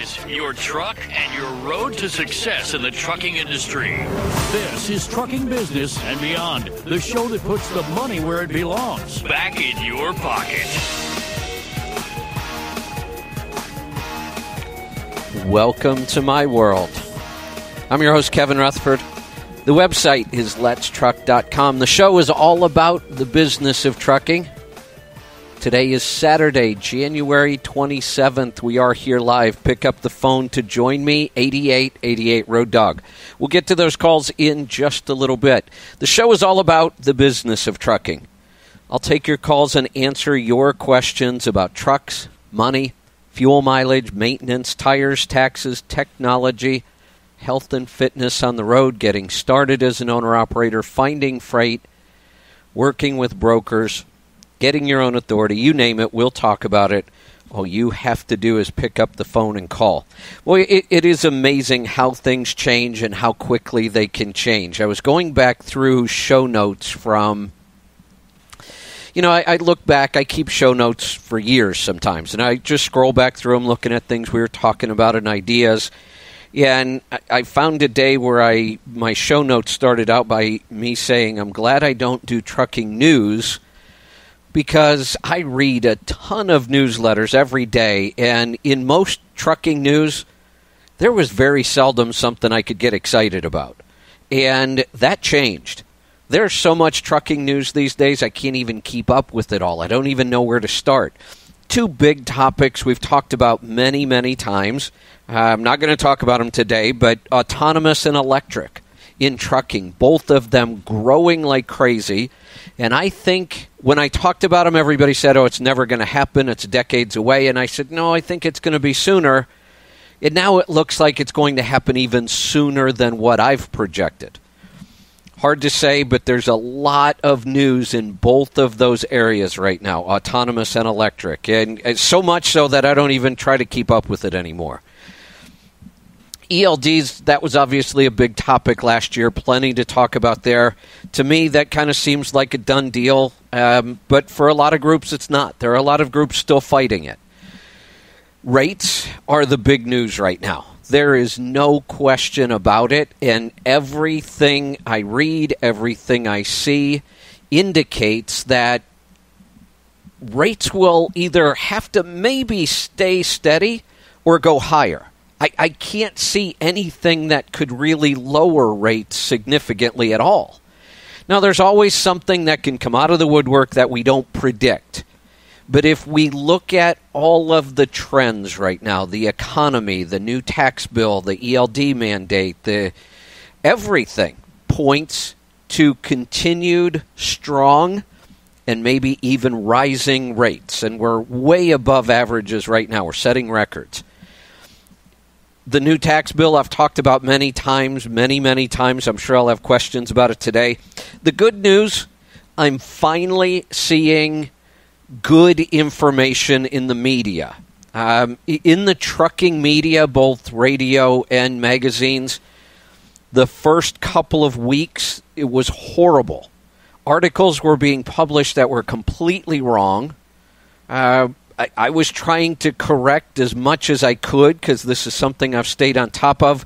is your truck and your road to success in the trucking industry. This is Trucking Business and Beyond, the show that puts the money where it belongs. Back in your pocket. Welcome to my world. I'm your host, Kevin Rutherford. The website is letstruck.com. The show is all about the business of trucking. Today is Saturday, January 27th. We are here live. Pick up the phone to join me, 8888 Road Dog. We'll get to those calls in just a little bit. The show is all about the business of trucking. I'll take your calls and answer your questions about trucks, money, fuel mileage, maintenance, tires, taxes, technology, health and fitness on the road, getting started as an owner-operator, finding freight, working with brokers, getting your own authority, you name it, we'll talk about it. All you have to do is pick up the phone and call. Well, it is amazing how things change and how quickly they can change. I was going back through show notes from, I look back, I keep show notes for years sometimes, and I just scroll back through them looking at things we were talking about and ideas. Yeah, and I found a day where my show notes started out by me saying, I'm glad I don't do trucking news, because I read a ton of newsletters every day, and in most trucking news, there was very seldom something I could get excited about. And that changed. There's so much trucking news these days, I can't even keep up with it all. I don't even know where to start. Two big topics we've talked about many, many times. I'm not going to talk about them today, but autonomous and electric in trucking, both of them growing like crazy. And I think when I talked about them, everybody said, it's never going to happen. It's decades away. And I said, no, I think it's going to be sooner. And now it looks like it's going to happen even sooner than what I've projected. Hard to say, but there's a lot of news in both of those areas right now, autonomous and electric. And so much so that I don't even try to keep up with it anymore. ELDs, that was obviously a big topic last year, plenty to talk about there. To me, that kind of seems like a done deal, but for a lot of groups, it's not. There are a lot of groups still fighting it. Rates are the big news right now. There is no question about it, and everything I read, everything I see indicates that rates will either have to maybe stay steady or go higher. I can't see anything that could really lower rates significantly at all. Now, there's always something that can come out of the woodwork that we don't predict. But if we look at all of the trends right now, the economy, the new tax bill, the ELD mandate, everything points to continued strong and maybe even rising rates. And we're way above averages right now. We're setting records. The new tax bill I've talked about many times. I'm sure I'll have questions about it today. The good news, I'm finally seeing good information in the media. In the trucking media, both radio and magazines, the first couple of weeks, it was horrible. Articles were being published that were completely wrong. I was trying to correct as much as I could because this is something I've stayed on top of.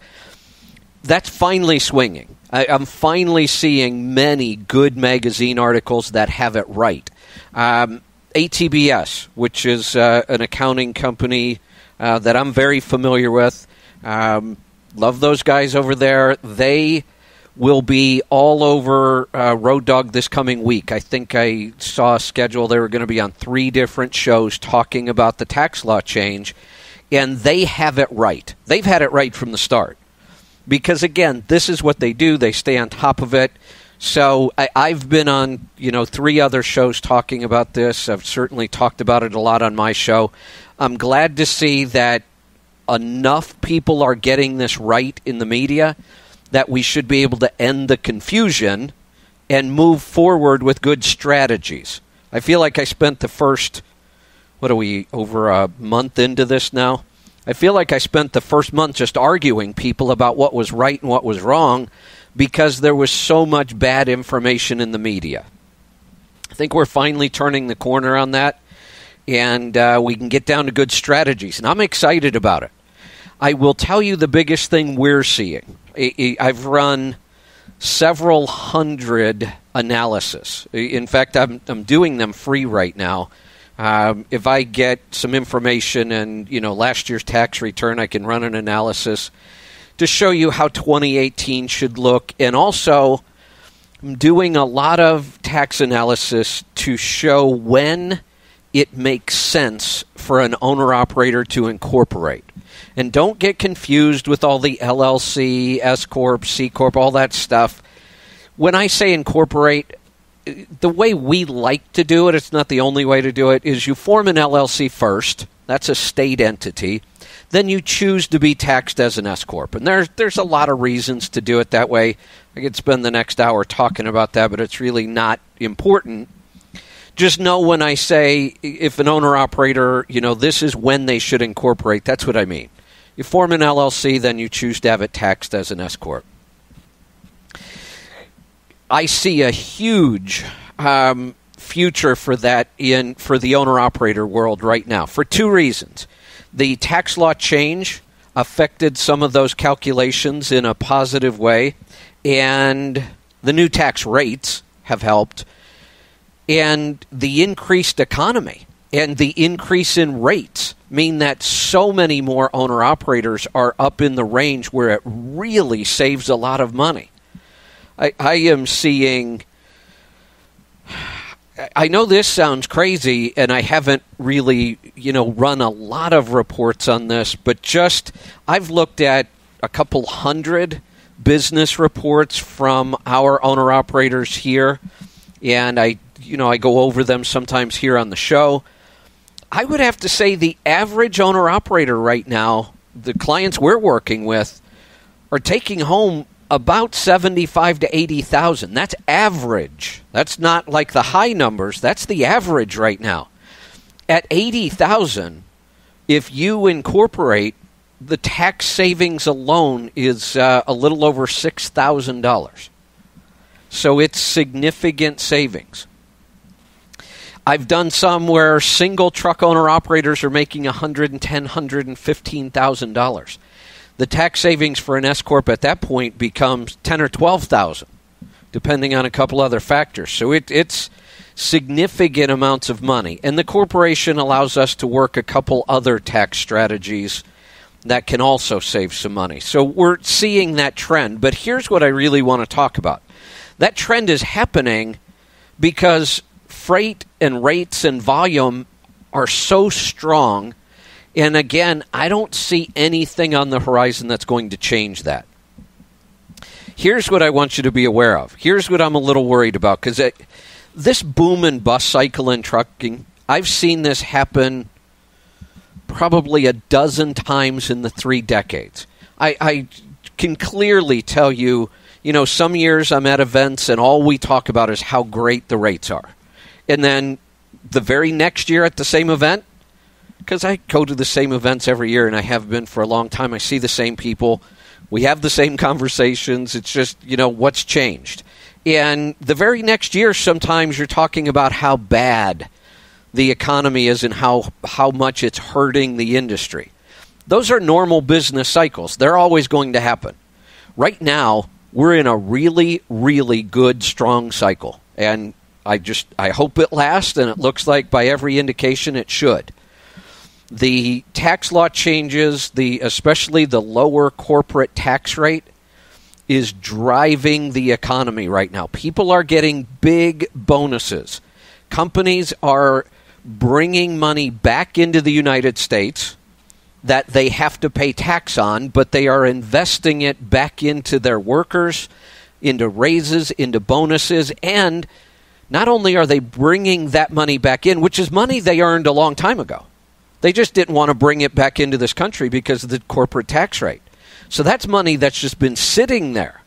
That's finally swinging. I'm finally seeing many good magazine articles that have it right. ATBS, which is an accounting company that I'm very familiar with. Love those guys over there. They will be all over Road Dog this coming week. I think I saw a schedule. They were going to be on 3 different shows talking about the tax law change, and they have it right. They've had it right from the start. Because, again, this is what they do. They stay on top of it. So I've been on, 3 other shows talking about this. I've certainly talked about it a lot on my show. I'm glad to see that enough people are getting this right in the media that we should be able to end the confusion and move forward with good strategies. I feel like I spent the first, over a month into this now? I feel like I spent the first month just arguing people about what was right and what was wrong because there was so much bad information in the media. I think we're finally turning the corner on that, and we can get down to good strategies, and I'm excited about it. I will tell you the biggest thing we're seeing. I've run several hundred analysis. In fact, I'm doing them free right now. If I get some information and, last year's tax return, I can run an analysis to show you how 2018 should look. And also, I'm doing a lot of tax analysis to show when it makes sense for an owner-operator to incorporate. And don't get confused with all the LLC, S-Corp, C-Corp, all that stuff. When I say incorporate, the way we like to do it, it's not the only way to do it, is you form an LLC first. That's a state entity. Then you choose to be taxed as an S-Corp. And there's a lot of reasons to do it that way. I could spend the next hour talking about that, but it's really not important. Just know when I say if an owner-operator, this is when they should incorporate, that's what I mean. You form an LLC, then you choose to have it taxed as an S-Corp. I see a huge future for that for the owner-operator world right now for two reasons. The tax law change affected some of those calculations in a positive way, and the new tax rates have helped, and the increased economy and the increase in rates mean that so many more owner-operators are up in the range where it really saves a lot of money. I am seeing, I know this sounds crazy, and I haven't really, run a lot of reports on this, but I've looked at a couple hundred business reports from our owner-operators here, and I go over them sometimes here on the show. I would have to say the average owner-operator right now, the clients we're working with, are taking home about $75,000 to $80,000. That's average. That's not like the high numbers. That's the average right now. At $80,000, if you incorporate, the tax savings alone is a little over $6,000. So it's significant savings. I've done some where single truck owner operators are making $110,000, $115,000. The tax savings for an S-Corp at that point becomes $10,000 or $12,000, depending on a couple other factors. So it's significant amounts of money. And the corporation allows us to work a couple other tax strategies that can also save some money. So we're seeing that trend. But here's what I really want to talk about. That trend is happening because freight and rates and volume are so strong. And again, I don't see anything on the horizon that's going to change that. Here's what I want you to be aware of. Here's what I'm a little worried about, because this boom and bust cycle in trucking, I've seen this happen probably a dozen times in the 3 decades. I can clearly tell you, some years I'm at events and all we talk about is how great the rates are. And then the very next year at the same event, because I go to the same events every year and I have been for a long time. I see the same people. We have the same conversations. It's just, what's changed. And the very next year, sometimes you're talking about how bad the economy is and how much it's hurting the industry. Those are normal business cycles. They're always going to happen. Right now, we're in a really, really good, strong cycle. And I hope it lasts, and it looks like by every indication it should. The tax law changes, especially the lower corporate tax rate, is driving the economy right now. People are getting big bonuses. Companies are bringing money back into the United States that they have to pay tax on, but they are investing it back into their workers, into raises, into bonuses, and not only are they bringing that money back in, which is money they earned a long time ago. They just didn't want to bring it back into this country because of the corporate tax rate. So that's money that's just been sitting there.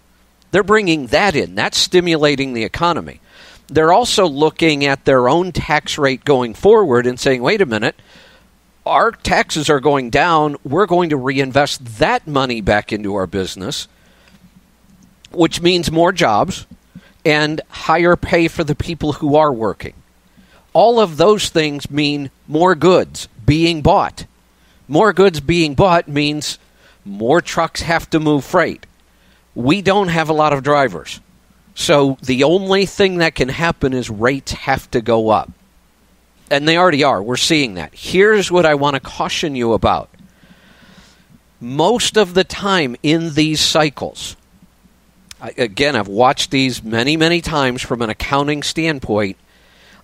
They're bringing that in. That's stimulating the economy. They're also looking at their own tax rate going forward and saying, wait a minute, our taxes are going down. We're going to reinvest that money back into our business, which means more jobs and higher pay for the people who are working. All of those things mean more goods being bought. More goods being bought means more trucks have to move freight. We don't have a lot of drivers. So the only thing that can happen is rates have to go up. And they already are. We're seeing that. Here's what I want to caution you about. Most of the time in these cycles, again, I've watched these many, many times from an accounting standpoint,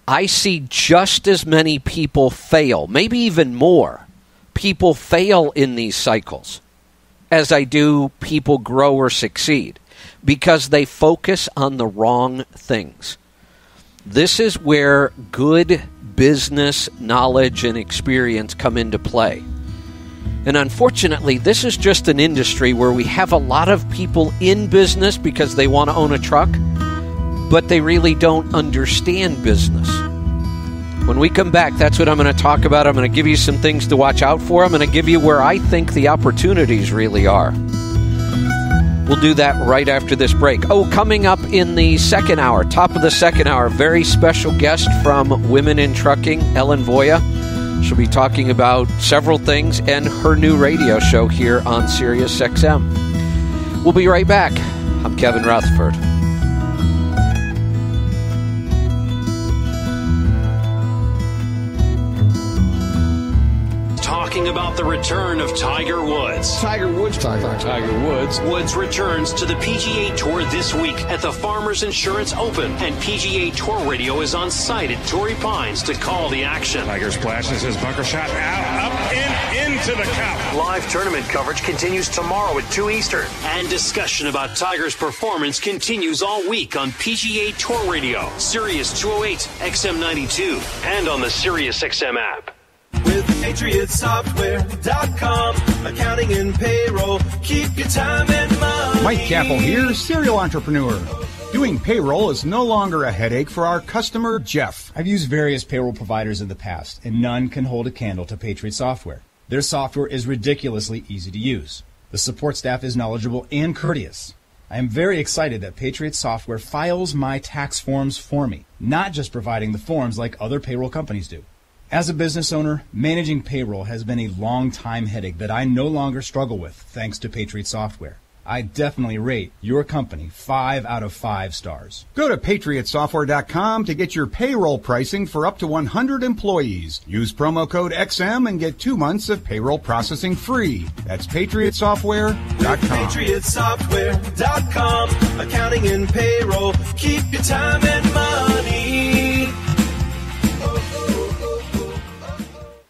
I see just as many people fail, maybe even more people fail in these cycles as I do people grow or succeed, because they focus on the wrong things. This is where good business knowledge and experience come into play. And unfortunately, this is just an industry where we have a lot of people in business because they want to own a truck, but they really don't understand business. When we come back, that's what I'm going to talk about. I'm going to give you some things to watch out for. I'm going to give you where I think the opportunities really are. We'll do that right after this break. Oh, coming up in the second hour, top of the second hour, very special guest from Women in Trucking, Ellen Voie. She'll be talking about several things and her new radio show here on Sirius XM. We'll be right back. I'm Kevin Rutherford. Talking about the return of Tiger Woods. Tiger Woods. Woods returns to the PGA Tour this week at the Farmers Insurance Open, and PGA Tour Radio is on site at Torrey Pines to call the action. Tiger splashes his bunker shot out, up, into the cup. Live tournament coverage continues tomorrow at 2 Eastern. And discussion about Tiger's performance continues all week on PGA Tour Radio, Sirius 208, XM 92, and on the Sirius XM app. With PatriotSoftware.com, accounting and payroll, keep your time and money. Mike Capel here, serial entrepreneur. Doing payroll is no longer a headache for our customer, Jeff. I've used various payroll providers in the past, and none can hold a candle to Patriot Software. Their software is ridiculously easy to use. The support staff is knowledgeable and courteous. I am very excited that Patriot Software files my tax forms for me, not just providing the forms like other payroll companies do. As a business owner, managing payroll has been a long-time headache that I no longer struggle with thanks to Patriot Software. I definitely rate your company 5 out of 5 stars. Go to PatriotSoftware.com to get your payroll pricing for up to 100 employees. Use promo code XM and get 2 months of payroll processing free. That's PatriotSoftware.com. PatriotSoftware.com, accounting and payroll, keep your time and money.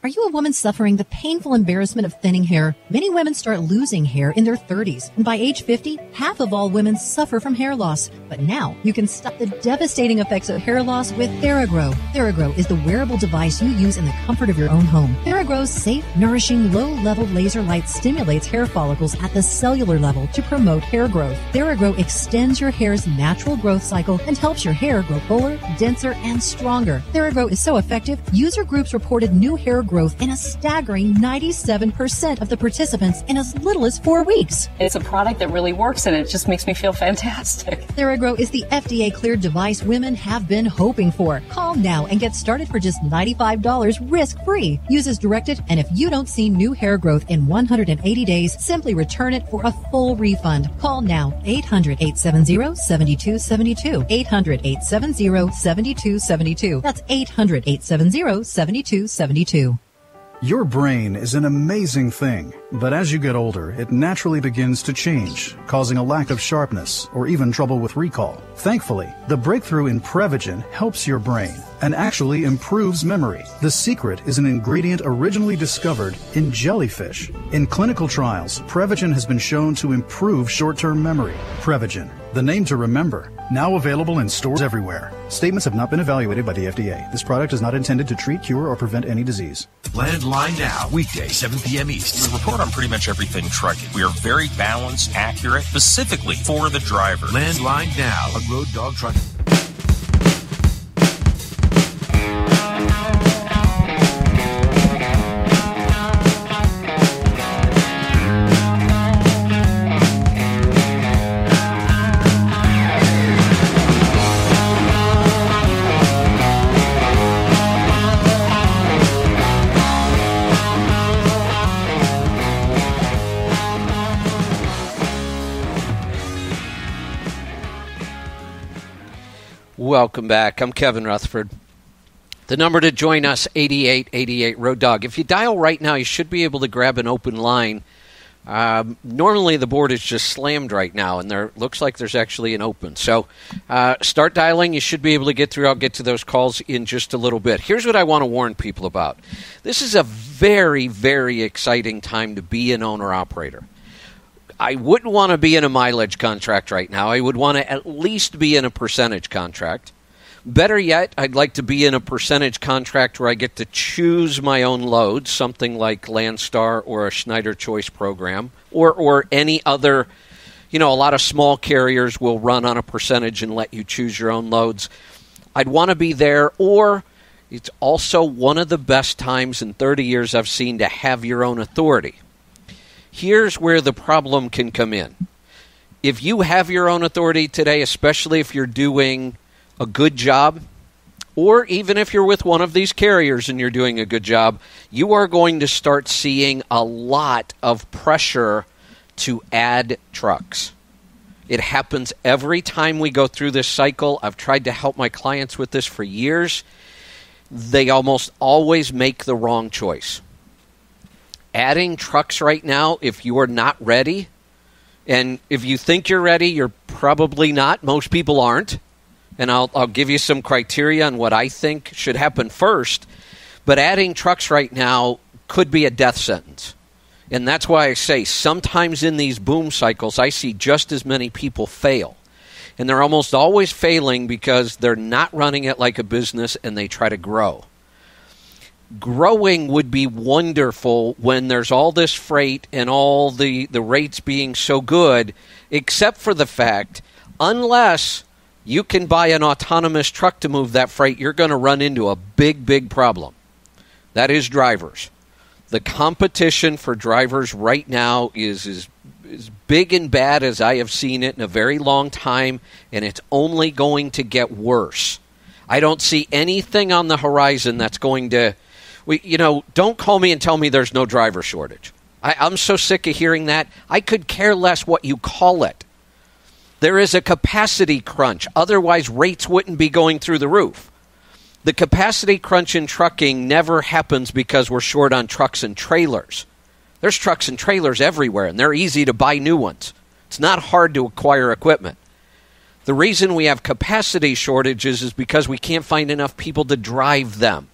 Are you a woman suffering the painful embarrassment of thinning hair? Many women start losing hair in their 30s, and by age 50, half of all women suffer from hair loss. But now, you can stop the devastating effects of hair loss with TheraGrow. TheraGrow is the wearable device you use in the comfort of your own home. TheraGrow's safe, nourishing, low-level laser light stimulates hair follicles at the cellular level to promote hair growth. TheraGrow extends your hair's natural growth cycle and helps your hair grow fuller, denser, and stronger. TheraGrow is so effective, user groups reported new hair growth in a staggering 97% of the participants in as little as 4 weeks. It's a product that really works, and it just makes me feel fantastic. TheraGrow is the FDA-cleared device women have been hoping for. Call now and get started for just $95 risk-free. Use as directed, and if you don't see new hair growth in 180 days, simply return it for a full refund. Call now, 800-870-7272. 800-870-7272. That's 800-870-7272. Your brain is an amazing thing, but as you get older, it naturally begins to change, causing a lack of sharpness or even trouble with recall. Thankfully, the breakthrough in Prevagen helps your brain and actually improves memory. The secret is an ingredient originally discovered in jellyfish. In clinical trials, Prevagen has been shown to improve short-term memory. Prevagen, the name to remember. Now available in stores everywhere. Statements have not been evaluated by the FDA. This product is not intended to treat, cure, or prevent any disease. Landline Now, weekday, 7 p.m. East. We report on pretty much everything trucking. We are very balanced, accurate, specifically for the driver. Landline Now on Road Dog Trucking. Welcome back. I'm Kevin Rutherford. The number to join us, 8888 Road Dog. If you dial right now, you should be able to grab an open line. Normally the board is just slammed right now, and there looks like there's actually an open. So start dialing. You should be able to get through. I'll get to those calls in just a little bit. Here's what I want to warn people about. This is a very, very exciting time to be an owner-operator. I wouldn't want to be in a mileage contract right now. I would want to at least be in a percentage contract. Better yet, I'd like to be in a percentage contract where I get to choose my own loads, something like Landstar or a Schneider Choice program, or any other. A lot of small carriers will run on a percentage and let you choose your own loads. I'd want to be there, or it's also one of the best times in 30 years I've seen to have your own authority. Here's where the problem can come in. If you have your own authority today, especially if you're doing a good job, or even if you're with one of these carriers and you're doing a good job, you are going to start seeing a lot of pressure to add trucks. It happens every time we go through this cycle. I've tried to help my clients with this for years. They almost always make the wrong choice. Adding trucks right now, if you are not ready, and if you think you're ready, you're probably not. Most people aren't. And I'll give you some criteria on what I think should happen first. But adding trucks right now could be a death sentence. And that's why I say sometimes in these boom cycles, I see just as many people fail. And they're almost always failing because they're not running it like a business and they try to grow. Growing would be wonderful when there's all this freight and all the rates being so good, except for the fact, unless you can buy an autonomous truck to move that freight, you're going to run into a big, big problem. That is drivers. The competition for drivers right now is as big and bad as I have seen it in a very long time, and it's only going to get worse. I don't see anything on the horizon that's going to... don't call me and tell me there's no driver shortage. I'm so sick of hearing that. I could care less what you call it. There is a capacity crunch. Otherwise, rates wouldn't be going through the roof. The capacity crunch in trucking never happens because we're short on trucks and trailers. There's trucks and trailers everywhere, and they're easy to buy new ones. It's not hard to acquire equipment. The reason we have capacity shortages is because we can't find enough people to drive them.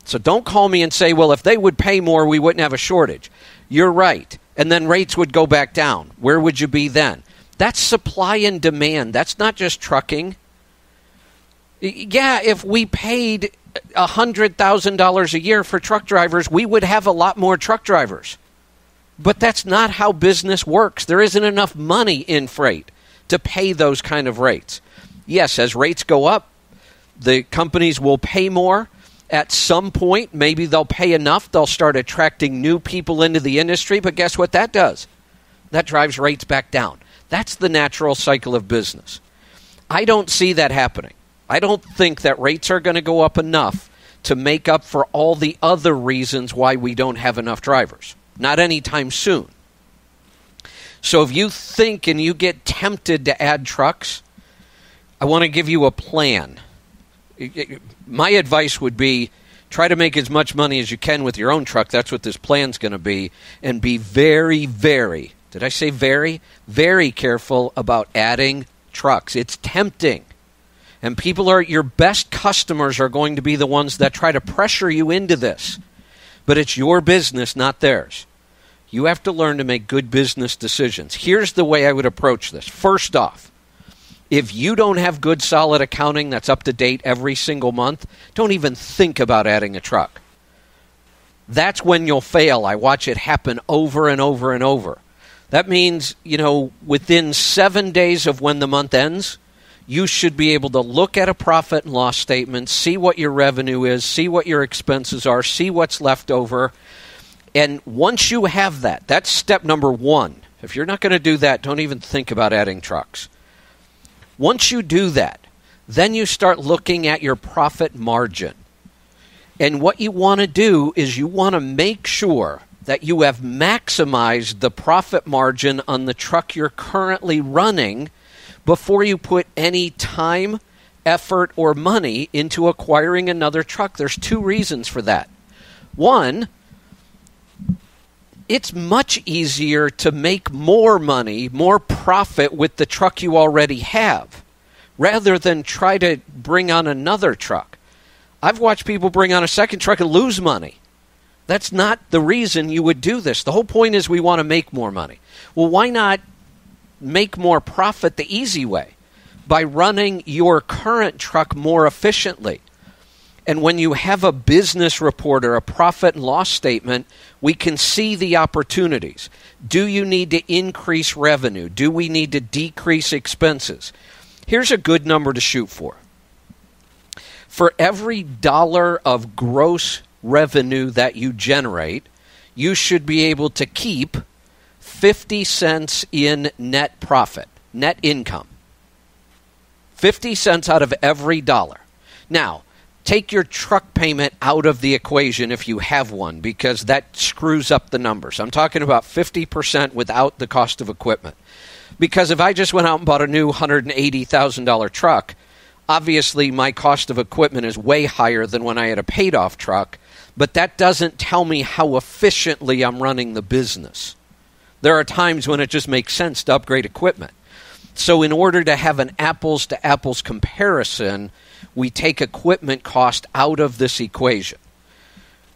So don't call me and say, well, if they would pay more, we wouldn't have a shortage. You're right. And then rates would go back down. Where would you be then? That's supply and demand. That's not just trucking. Yeah, if we paid $100,000 a year for truck drivers, we would have a lot more truck drivers. But that's not how business works. There isn't enough money in freight to pay those kind of rates. Yes, as rates go up, the companies will pay more. At some point, maybe they'll pay enough. They'll start attracting new people into the industry. But guess what that does? That drives rates back down. That's the natural cycle of business. I don't see that happening. I don't think that rates are going to go up enough to make up for all the other reasons why we don't have enough drivers. Not anytime soon. So if you think and you get tempted to add trucks, I want to give you a plan. My advice would be try to make as much money as you can with your own truck. That's what this plan's going to be. And be very, very, did I say very? Very careful about adding trucks. It's tempting. And your best customers are going to be the ones that try to pressure you into this. But it's your business, not theirs. You have to learn to make good business decisions. Here's the way I would approach this. First off, if you don't have good, solid accounting that's up to date every single month, don't even think about adding a truck. That's when you'll fail. I watch it happen over and over and over. That means, within 7 days of when the month ends, you should be able to look at a profit and loss statement, see what your revenue is, see what your expenses are, see what's left over. And once you have that, that's step number one. If you're not going to do that, don't even think about adding trucks. Once you do that, then you start looking at your profit margin. And what you want to do is you want to make sure that you have maximized the profit margin on the truck you're currently running before you put any time, effort or money into acquiring another truck. There's two reasons for that. One, it's much easier to make more money, more profit with the truck you already have, rather than try to bring on another truck. I've watched people bring on a second truck and lose money. That's not the reason you would do this. The whole point is we want to make more money. Well, why not make more profit the easy way? By running your current truck more efficiently. And when you have a business report or a profit and loss statement, we can see the opportunities. Do you need to increase revenue? Do we need to decrease expenses? Here's a good number to shoot for. For every dollar of gross revenue that you generate, you should be able to keep 50 cents in net profit, net income. 50 cents out of every dollar. Now, take your truck payment out of the equation if you have one, because that screws up the numbers. I'm talking about 50% without the cost of equipment. Because if I just went out and bought a new $180,000 truck, obviously my cost of equipment is way higher than when I had a paid-off truck, but that doesn't tell me how efficiently I'm running the business. There are times when it just makes sense to upgrade equipment. So in order to have an apples-to-apples comparison, we take equipment cost out of this equation.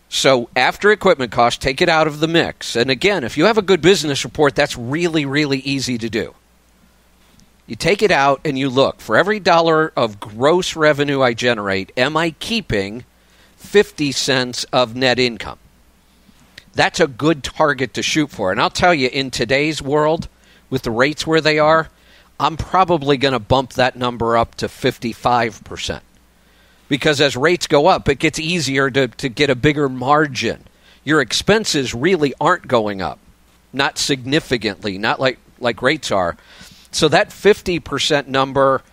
So after equipment cost, take it out of the mix. And again, if you have a good business report, that's really, really easy to do. You take it out and you look, for every dollar of gross revenue I generate, am I keeping 50 cents of net income? That's a good target to shoot for. And I'll tell you, in today's world, with the rates where they are, I'm probably going to bump that number up to 55%. Because as rates go up, it gets easier to get a bigger margin. Your expenses really aren't going up. Not significantly, not like rates are. So that 50% number,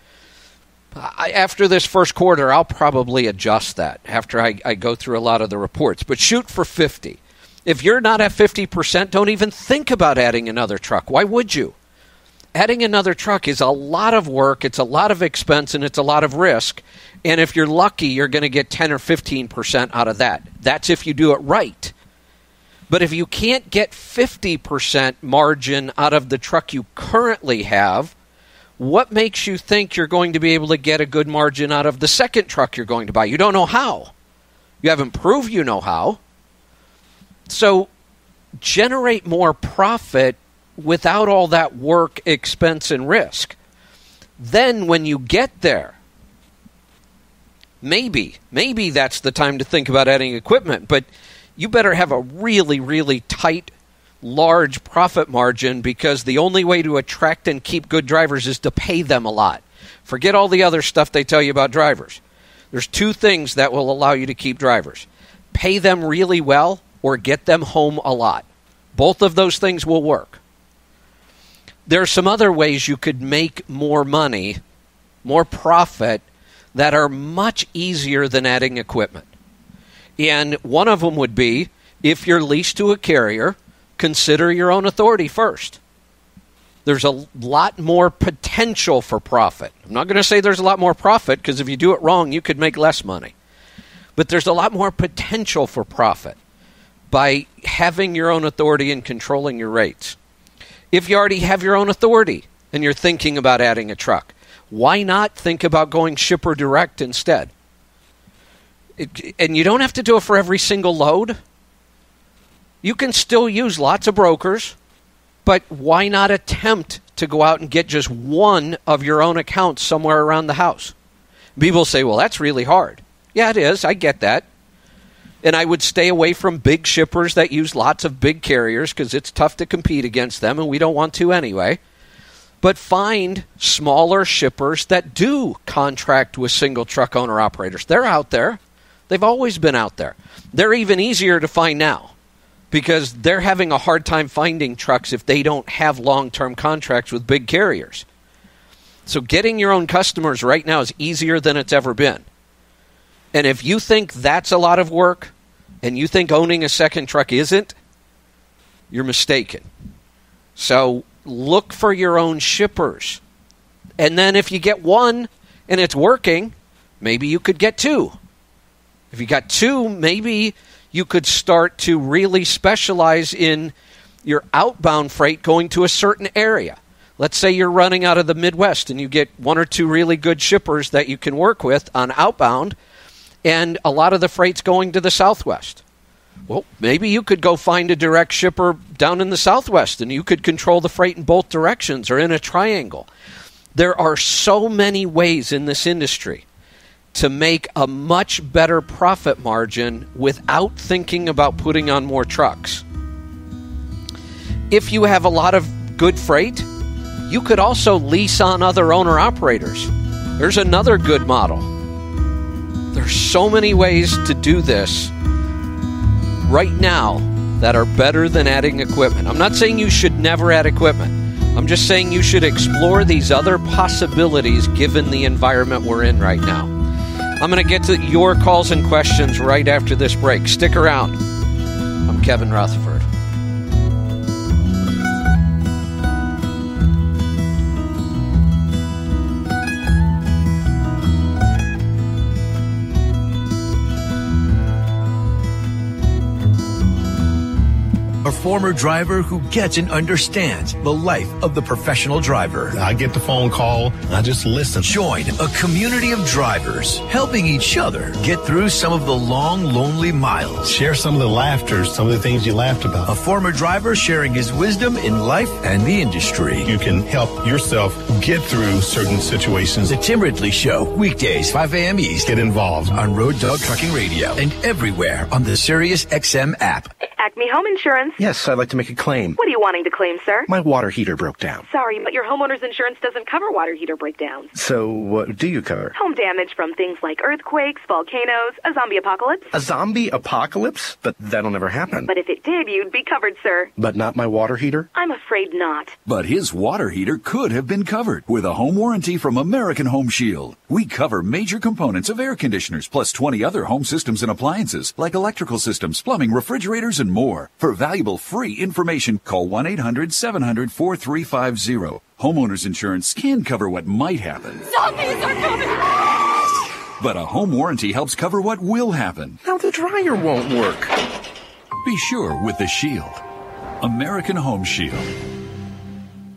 after this first quarter, I'll probably adjust that after I go through a lot of the reports. But shoot for 50. If you're not at 50%, don't even think about adding another truck. Why would you? Adding another truck is a lot of work, it's a lot of expense, and it's a lot of risk. And if you're lucky, you're going to get 10 or 15% out of that. That's if you do it right. But if you can't get 50% margin out of the truck you currently have, what makes you think you're going to be able to get a good margin out of the second truck you're going to buy? You don't know how. You haven't proved you know how. So generate more profit without all that work, expense, and risk. Then when you get there, maybe that's the time to think about adding equipment, but you better have a really, really tight, large profit margin, because the only way to attract and keep good drivers is to pay them a lot. Forget all the other stuff they tell you about drivers. There's two things that will allow you to keep drivers. Pay them really well or get them home a lot. Both of those things will work. There are some other ways you could make more money, more profit, that are much easier than adding equipment. And one of them would be, if you're leased to a carrier, consider your own authority first. There's a lot more potential for profit. I'm not going to say there's a lot more profit, because if you do it wrong, you could make less money. But there's a lot more potential for profit by having your own authority and controlling your rates. If you already have your own authority and you're thinking about adding a truck, why not think about going shipper direct instead? And you don't have to do it for every single load. You can still use lots of brokers, but why not attempt to go out and get just one of your own accounts somewhere around the house? People say, well, that's really hard. Yeah, it is. I get that. And I would stay away from big shippers that use lots of big carriers, because it's tough to compete against them, and we don't want to anyway. But find smaller shippers that do contract with single truck owner operators. They're out there. They've always been out there. They're even easier to find now, because they're having a hard time finding trucks if they don't have long-term contracts with big carriers. So getting your own customers right now is easier than it's ever been. And if you think that's a lot of work, and you think owning a second truck isn't, you're mistaken. So look for your own shippers. And then if you get one, and it's working, maybe you could get 2. If you got 2, maybe you could start to really specialize in your outbound freight going to a certain area. Let's say you're running out of the Midwest and you get 1 or 2 really good shippers that you can work with on outbound, and a lot of the freight's going to the Southwest. Well, maybe you could go find a direct shipper down in the Southwest and you could control the freight in both directions or in a triangle. There are so many ways in this industry to make a much better profit margin without thinking about putting on more trucks. If you have a lot of good freight, you could also lease on other owner-operators. There's another good model. There's so many ways to do this right now that are better than adding equipment. I'm not saying you should never add equipment. I'm just saying you should explore these other possibilities given the environment we're in right now. I'm going to get to your calls and questions right after this break. Stick around. I'm Kevin Rutherford. A former driver who gets and understands the life of the professional driver. I get the phone call, I just listen. Join a community of drivers helping each other get through some of the long, lonely miles. Share some of the laughter, some of the things you laughed about. A former driver sharing his wisdom in life and the industry. You can help yourself get through certain situations. The Tim Ridley Show, weekdays, 5 a.m. East. Get involved on Road Dog Trucking Radio and everywhere on the Sirius XM app. Acme Home Insurance. Yes, I'd like to make a claim. What are you wanting to claim, sir? My water heater broke down. Sorry, but your homeowner's insurance doesn't cover water heater breakdowns. So what do you cover? Home damage from things like earthquakes, volcanoes, a zombie apocalypse. A zombie apocalypse? But that'll never happen. But if it did, you'd be covered, sir. But not my water heater? I'm afraid not. But his water heater could have been covered with a home warranty from American Home Shield. We cover major components of air conditioners, plus 20 other home systems and appliances, like electrical systems, plumbing, refrigerators, and more. For valuable free information, call 1-800-700-4350. Homeowners insurance can cover what might happen. Zombies are coming! But a home warranty helps cover what will happen. Now the dryer won't work. Be sure with the Shield. American Home Shield.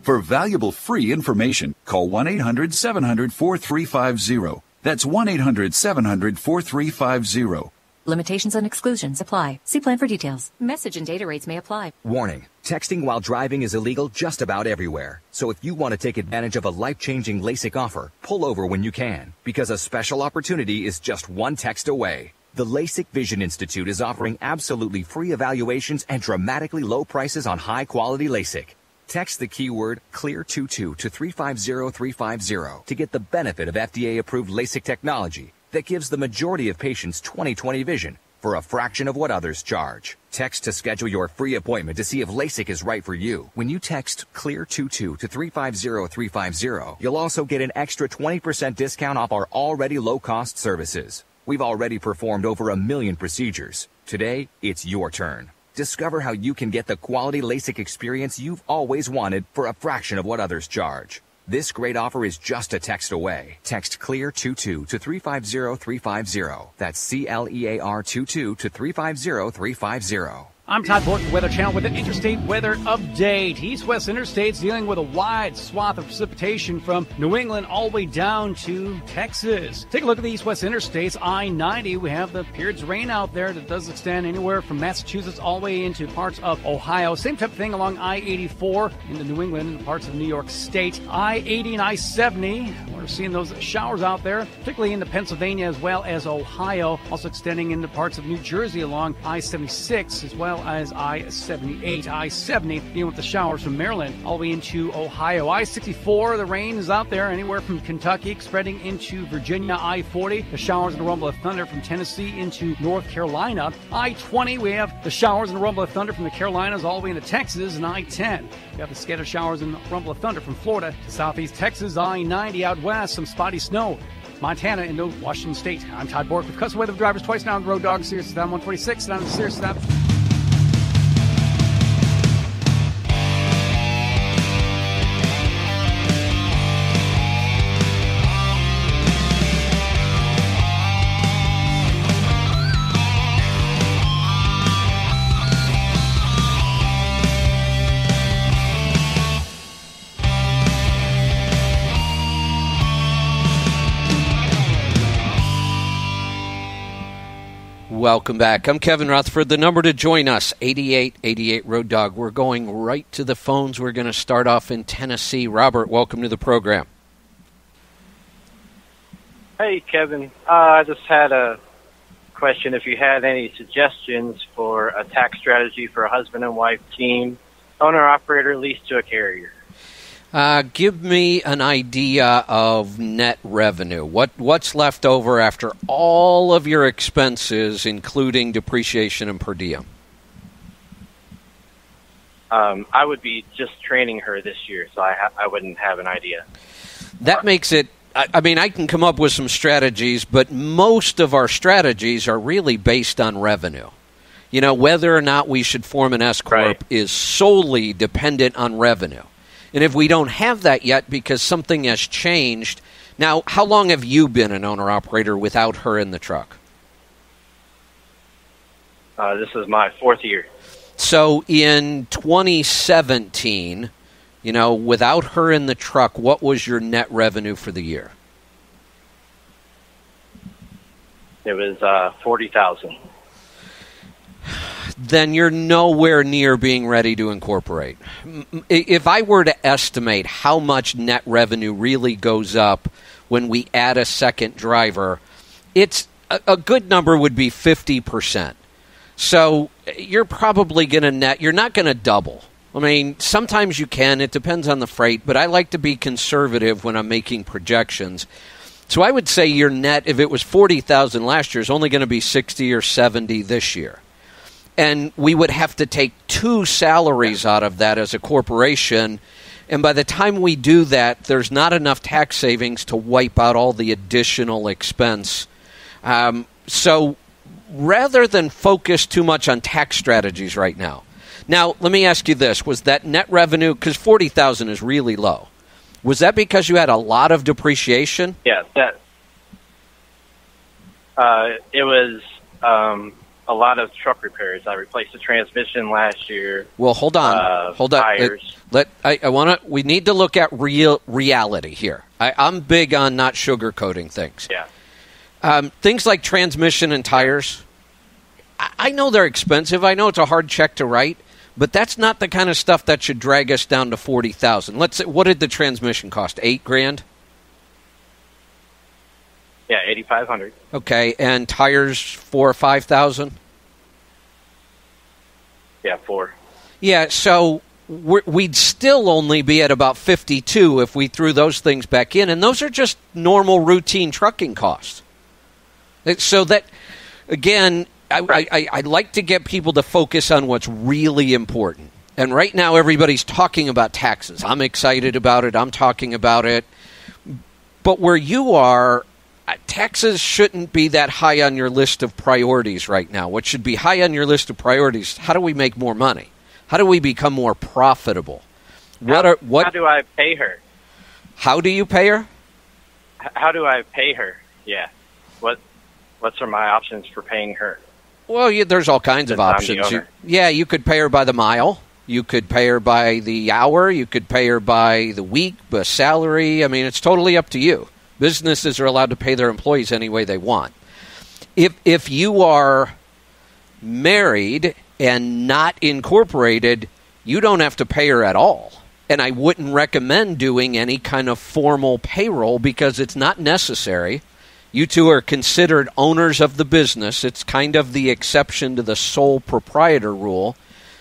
For valuable free information, call 1-800-700-4350. That's 1-800-700-4350. Limitations and exclusions apply. See plan for details. Message and data rates may apply. Warning. Texting while driving is illegal just about everywhere. So if you want to take advantage of a life-changing LASIK offer, pull over when you can, because a special opportunity is just one text away. The LASIK Vision Institute is offering absolutely free evaluations and dramatically low prices on high-quality LASIK. Text the keyword CLEAR22 to 350350 to get the benefit of FDA-approved LASIK technology that gives the majority of patients 20/20 vision for a fraction of what others charge. Text to schedule your free appointment to see if LASIK is right for you. When you text CLEAR22 to 350350, you'll also get an extra 20% discount off our already low-cost services. We've already performed over 1 million procedures. Today, it's your turn. Discover how you can get the quality LASIK experience you've always wanted for a fraction of what others charge. This great offer is just a text away. Text CLEAR22 to 350350. That's CLEAR22 to 350350. I'm Todd Borton, Weather Channel, with an interstate weather update. East-west interstates dealing with a wide swath of precipitation from New England all the way down to Texas. Take a look at the east-west interstates. I-90, we have the periods of rain out there that does extend anywhere from Massachusetts all the way into parts of Ohio. Same type of thing along I-84 into New England and parts of New York State. I-80 and I-70, we're seeing those showers out there, particularly into Pennsylvania as well as Ohio. Also extending into parts of New Jersey along I-76 as well as I-78. I-70 dealing with the showers from Maryland all the way into Ohio. I-64, the rain is out there anywhere from Kentucky spreading into Virginia. I-40, the showers and the rumble of thunder from Tennessee into North Carolina. I-20, we have the showers and the rumble of thunder from the Carolinas all the way into Texas. And I-10, we have the scattered showers and rumble of thunder from Florida to southeast Texas. I-90 out west, some spotty snow. Montana into Washington State. I'm Todd Bork with Custom Weather Drivers twice now on the Road Dog, Sirius XM 146 and on the Sirius XM. welcome back. I'm Kevin Rutherford. The number to join us, 8888 Road Dog. We're going right to the phones. We're going to start off in Tennessee. Robert, welcome to the program. Hey, Kevin. I just had a question. If you had any suggestions for a tax strategy for a husband and wife team, owner-operator lease to a carrier. Give me an idea of net revenue. What's left over after all of your expenses, including depreciation and per diem? I would be just training her this year, so I wouldn't have an idea. That makes it, I mean, I can come up with some strategies, but most of our strategies are really based on revenue. You know, whether or not we should form an S-Corp is solely dependent on revenue. And if we don't have that yet because something has changed. Now, how long have you been an owner-operator without her in the truck? This is my 4th year. So in 2017, you know, without her in the truck, what was your net revenue for the year? It was $40,000. Then you're nowhere near being ready to incorporate. If I were to estimate how much net revenue really goes up when we add a second driver, it's a good number would be 50%. So you're probably going to net, you're not going to double. I mean, sometimes you can, it depends on the freight, but I like to be conservative when I'm making projections. So I would say your net, if it was $40,000 last year, is only going to be $60 or $70 this year. And we would have to take 2 salaries out of that as a corporation. And by the time we do that, there's not enough tax savings to wipe out all the additional expense. So rather than focus too much on tax strategies right now. Now, let me ask you this. Was that net revenue, because $40,000 is really low, was that because you had a lot of depreciation? Yeah, it was a lot of truck repairs. I replaced the transmission last year. Well, hold on. Tires. We need to look at reality here. I'm big on not sugarcoating things. Yeah. Things like transmission and tires, I know they're expensive. I know it's a hard check to write, but that's not the kind of stuff that should drag us down to $40,000. Let's say, what did the transmission cost? $8,000? Yeah, $8,500. Okay, and tires $4,000 or $5,000? Yeah, $4,000. Yeah, so we'd still only be at about $52,000 if we threw those things back in, and those are just normal routine trucking costs. So that, again, I like to get people to focus on what's really important. And right now everybody's talking about taxes. I'm excited about it. I'm talking about it. But where you are, taxes shouldn't be that high on your list of priorities right now. What should be high on your list of priorities, how do we make more money? How do we become more profitable? How do I pay her? How do you pay her? How do I pay her? Yeah. What's my options for paying her? Well, there's all kinds of options. You could pay her by the mile. You could pay her by the hour. You could pay her by the week, by salary. I mean, it's totally up to you. Businesses are allowed to pay their employees any way they want. If you are married and not incorporated, you don't have to pay her at all. And I wouldn't recommend doing any kind of formal payroll because it's not necessary. You two are considered owners of the business. It's kind of the exception to the sole proprietor rule.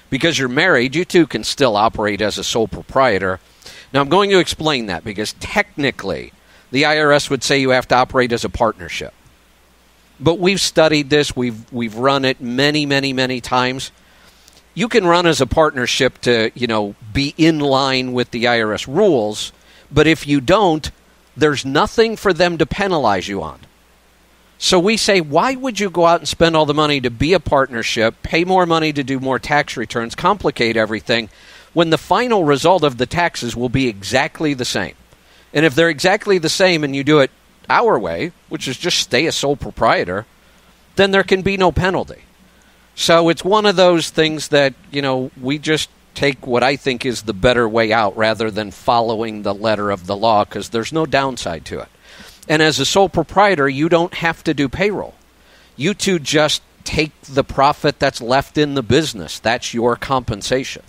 Because you're married, you two can still operate as a sole proprietor. Now, I'm going to explain that because technically the IRS would say you have to operate as a partnership. But we've studied this. We've run it many, many, many times. You can run as a partnership to, be in line with the IRS rules. But if you don't, there's nothing for them to penalize you on. So we say, why would you go out and spend all the money to be a partnership, pay more money to do more tax returns, complicate everything, when the final result of the taxes will be exactly the same? And if they're exactly the same and you do it our way, which is just stay a sole proprietor, then there can be no penalty. So it's one of those things that, we just take what I think is the better way out rather than following the letter of the law because there's no downside to it. And as a sole proprietor, you don't have to do payroll. You two just take the profit that's left in the business. That's your compensation.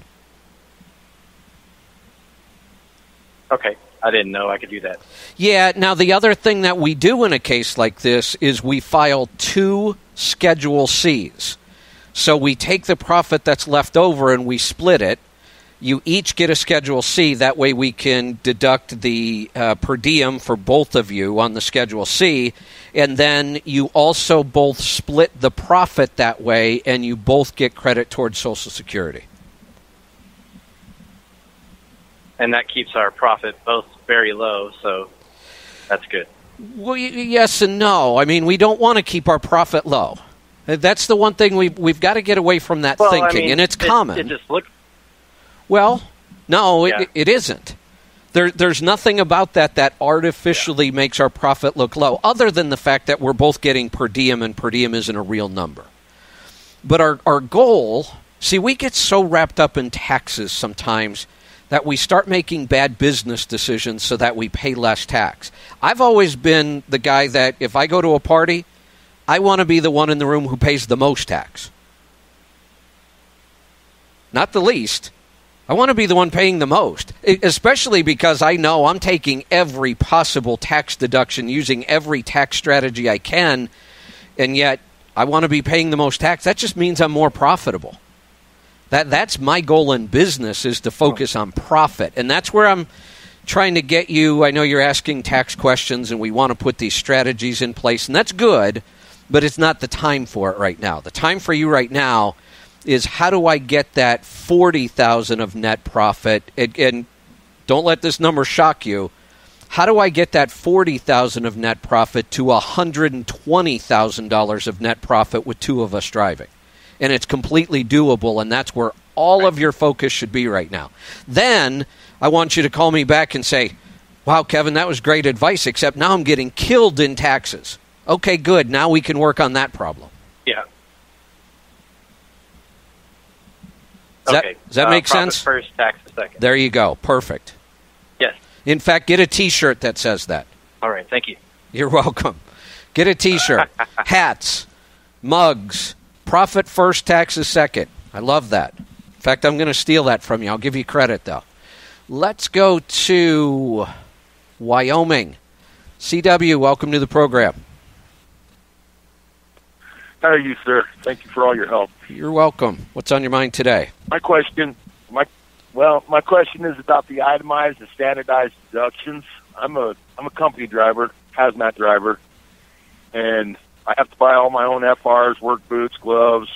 Okay. I didn't know I could do that. Yeah. Now, the other thing that we do in a case like this is we file 2 Schedule Cs. So we take the profit that's left over and we split it. You each get a Schedule C. That way we can deduct the per diem for both of you on the Schedule C. And then you also both split the profit that way, and you both get credit towards Social Security. And that keeps our profit both very low, so that's good. Well, yes and no. I mean, we don't want to keep our profit low. That's the one thing we've got to get away from that thinking, and it's common. It just looks... Well, no, it isn't. There's nothing about that artificially makes our profit look low, other than the fact that we're both getting per diem, and per diem isn't a real number. But our goal, see, we get so wrapped up in taxes sometimes that we start making bad business decisions so that we pay less tax. I've always been the guy that if I go to a party, I want to be the one in the room who pays the most tax. Not the least. I want to be the one paying the most, especially because I know I'm taking every possible tax deduction, using every tax strategy I can, and yet I want to be paying the most tax. That just means I'm more profitable. That's my goal in business, is to focus on profit. And that's where I'm trying to get you. I know you're asking tax questions, and we want to put these strategies in place, and that's good, but it's not the time for it right now. The time for you right now is, how do I get that $40,000 of net profit? And don't let this number shock you. How do I get that $40,000 of net profit to $120,000 of net profit with 2 of us driving? And it's completely doable, and that's where all of your focus should be right now. Then I want you to call me back and say, wow, Kevin, that was great advice, except now I'm getting killed in taxes. Okay, good. Now we can work on that problem. Yeah. Does that make sense? First, tax second. There you go. Perfect. Yes. In fact, get a T-shirt that says that. All right. Thank you. You're welcome. Get a T-shirt. Hats, mugs. Profit first, taxes second. I love that. In fact, I'm going to steal that from you. I'll give you credit, though. Let's go to Wyoming. CW, welcome to the program. How are you, sir? Thank you for all your help. You're welcome. What's on your mind today? My question is about the itemized and standardized deductions. I'm a company driver, hazmat driver, and I have to buy all my own FRs, work boots, gloves,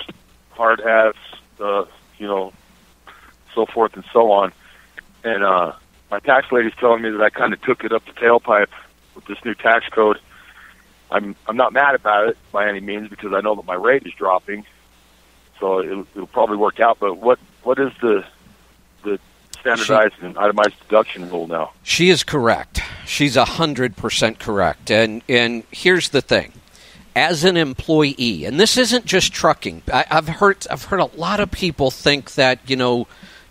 hard hats, so forth and so on. And my tax lady's telling me that I kind of took it up the tailpipe with this new tax code. I'm not mad about it by any means, because I know that my rate is dropping, so it'll probably work out. But what is the standardized and itemized deduction rule now? She is correct. She's 100% correct. And here's the thing. As an employee, and this isn't just trucking. I've heard a lot of people think that,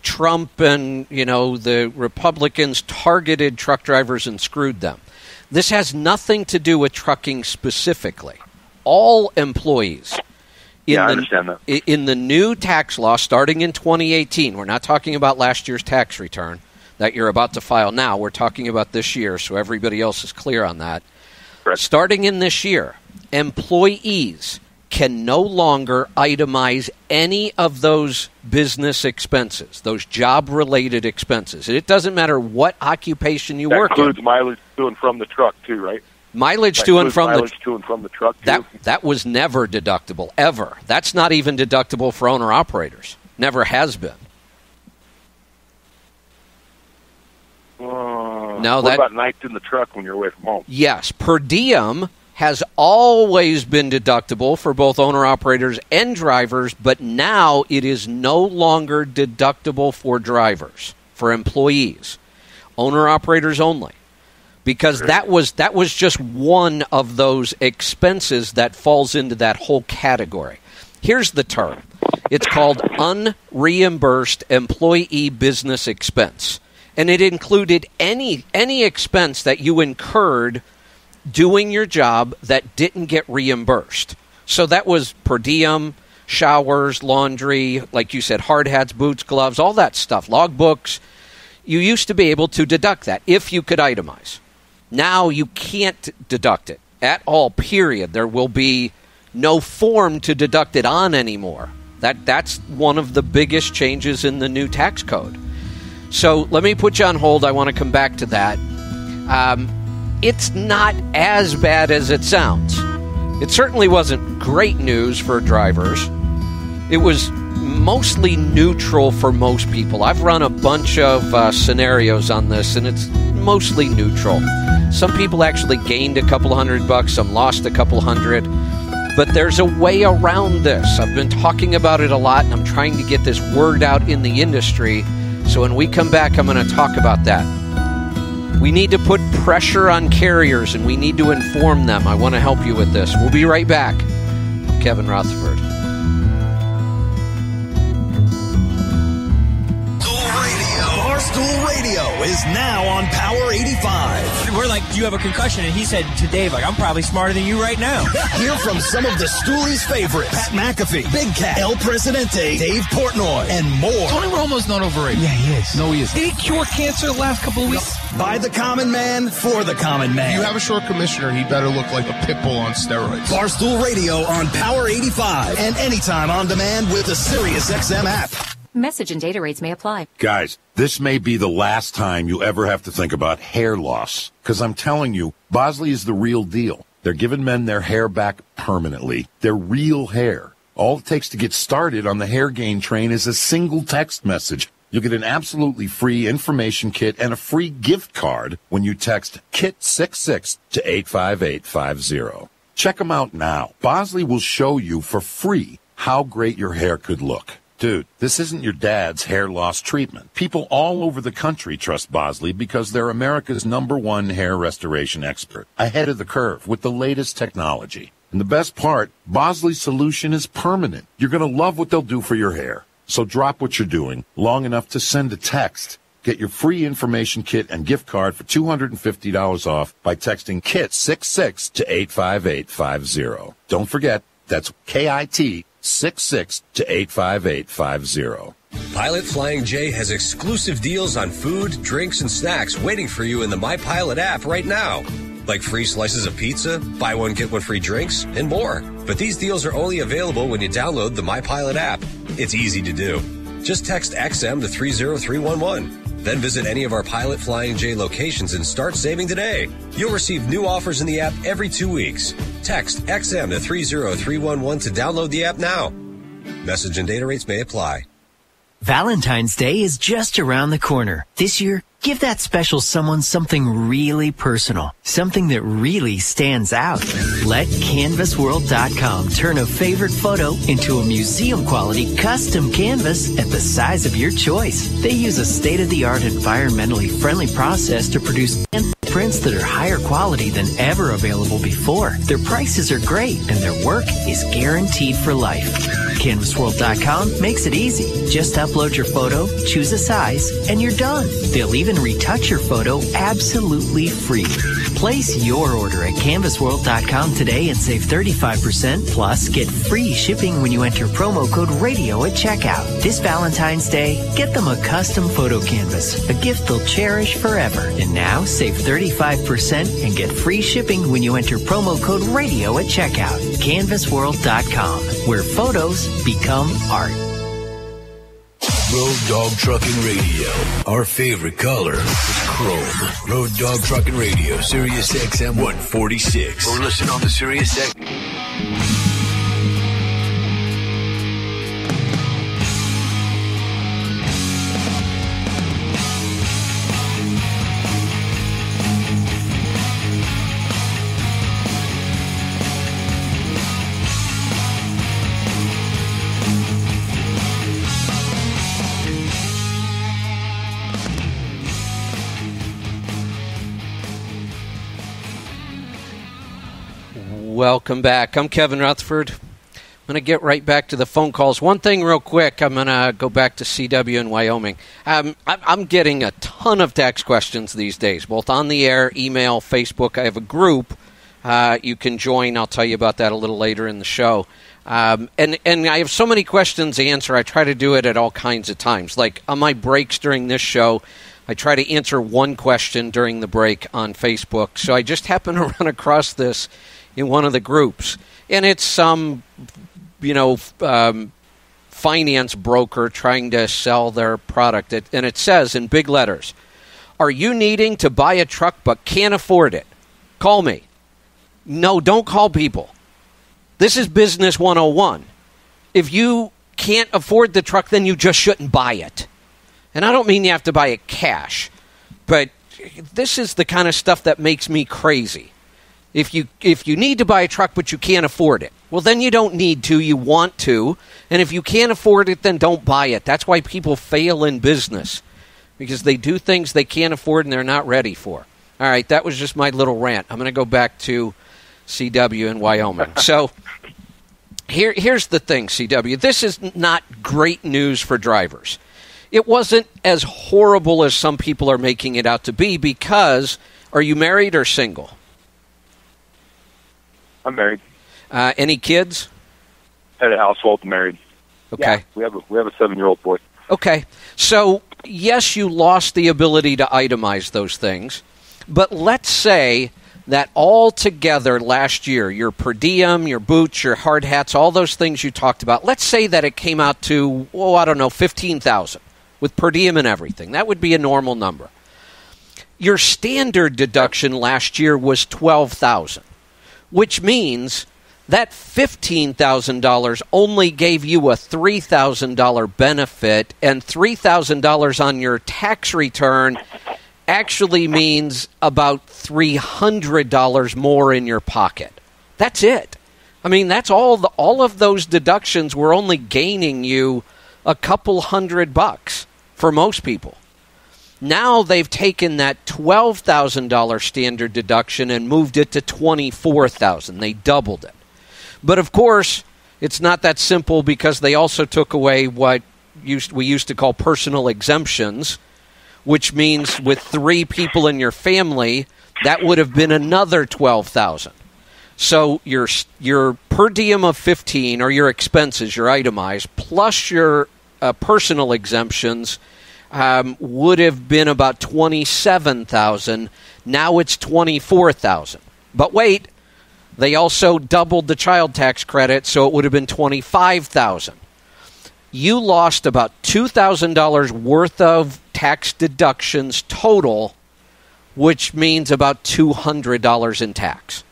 Trump and, the Republicans targeted truck drivers and screwed them. This has nothing to do with trucking specifically. All employees I understand that. In the new tax law starting in 2018, we're not talking about last year's tax return that you're about to file now. We're talking about this year, so everybody else is clear on that. Correct. Starting in this year, employees can no longer itemize any of those business expenses, those job-related expenses. And it doesn't matter what occupation you work in. That includes mileage to and from the truck, too, right? Mileage to and from the truck, too? That was never deductible, ever. That's not even deductible for owner-operators. Never has been. What about nights in the truck when you're away from home? Yes, per diem has always been deductible for both owner-operators and drivers, but now it is no longer deductible for drivers, for employees, owner-operators only, because that was just one of those expenses that falls into that whole category. Here's the term. It's called unreimbursed employee business expense, and it included any expense that you incurred doing your job that didn't get reimbursed. So that was per diem, showers, laundry, like you said, hard hats, boots, gloves, all that stuff, logbooks. You used to be able to deduct that if you could itemize. Now you can't deduct it at all, period. There will be no form to deduct it on anymore. That's one of the biggest changes in the new tax code. So let me put you on hold. I want to come back to that. It's not as bad as it sounds. It certainly wasn't great news for drivers. It was mostly neutral for most people. I've run a bunch of scenarios on this, and it's mostly neutral. Some people actually gained a couple $100, some lost a couple hundred. But there's a way around this. I've been talking about it a lot, and I'm trying to get this word out in the industry. So when we come back, I'm going to talk about that. We need to put pressure on carriers, and we need to inform them. I want to help you with this. We'll be right back. I'm Kevin Rutherford. Barstool Radio is now on Power 85. We're like, do you have a concussion? And he said to Dave, like, I'm probably smarter than you right now. Hear from some of the Stoolies' favorites. Pat McAfee, Big Cat, El Presidente, Dave Portnoy, and more. Tony Romo's not overrated. Yeah, he is. No, he is. Did he cure cancer the last couple of weeks? By the common man, for the common man. If you have a short commissioner, he better look like a pit bull on steroids. Barstool Radio on Power 85 and anytime on demand with the SiriusXM app. Message and data rates may apply. Guys, this may be the last time you ever have to think about hair loss. Because I'm telling you, Bosley is the real deal. They're giving men their hair back permanently. Their real hair. All it takes to get started on the hair gain train is a single text message. You'll get an absolutely free information kit and a free gift card when you text KIT66 to 85850. Check them out now. Bosley will show you for free how great your hair could look. Dude, this isn't your dad's hair loss treatment. People all over the country trust Bosley because they're America's #1 hair restoration expert, ahead of the curve with the latest technology. And the best part, Bosley's solution is permanent. You're going to love what they'll do for your hair. So drop what you're doing long enough to send a text. Get your free information kit and gift card for $250 off by texting KIT66 to 85850. Don't forget, that's KIT 66 to 85850. Pilot Flying J has exclusive deals on food, drinks, and snacks waiting for you in the My Pilot app right now. Like free slices of pizza, buy one, get one free drinks, and more. But these deals are only available when you download the My Pilot app. It's easy to do. Just text XM to 30311. Then visit any of our Pilot Flying J locations and start saving today. You'll receive new offers in the app every 2 weeks. Text XM to 30311 to download the app now. Message and data rates may apply. Valentine's Day is just around the corner. This year, give that special someone something really personal, something that really stands out. Let CanvasWorld.com turn a favorite photo into a museum-quality custom canvas at the size of your choice. They use a state-of-the-art, environmentally friendly process to produce prints that are higher quality than ever available before. Their prices are great, and their work is guaranteed for life. CanvasWorld.com makes it easy. Just upload your photo, choose a size, and you're done. They'll even retouch your photo absolutely free. Place your order at CanvasWorld.com today and save 35%, plus get free shipping when you enter promo code RADIO at checkout. This Valentine's Day, get them a custom photo canvas, a gift they'll cherish forever. And now, save 35% and get free shipping when you enter promo code RADIO at checkout. CanvasWorld.com, where photos become art. Road Dog Trucking Radio. Our favorite color is chrome. Road Dog Trucking Radio, Sirius XM 146. Or listen on the Sirius XM. Welcome back. I'm Kevin Rutherford. I'm going to get right back to the phone calls. One thing real quick, I'm going to go back to CW in Wyoming. I'm getting a ton of tax questions these days, both on the air, email, Facebook. I have a group You can join. I'll tell you about that a little later in the show. And I have so many questions to answer. I try to do it at all kinds of times. Like on my breaks during this show, I try to answer one question during the break on Facebook. So I just happened to run across this in one of the groups. And it's some, finance broker trying to sell their product. And it says in big letters, "Are you needing to buy a truck but can't afford it? Call me." No, don't call people. This is business 101. If you can't afford the truck, then you just shouldn't buy it. And I don't mean you have to buy it cash, but this is the kind of stuff that makes me crazy. If you need to buy a truck but you can't afford it, well, then you don't need to. You want to. And if you can't afford it, then don't buy it. That's why people fail in business, because they do things they can't afford and they're not ready for. All right, that was just my little rant. I'm going to go back to CW in Wyoming. So here's the thing, CW. This is not great news for drivers. It wasn't as horrible as some people are making it out to be, because are you married or single? I'm married. Any kids? Head of household, married. Okay. Yeah, we have a 7-year-old boy. Okay. So, yes, you lost the ability to itemize those things, but let's say that all together last year, your per diem, your boots, your hard hats, all those things you talked about, let's say that it came out to, $15,000 with per diem and everything. That would be a normal number. Your standard deduction last year was $12,000, which means that $15,000 only gave you a $3,000 benefit, and $3,000 on your tax return actually means about $300 more in your pocket. That's it. I mean, that's all of those deductions were only gaining you a couple $100 for most people. Now they've taken that $12,000 standard deduction and moved it to $24,000. They doubled it. But of course, it's not that simple, because they also took away what we used to call personal exemptions, which means with 3 people in your family, that would have been another $12,000. So your per diem of $15,000, or your expenses, your itemized, plus your personal exemptions, would have been about $27,000. Now it's $24,000. But wait, they also doubled the child tax credit, so it would have been $25,000. You lost about $2,000 worth of tax deductions total, which means about $200 in tax.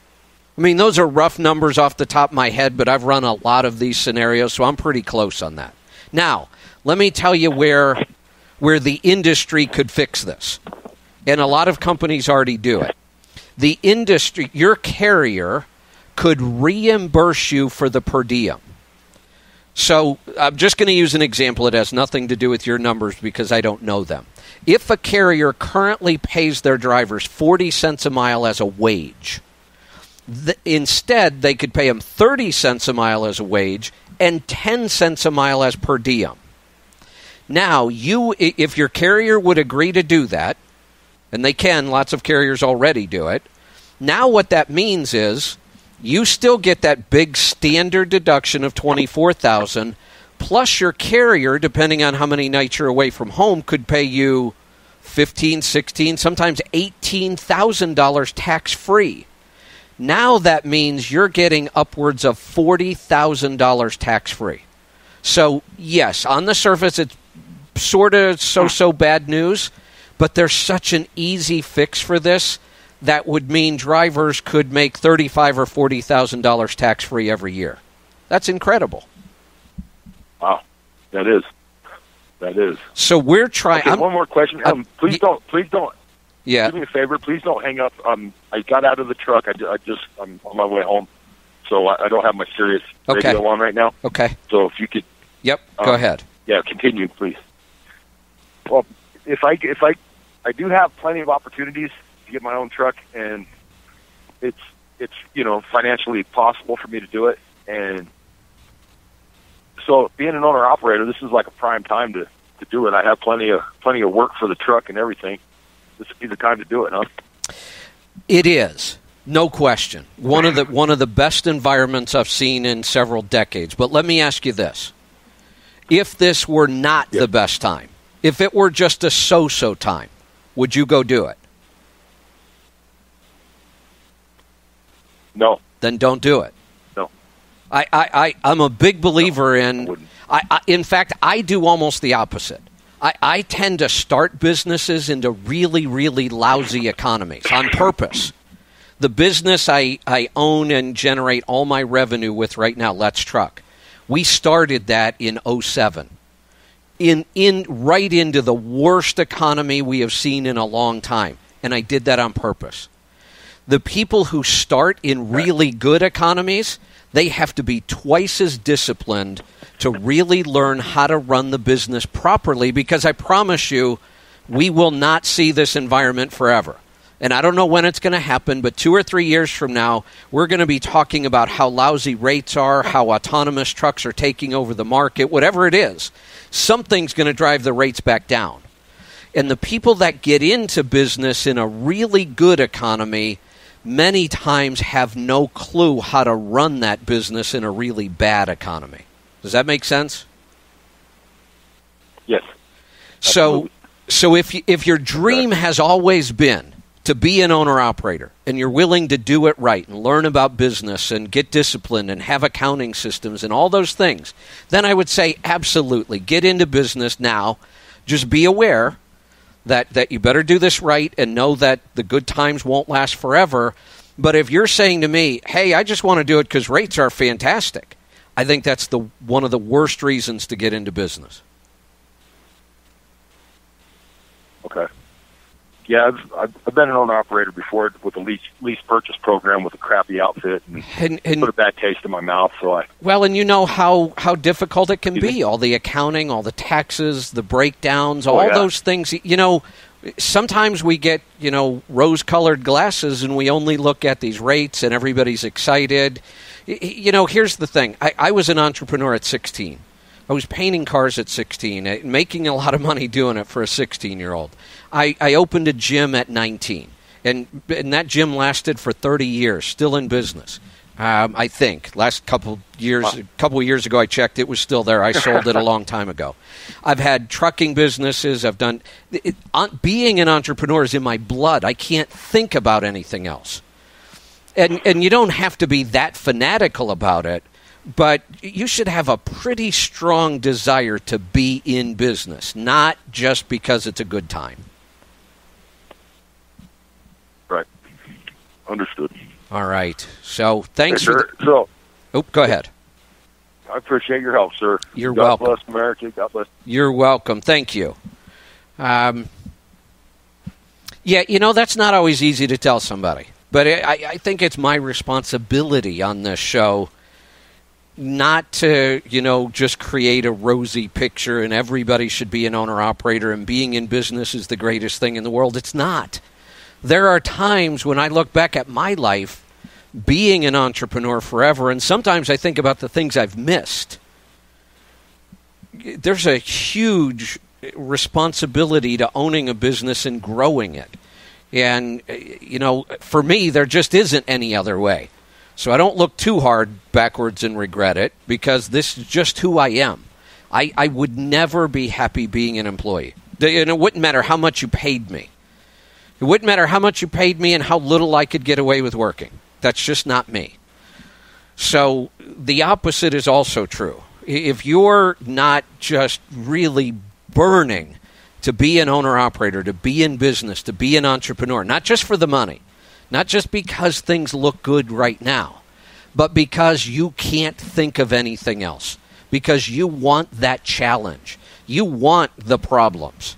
I mean, those are rough numbers off the top of my head, but I've run a lot of these scenarios, so I'm pretty close on that. Now, let me tell you where the industry could fix this. And a lot of companies already do it. The industry, your carrier, could reimburse you for the per diem. So I'm just going to use an example. It has nothing to do with your numbers because I don't know them. If a carrier currently pays their drivers 40 cents a mile as a wage, instead they could pay them 30 cents a mile as a wage and 10 cents a mile as per diem. Now, if your carrier would agree to do that, and they can, lots of carriers already do it, now what that means is you still get that big standard deduction of $24,000, plus your carrier, depending on how many nights you're away from home, could pay you $15,000, $16,000, sometimes $18,000 tax-free. Now that means you're getting upwards of $40,000 tax-free. So, yes, on the surface, it's sort of so bad news, but there's such an easy fix for this that would mean drivers could make $35,000 or $40,000 tax-free every year. That's incredible. Wow, that is. So we're trying. Okay, one more question. Please don't. Yeah. Do me a favor. Please don't hang up. I got out of the truck. I'm on my way home, so I don't have my Sirius radio on right now. Okay. So if you could. Yep. Go ahead. Yeah. Continue, please. Well, if I do have plenty of opportunities to get my own truck, and it's financially possible for me to do it, and so being an owner operator, this is like a prime time to do it. I have plenty of work for the truck and everything. This would be the time to do it, huh? It is. No question. One of the best environments I've seen in several decades. But let me ask you this. If this were not the best time, if it were just a so-so time, would you go do it? No. Then don't do it. No. I'm a big believer in fact, I do almost the opposite. I tend to start businesses into really, really lousy economies on purpose. The business I own and generate all my revenue with right now, Let's Truck, we started that in 2007. Right into the worst economy we have seen in a long time. And I did that on purpose. The people who start in really good economies, they have to be twice as disciplined to really learn how to run the business properly, because I promise you, we will not see this environment forever. And I don't know when it's going to happen, but 2 or 3 years from now, we're going to be talking about how lousy rates are, how autonomous trucks are taking over the market, whatever it is. Something's going to drive the rates back down. And the people that get into business in a really good economy many times have no clue how to run that business in a really bad economy. Does that make sense? Yes. So if your dream has always been to be an owner-operator, and you're willing to do it right and learn about business and get disciplined and have accounting systems and all those things, then I would say absolutely get into business now. Just be aware that you better do this right and know that the good times won't last forever. But if you're saying to me, hey, I just want to do it because rates are fantastic, I think that's one of the worst reasons to get into business. Okay. Yeah, I've been an owner-operator before with a lease purchase program with a crappy outfit and put a bad taste in my mouth. Well, and you know how difficult it can be. All the accounting, all the taxes, the breakdowns, those things. You know, sometimes we get, rose-colored glasses and we only look at these rates and everybody's excited. You know, here's the thing. I was an entrepreneur at 16. I was painting cars at 16, making a lot of money doing it for a 16-year-old. I opened a gym at 19, and that gym lasted for 30 years, still in business. I think last couple of years ago I checked, it was still there. I sold it a long time ago. I've had trucking businesses. I've done being an entrepreneur is in my blood. I can't think about anything else. And you don't have to be that fanatical about it. But you should have a pretty strong desire to be in business, not just because it's a good time. Right. Understood. All right. So thanks for go ahead. I appreciate your help, sir. You're welcome. God bless America. God bless. You're welcome. Thank you. Yeah, that's not always easy to tell somebody. But I think it's my responsibility on this show not to, just create a rosy picture and everybody should be an owner-operator and being in business is the greatest thing in the world. It's not. There are times when I look back at my life being an entrepreneur forever, and sometimes I think about the things I've missed. There's a huge responsibility to owning a business and growing it. And, for me, there just isn't any other way. So I don't look too hard backwards and regret it, because this is just who I am. I would never be happy being an employee. And it wouldn't matter how much you paid me. It wouldn't matter how much you paid me and how little I could get away with working. That's just not me. So the opposite is also true. If you're not just really burning to be an owner-operator, to be in business, to be an entrepreneur, not just for the money, not just because things look good right now, but because you can't think of anything else, because you want that challenge. You want the problems.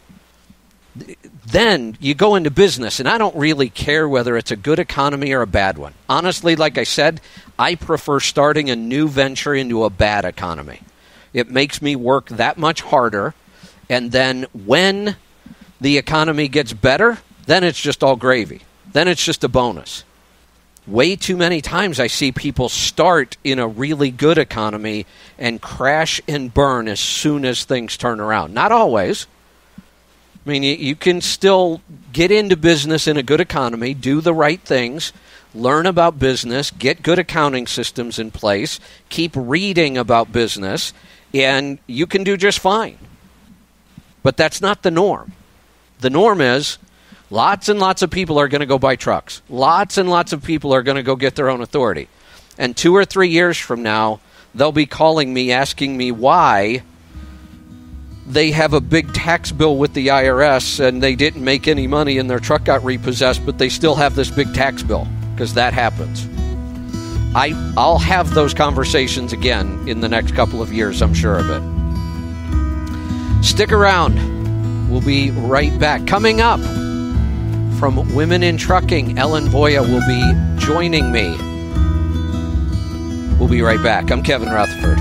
Then you go into business, and I don't really care whether it's a good economy or a bad one. Honestly, like I said, I prefer starting a new venture into a bad economy. It makes me work that much harder, and then when the economy gets better, then it's just all gravy. Then it's just a bonus. Way too many times I see people start in a really good economy and crash and burn as soon as things turn around. Not always. I mean, you can still get into business in a good economy, do the right things, learn about business, get good accounting systems in place, keep reading about business, and you can do just fine. But that's not the norm. The norm is lots and lots of people are going to go buy trucks. Lots and lots of people are going to go get their own authority. And 2 or 3 years from now, they'll be calling me, asking me why they have a big tax bill with the IRS and they didn't make any money and their truck got repossessed, but they still have this big tax bill, because that happens. I'll have those conversations again in the next couple of years, I'm sure of it. Stick around. We'll be right back. Coming up from Women in Trucking, Ellen Voie will be joining me. We'll be right back. I'm Kevin Rutherford.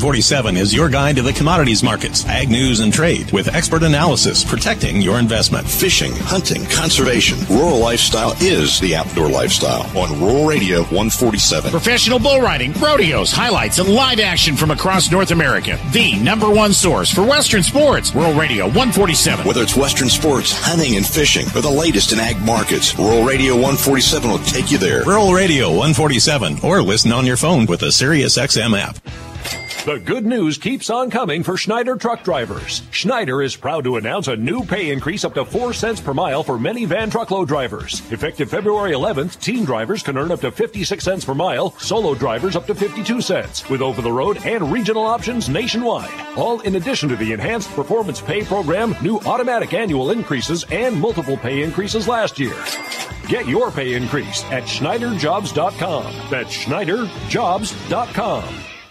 .47 is your guide to the commodities markets, ag news, and trade with expert analysis protecting your investment. Fishing, hunting, conservation, rural lifestyle is the outdoor lifestyle on Rural Radio 147. Professional bull riding, rodeos, highlights, and live action from across North America. The #1 source for Western sports. Rural Radio 147. Whether it's Western sports, hunting, and fishing, or the latest in ag markets, Rural Radio 147 will take you there. Rural Radio 147, or listen on your phone with the SiriusXM app. The good news keeps on coming for Schneider truck drivers. Schneider is proud to announce a new pay increase up to 4 cents per mile for minivan truckload drivers. Effective February 11th, team drivers can earn up to 56 cents per mile, solo drivers up to 52 cents, with over-the-road and regional options nationwide. All in addition to the enhanced performance pay program, new automatic annual increases, and multiple pay increases last year. Get your pay increase at SchneiderJobs.com. That's SchneiderJobs.com.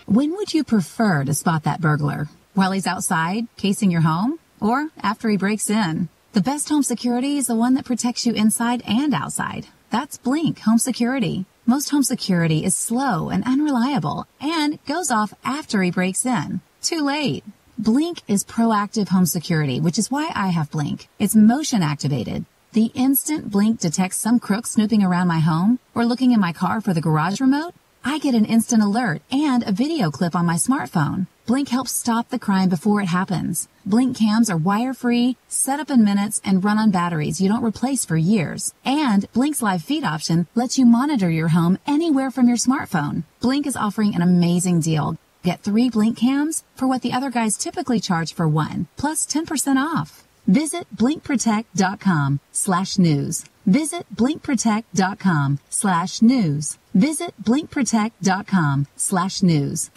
When would you prefer to spot that burglar? While he's outside, casing your home? Or after he breaks in? The best home security is the one that protects you inside and outside. That's Blink Home Security. Most home security is slow and unreliable and goes off after he breaks in. Too late. Blink is proactive home security, which is why I have Blink. It's motion activated. The instant Blink detects some crook snooping around my home or looking in my car for the garage remote, I get an instant alert and a video clip on my smartphone. Blink helps stop the crime before it happens. Blink cams are wire-free, set up in minutes, and run on batteries you don't replace for years. And Blink's live feed option lets you monitor your home anywhere from your smartphone. Blink is offering an amazing deal. Get 3 Blink cams for what the other guys typically charge for 1, plus 10% off. Visit blinkprotect.com/news. Visit blinkprotect.com/news. Visit blinkprotect.com/news.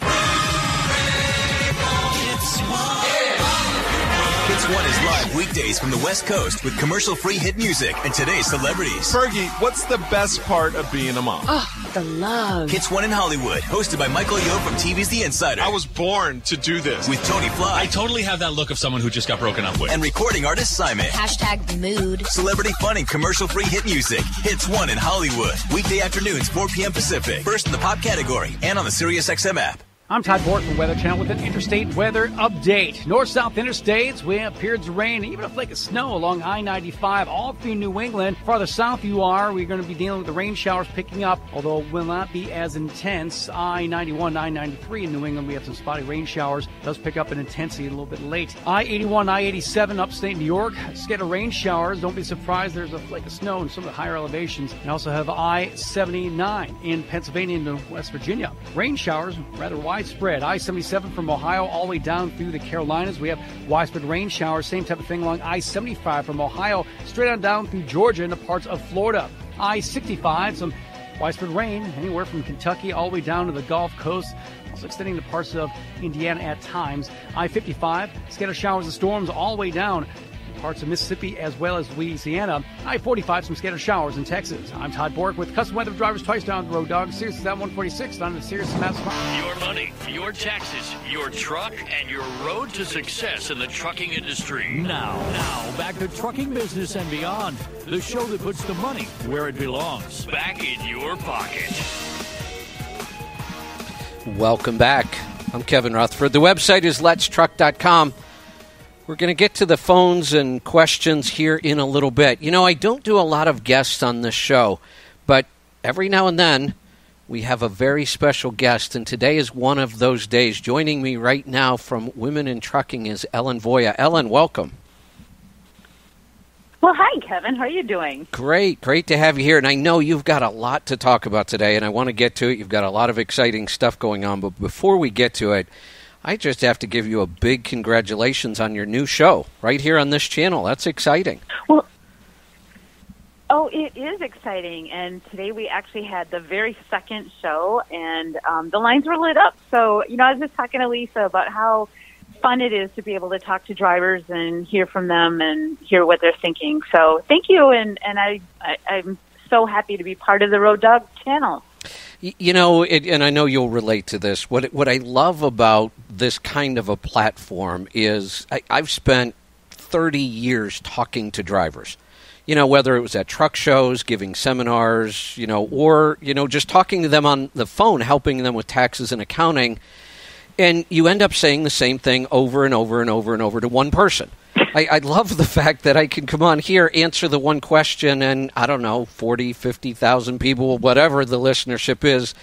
Hits 1 is live weekdays from the West Coast with commercial-free hit music and today's celebrities. Fergie, what's the best part of being a mom? Oh, the love. Hits 1 in Hollywood, hosted by Michael Yo from TV's The Insider. I was born to do this. With Tony Fly. I totally have that look of someone who just got broken up with. And recording artist Simon. #mood. Celebrity fun and commercial-free hit music. Hits 1 in Hollywood. Weekday afternoons, 4 p.m. Pacific. First in the pop category and on the SiriusXM app. I'm Todd Bork from Weather Channel with an interstate weather update. North-south interstates, we have periods of rain and even a flake of snow along I-95 all through New England. Farther south you are, we're going to be dealing with the rain showers picking up, although it will not be as intense. I-91, I-93 in New England, we have some spotty rain showers. It does pick up in intensity a little bit late. I-81, I-87 upstate New York, scattered rain showers. Don't be surprised, there's a flake of snow in some of the higher elevations. You also have I-79 in Pennsylvania and West Virginia. Rain showers, rather widespread. I-77 from Ohio all the way down through the Carolinas. We have widespread rain showers. Same type of thing along I-75 from Ohio straight on down through Georgia into parts of Florida. I-65, some widespread rain anywhere from Kentucky all the way down to the Gulf Coast, also extending to parts of Indiana at times. I-55, scattered showers and storms all the way down parts of Mississippi as well as Louisiana. I-45, some scattered showers in Texas. I'm Todd Bork with custom weather drivers twice down the road, dog. Sirius is at 146 on the Sirius Map Smart. Your money, your taxes, your truck, and your road to success in the trucking industry. Now, back to Trucking Business and Beyond, the show that puts the money where it belongs. Back in your pocket. Welcome back. I'm Kevin Rutherford. The website is letstruck.com. We're going to get to the phones and questions here in a little bit. You know, I don't do a lot of guests on this show, but every now and then we have a very special guest, and today is one of those days. Joining me right now from Women in Trucking is Ellen Voie. Ellen, welcome. Well, hi, Kevin. How are you doing? Great to have you here. And I know you've got a lot to talk about today, and I want to get to it. You've got a lot of exciting stuff going on. But before we get to it, I just have to give you a big congratulations on your new show right here on this channel. That's exciting. Well, it is exciting. And today we actually had the very second show, and the lines were lit up. So, you know, I was just talking to Lisa about how fun it is to be able to talk to drivers and hear from them and hear what they're thinking. So thank you, and I'm so happy to be part of the Road Dog channel. You know, and I know you'll relate to this. What I love about this kind of a platform is I've spent 30 years talking to drivers. You know, whether it was at truck shows, giving seminars, you know, or, you know, just talking to them on the phone, helping them with taxes and accounting. And you end up saying the same thing over and over and over and over to one person. I love the fact that I can come on here, answer the one question, and I don't know, 40, 50,000 people, whatever the listenership is,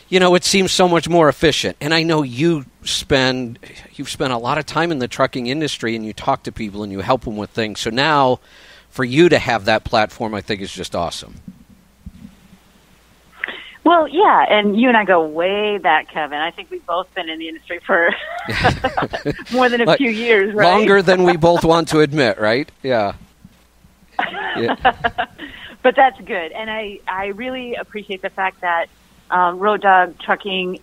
you know, it seems so much more efficient. And I know you've spent a lot of time in the trucking industry, and you talk to people and you help them with things. So now for you to have that platform, I think is just awesome. Well, yeah, and you and I go way back, Kevin. I think we've both been in the industry for more than a few years, right? Longer than we both want to admit, right? Yeah. But that's good, and I really appreciate the fact that Road Dog Trucking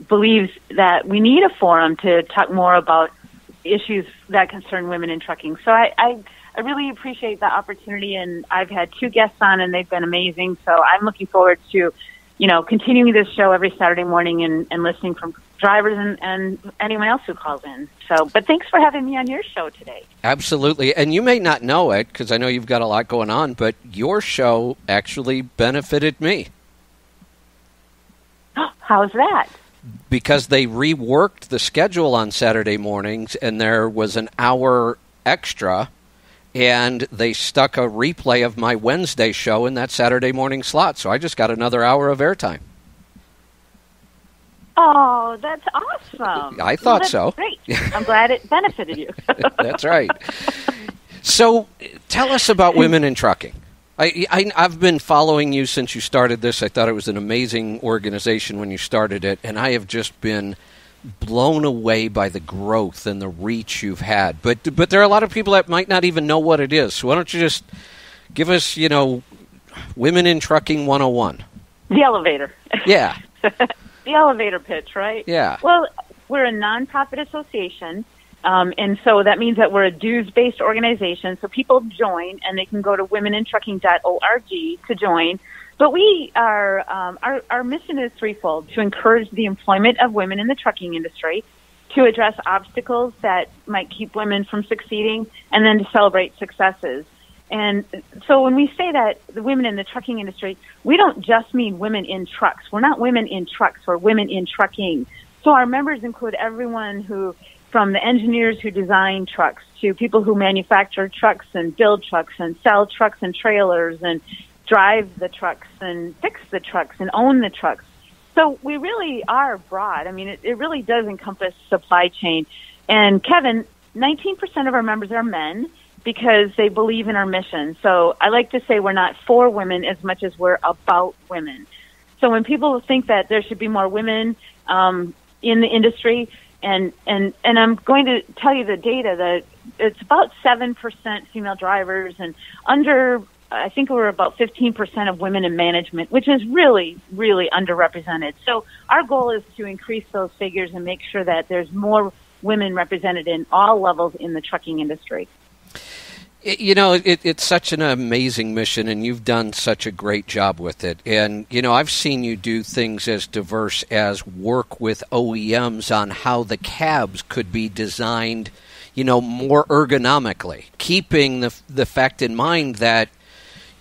believes that we need a forum to talk more about issues that concern women in trucking. So I really appreciate the opportunity, and I've had 2 guests on, and they've been amazing. So I'm looking forward to, you know, continuing this show every Saturday morning and listening from drivers and anyone else who calls in. So, but thanks for having me on your show today. Absolutely. And you may not know it because I know you've got a lot going on, but your show actually benefited me. How's that? Because they reworked the schedule on Saturday mornings, and there was an hour extra, and they stuck a replay of my Wednesday show in that Saturday morning slot. So I just got another hour of airtime. Oh, that's awesome. I thought so. Great. I'm glad it benefited you. That's right. So tell us about Women in Trucking. I've been following you since you started this. I thought it was an amazing organization when you started it, and I have just been blown away by the growth and the reach you've had. But there are a lot of people that might not even know what it is. So why don't you just give us, you know, Women in Trucking 101. The elevator. Yeah. The elevator pitch, right? Yeah. Well, we're a nonprofit association, and so that means that we're a dues-based organization. So people join, and they can go to womenintrucking.org to join. But we are our mission is threefold: to encourage the employment of women in the trucking industry, to address obstacles that might keep women from succeeding, and then to celebrate successes. And so when we say that the women in the trucking industry, we don't just mean women in trucks. We're not women in trucks. We're women in trucking. So our members include everyone who, from the engineers who design trucks to people who manufacture trucks and build trucks and sell trucks and trailers and drive the trucks and fix the trucks and own the trucks. So we really are broad. I mean, it really does encompass supply chain. And Kevin, 19% of our members are men because they believe in our mission. So I like to say we're not for women as much as we're about women. So when people think that there should be more women in the industry, and I'm going to tell you the data that it's about 7% female drivers and I think we're about 15% of women in management, which is really, really underrepresented. So our goal is to increase those figures and make sure that there's more women represented in all levels in the trucking industry. You know, it's such an amazing mission, and you've done such a great job with it. And, you know, I've seen you do things as diverse as work with OEMs on how the cabs could be designed, you know, more ergonomically, keeping the fact in mind that,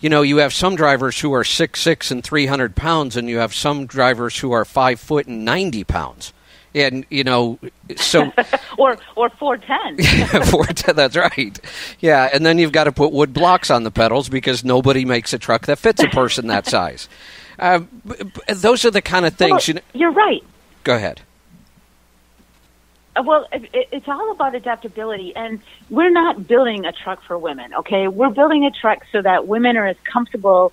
you know, you have some drivers who are 6'6" and 300 pounds, and you have some drivers who are 5 foot and 90 pounds. And, so... or 410. 410, that's right. Yeah, and then you've got to put wood blocks on the pedals because nobody makes a truck that fits a person that size. Those are the kind of things... Well, you're right. Go ahead. Well, it's all about adaptability, and we're not building a truck for women, okay? We're building a truck so that women are as comfortable,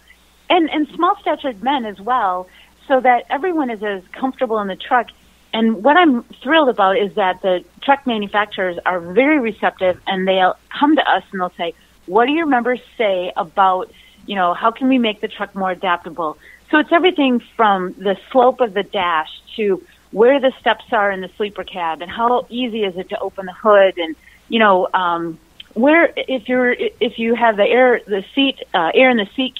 and small-statured men as well, so that everyone is as comfortable in the truck. And what I'm thrilled about is that the truck manufacturers are very receptive, and they'll come to us and they'll say, what do your members say about, how can we make the truck more adaptable? So it's everything from the slope of the dash to where the steps are in the sleeper cab, and how easy is it to open the hood, and where if you have the air in the seat,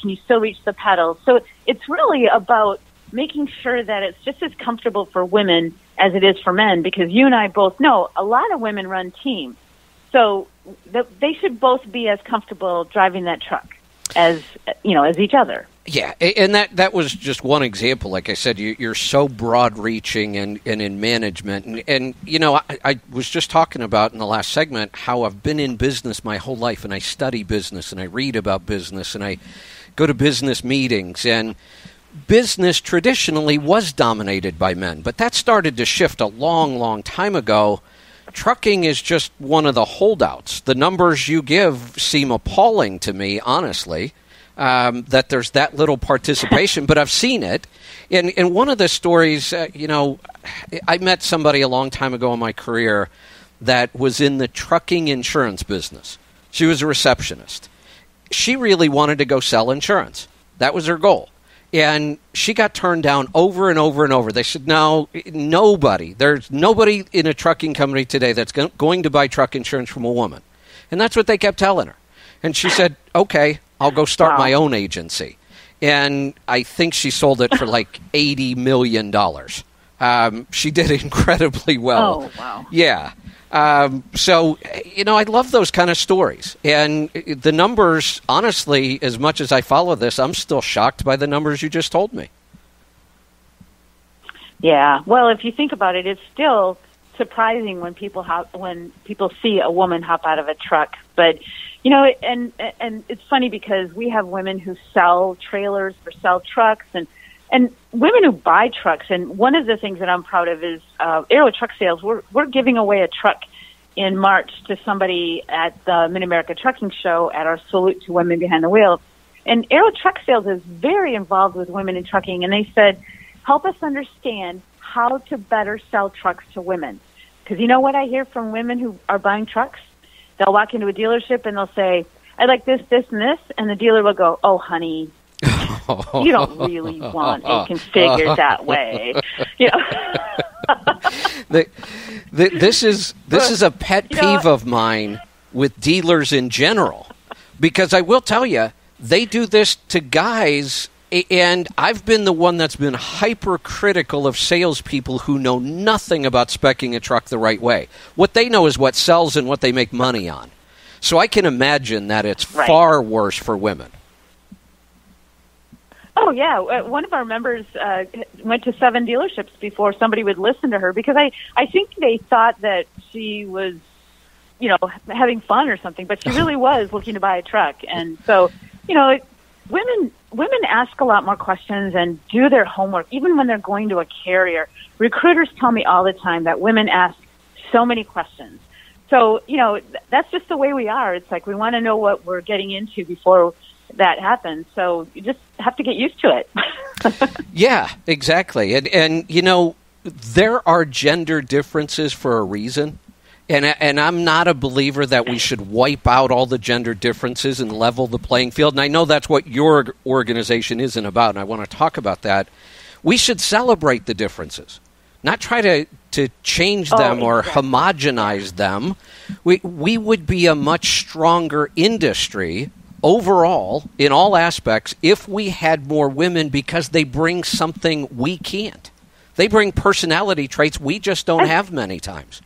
can you still reach the pedals? So it's really about making sure that it's just as comfortable for women as it is for men, because you and I both know a lot of women run teams, so they should both be as comfortable driving that truck as each other. Yeah, and that was just one example. Like I said, you're so broad-reaching and in management. And I was just talking about in the last segment how I've been in business my whole life, and I study business, and I read about business, and I go to business meetings. And business traditionally was dominated by men, but that started to shift a long, long time ago. Trucking is just one of the holdouts. The numbers you give seem appalling to me, honestly. That there's that little participation, but I've seen it. In one of the stories, I met somebody a long time ago in my career that was in the trucking insurance business. She was a receptionist. She really wanted to go sell insurance. That was her goal. And she got turned down over and over and over. They said, no, there's nobody in a trucking company today that's going to buy truck insurance from a woman. And that's what they kept telling her. And she said, okay, I'll go start my own agency. And I think she sold it for like $80 million. She did incredibly well. Oh, wow. Yeah. So, I love those kind of stories. And the numbers, honestly, as much as I follow this, I'm still shocked by the numbers you just told me. Yeah. Well, if you think about it, it's still surprising when people see a woman hop out of a truck. But and it's funny because we have women who sell trailers or sell trucks, and women who buy trucks. And one of the things that I'm proud of is Aero Truck Sales. We're giving away a truck in March to somebody at the Mid-America Trucking Show at our Salute to Women Behind the Wheel. And Aero Truck Sales is very involved with women in trucking, and they said, help us understand how to better sell trucks to women. Because you know what I hear from women who are buying trucks? They'll walk into a dealership and they'll say, I like this, this, and this. And the dealer will go, oh, honey, you don't really want it configured that way. This is a pet peeve of mine with dealers in general. Because I will tell you, they do this to guys, and I've been the one that's been hypercritical of salespeople who know nothing about speccing a truck the right way. What they know is what sells and what they make money on. So I can imagine that it's far worse for women. Oh, yeah. One of our members went to 7 dealerships before somebody would listen to her, because I think they thought that she was, having fun or something, but she really was looking to buy a truck. And so, women ask a lot more questions and do their homework, even when they're going to a carrier. Recruiters tell me all the time that women ask so many questions. So, that's just the way we are. It's like we want to know what we're getting into before that happens. So you just have to get used to it. Yeah, exactly. And there are gender differences for a reason. And I'm not a believer that we should wipe out all the gender differences and level the playing field. And I know that's what your organization isn't about, and I want to talk about that. We should celebrate the differences, not try to change them or homogenize them. We would be a much stronger industry overall in all aspects if we had more women, because they bring something we can't. They bring personality traits we just don't have many times.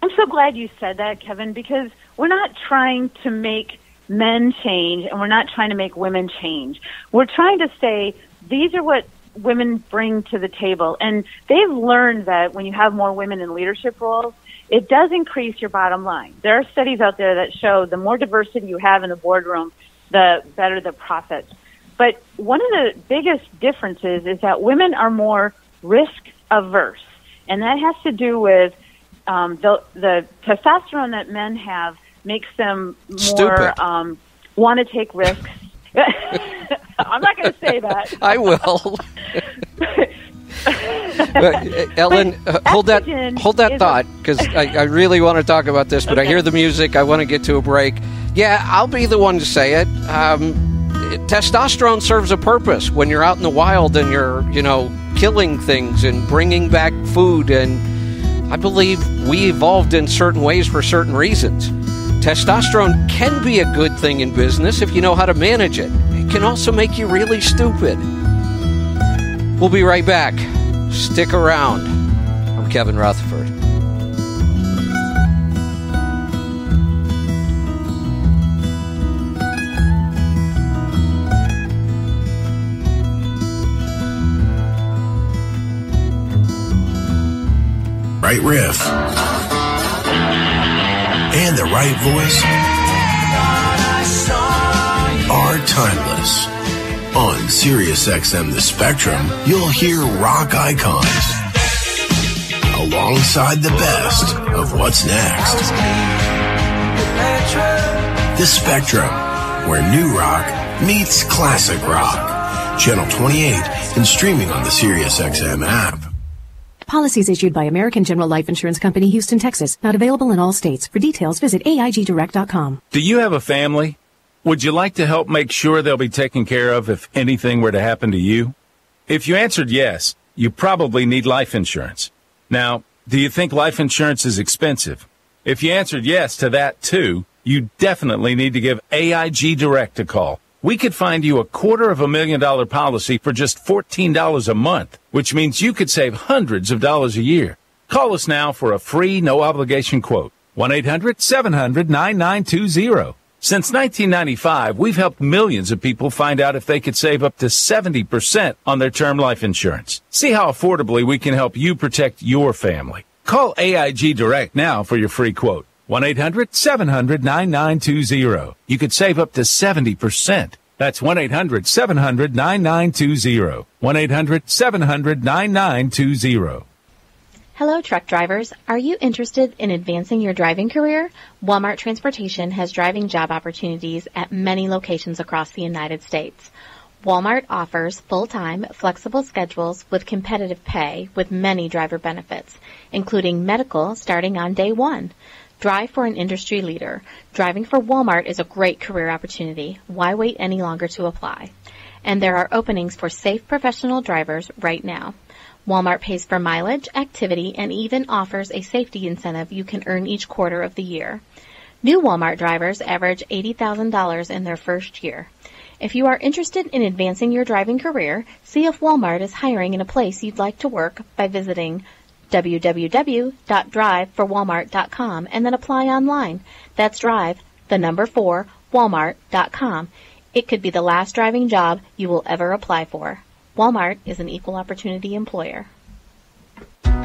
I'm so glad you said that, Kevin, because we're not trying to make men change and we're not trying to make women change. We're trying to say these are what women bring to the table. And they've learned that when you have more women in leadership roles, it does increase your bottom line. There are studies out there that show the more diversity you have in the boardroom, the better the profit. But one of the biggest differences is that women are more risk averse. And that has to do with the testosterone that men have makes them more want to take risks. I'm not going to say that. I will. Ellen, hold that thought, because I really want to talk about this, but okay. I hear the music. I want to get to a break. Yeah, I'll be the one to say it. Testosterone serves a purpose when you're out in the wild and you're, killing things and bringing back food. And I believe we evolved in certain ways for certain reasons. Testosterone can be a good thing in business if you know how to manage it. It can also make you really stupid. We'll be right back. Stick around. I'm Kevin Rutherford. Right riff and the right voice are timeless. On SiriusXM The Spectrum, you'll hear rock icons alongside the best of what's next. The Spectrum, where new rock meets classic rock. Channel 28 and streaming on the SiriusXM app. Policies issued by American General Life Insurance Company, Houston, Texas. Not available in all states. For details, visit AIGdirect.com. Do you have a family? Would you like to help make sure they'll be taken care of if anything were to happen to you? If you answered yes, you probably need life insurance. Now, do you think life insurance is expensive? If you answered yes to that too, you definitely need to give AIG Direct a call. We could find you a $250,000 policy for just $14 a month, which means you could save hundreds of dollars a year. Call us now for a free, no-obligation quote. 1-800-700-9920. Since 1995, we've helped millions of people find out if they could save up to 70% on their term life insurance. See how affordably we can help you protect your family. Call AIG Direct now for your free quote. 1-800-700-9920. You could save up to 70%. That's 1-800-700-9920. 1-800-700-9920. Hello, truck drivers. Are you interested in advancing your driving career? Walmart Transportation has driving job opportunities at many locations across the United States. Walmart offers full-time, flexible schedules with competitive pay with many driver benefits, including medical starting on day one. Drive for an industry leader. Driving for Walmart is a great career opportunity. Why wait any longer to apply? And there are openings for safe professional drivers right now. Walmart pays for mileage, activity, and even offers a safety incentive you can earn each quarter of the year. New Walmart drivers average $80,000 in their first year. If you are interested in advancing your driving career, see if Walmart is hiring in a place you'd like to work by visiting www.driveforwalmart.com and then apply online. That's drive, 4, Walmart.com. It could be the last driving job you will ever apply for. Walmart is an equal opportunity employer.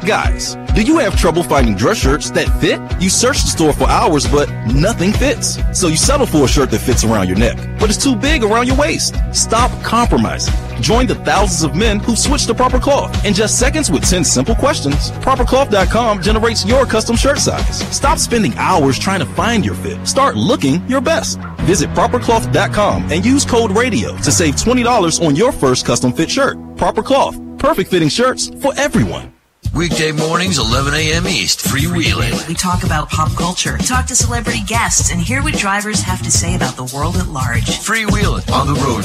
Guys, do you have trouble finding dress shirts that fit? You search the store for hours, but nothing fits. So you settle for a shirt that fits around your neck, but it's too big around your waist. Stop compromising. Join the thousands of men who switch to Proper Cloth. In just seconds with 10 simple questions, ProperCloth.com generates your custom shirt size. Stop spending hours trying to find your fit. Start looking your best. Visit ProperCloth.com and use code RADIO to save $20 on your first custom fit shirt. Proper Cloth. Perfect fitting shirts for everyone. Weekday mornings, 11 a.m. East, freewheeling. We talk about pop culture, talk to celebrity guests, and hear what drivers have to say about the world at large. Freewheeling on the road.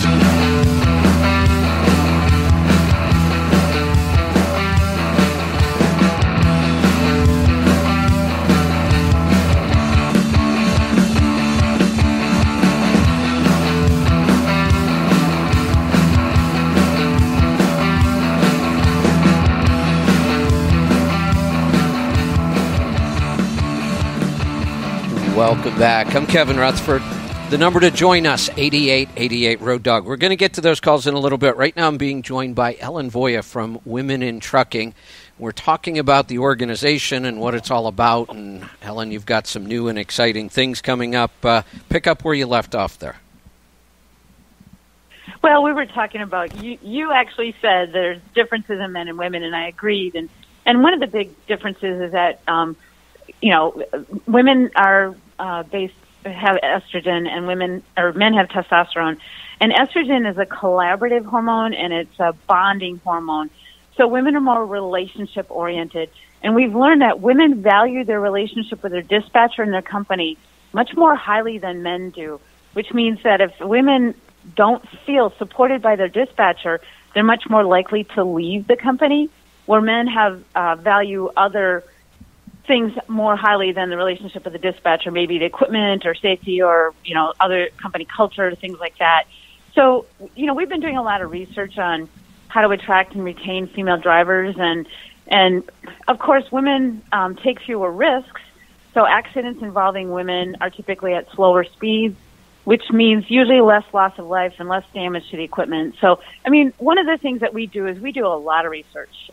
Welcome back. I'm Kevin Rutherford. The number to join us, 8888 Road Dog. We're going to get to those calls in a little bit. Right now I'm being joined by Ellen Voie from Women in Trucking. We're talking about the organization and what it's all about. And, Ellen, you've got some new and exciting things coming up. Pick up where you left off there. Well, we were talking about, you actually said there's differences in men and women, and I agreed. And one of the big differences is that, women are have estrogen and men have testosterone. And estrogen is a collaborative hormone and it's a bonding hormone. So women are more relationship oriented. And we've learned that women value their relationship with their dispatcher and their company much more highly than men do, which means that if women don't feel supported by their dispatcher, they're much more likely to leave the company, where men have value other things more highly than the relationship with the dispatcher, maybe the equipment or safety or, other company culture, things like that. So, we've been doing a lot of research on how to attract and retain female drivers. And of course, women take fewer risks. So accidents involving women are typically at slower speeds, which means usually less loss of life and less damage to the equipment. So, one of the things that we do is we do a lot of research.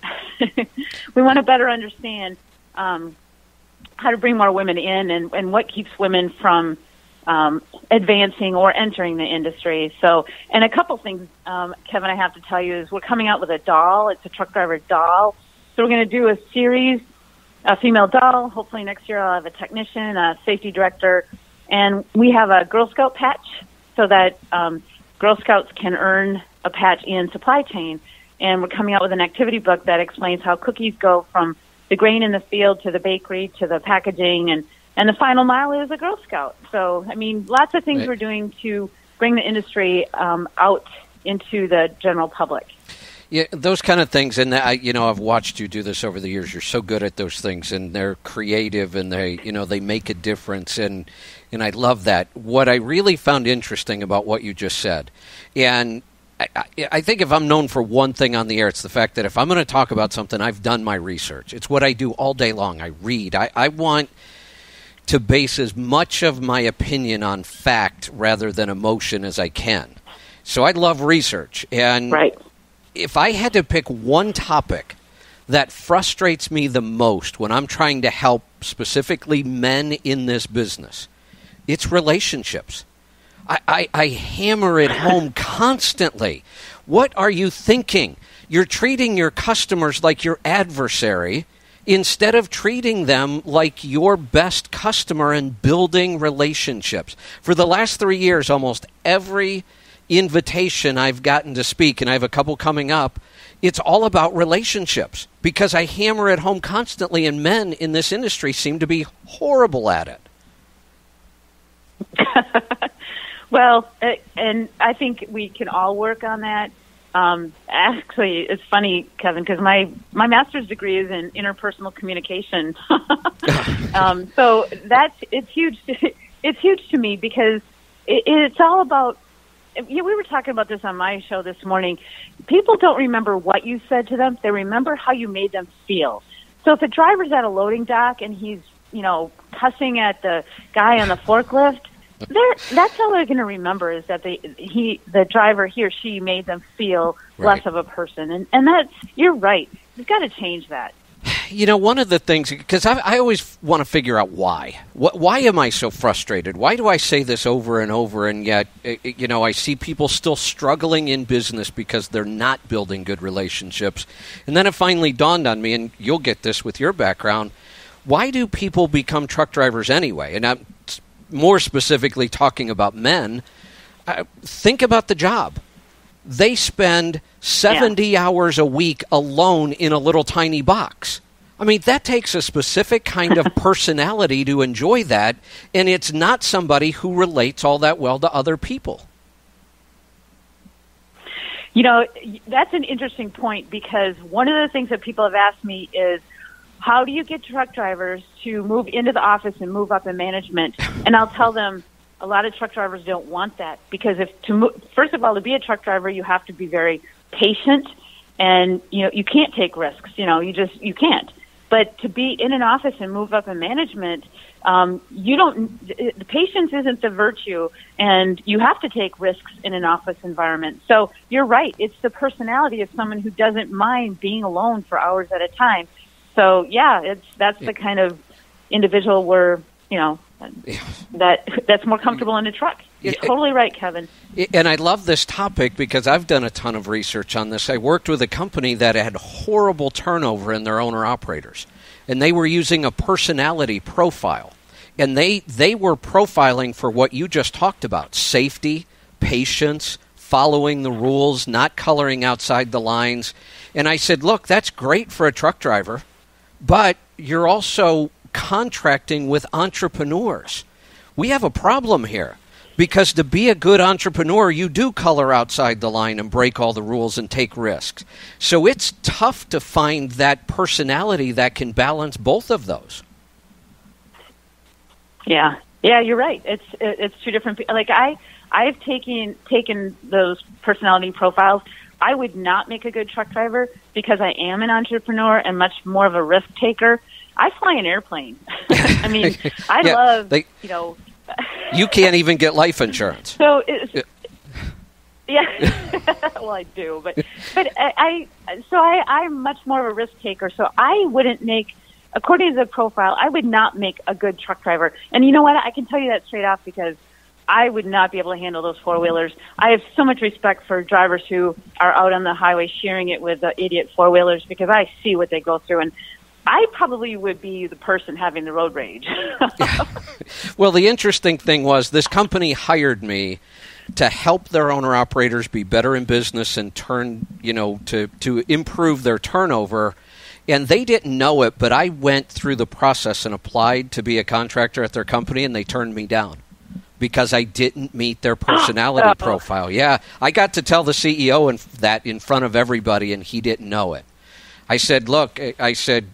We want to better understand how to bring more women in and what keeps women from advancing or entering the industry. So, and a couple things, Kevin, I have to tell you is we're coming out with a doll. It's a truck driver doll. So we're going to do a series, a female doll. Hopefully next year I'll have a technician, a safety director, and we have a Girl Scout patch so that Girl Scouts can earn a patch in supply chain. And we're coming out with an activity book that explains how cookies go from the grain in the field to the bakery to the packaging, and the final mile is a Girl Scout. So, lots of things we're doing to bring the industry out into the general public. Yeah, those kind of things, and I've watched you do this over the years. You're so good at those things, and they're creative, and they make a difference, and I love that. What I really found interesting about what you just said, and I think if I'm known for one thing on the air, it's the fact that if I'm going to talk about something, I've done my research. It's what I do all day long. I read. I want to base as much of my opinion on fact rather than emotion as I can. So I love research. And if I had to pick one topic that frustrates me the most when I'm trying to help specifically men in this business, it's relationships. I hammer it home constantly. What are you thinking? You're treating your customers like your adversary instead of treating them like your best customer and building relationships. For the last 3 years, almost every invitation I've gotten to speak, and I have a couple coming up, it's all about relationships because I hammer it home constantly, and men in this industry seem to be horrible at it. Well, and I think we can all work on that. Actually, it's funny, Kevin, because my master's degree is in interpersonal communication. So it's huge. It's huge to me because it's all about. We were talking about this on my show this morning. People don't remember what you said to them; they remember how you made them feel. So if a driver's at a loading dock and he's cussing at the guy on the forklift, that's all they're going to remember is that the driver, he or she, made them feel less of a person. And that's, you're right. You've got to change that. One of the things, because I always want to figure out why. Why am I so frustrated? Why do I say this over and over, and yet, I see people still struggling in business because they're not building good relationships. And then it finally dawned on me, and you'll get this with your background, why do people become truck drivers anyway? And I'm more specifically talking about men. Think about the job. They spend 70 hours a week alone in a little tiny box. That takes a specific kind of personality to enjoy that, and it's not somebody who relates all that well to other people. That's an interesting point because one of the things that people have asked me is, how do you get truck drivers to move into the office and move up in management? And I'll tell them a lot of truck drivers don't want that because first of all, to be a truck driver, you have to be very patient and, you can't take risks. You can't. But to be in an office and move up in management, the patience isn't the virtue, and you have to take risks in an office environment. So you're right. It's the personality of someone who doesn't mind being alone for hours at a time. So yeah, that's the kind of individual where, that's more comfortable in a truck. You're totally right, Kevin. And I love this topic because I've done a ton of research on this. I worked with a company that had horrible turnover in their owner-operators, and they were using a personality profile. And they were profiling for what you just talked about, safety, patience, following the rules, not coloring outside the lines. And I said, look, that's great for a truck driver, but you're also contracting with entrepreneurs. We have a problem here. Because to be a good entrepreneur, you do color outside the line and break all the rules and take risks. So it's tough to find that personality that can balance both of those. Yeah, you're right. It's two different. Like I've taken those personality profiles. I would not make a good truck driver because I am an entrepreneur and much more of a risk taker. I fly an airplane. I mean, I love You can't even get life insurance. So, well, I do, but I'm much more of a risk taker. So I wouldn't make, according to the profile, I would not make a good truck driver. And you know what? I can tell you that straight off because I would not be able to handle those four-wheelers. I have so much respect for drivers who are out on the highway sharing it with the idiot four-wheelers because I see what they go through, and I probably would be the person having the road rage. Well, the interesting thing was this company hired me to help their owner-operators be better in business and to improve their turnover. And they didn't know it, but I went through the process and applied to be a contractor at their company, and they turned me down because I didn't meet their personality profile. Yeah, I got to tell the CEO that in front of everybody, and he didn't know it. I said, look,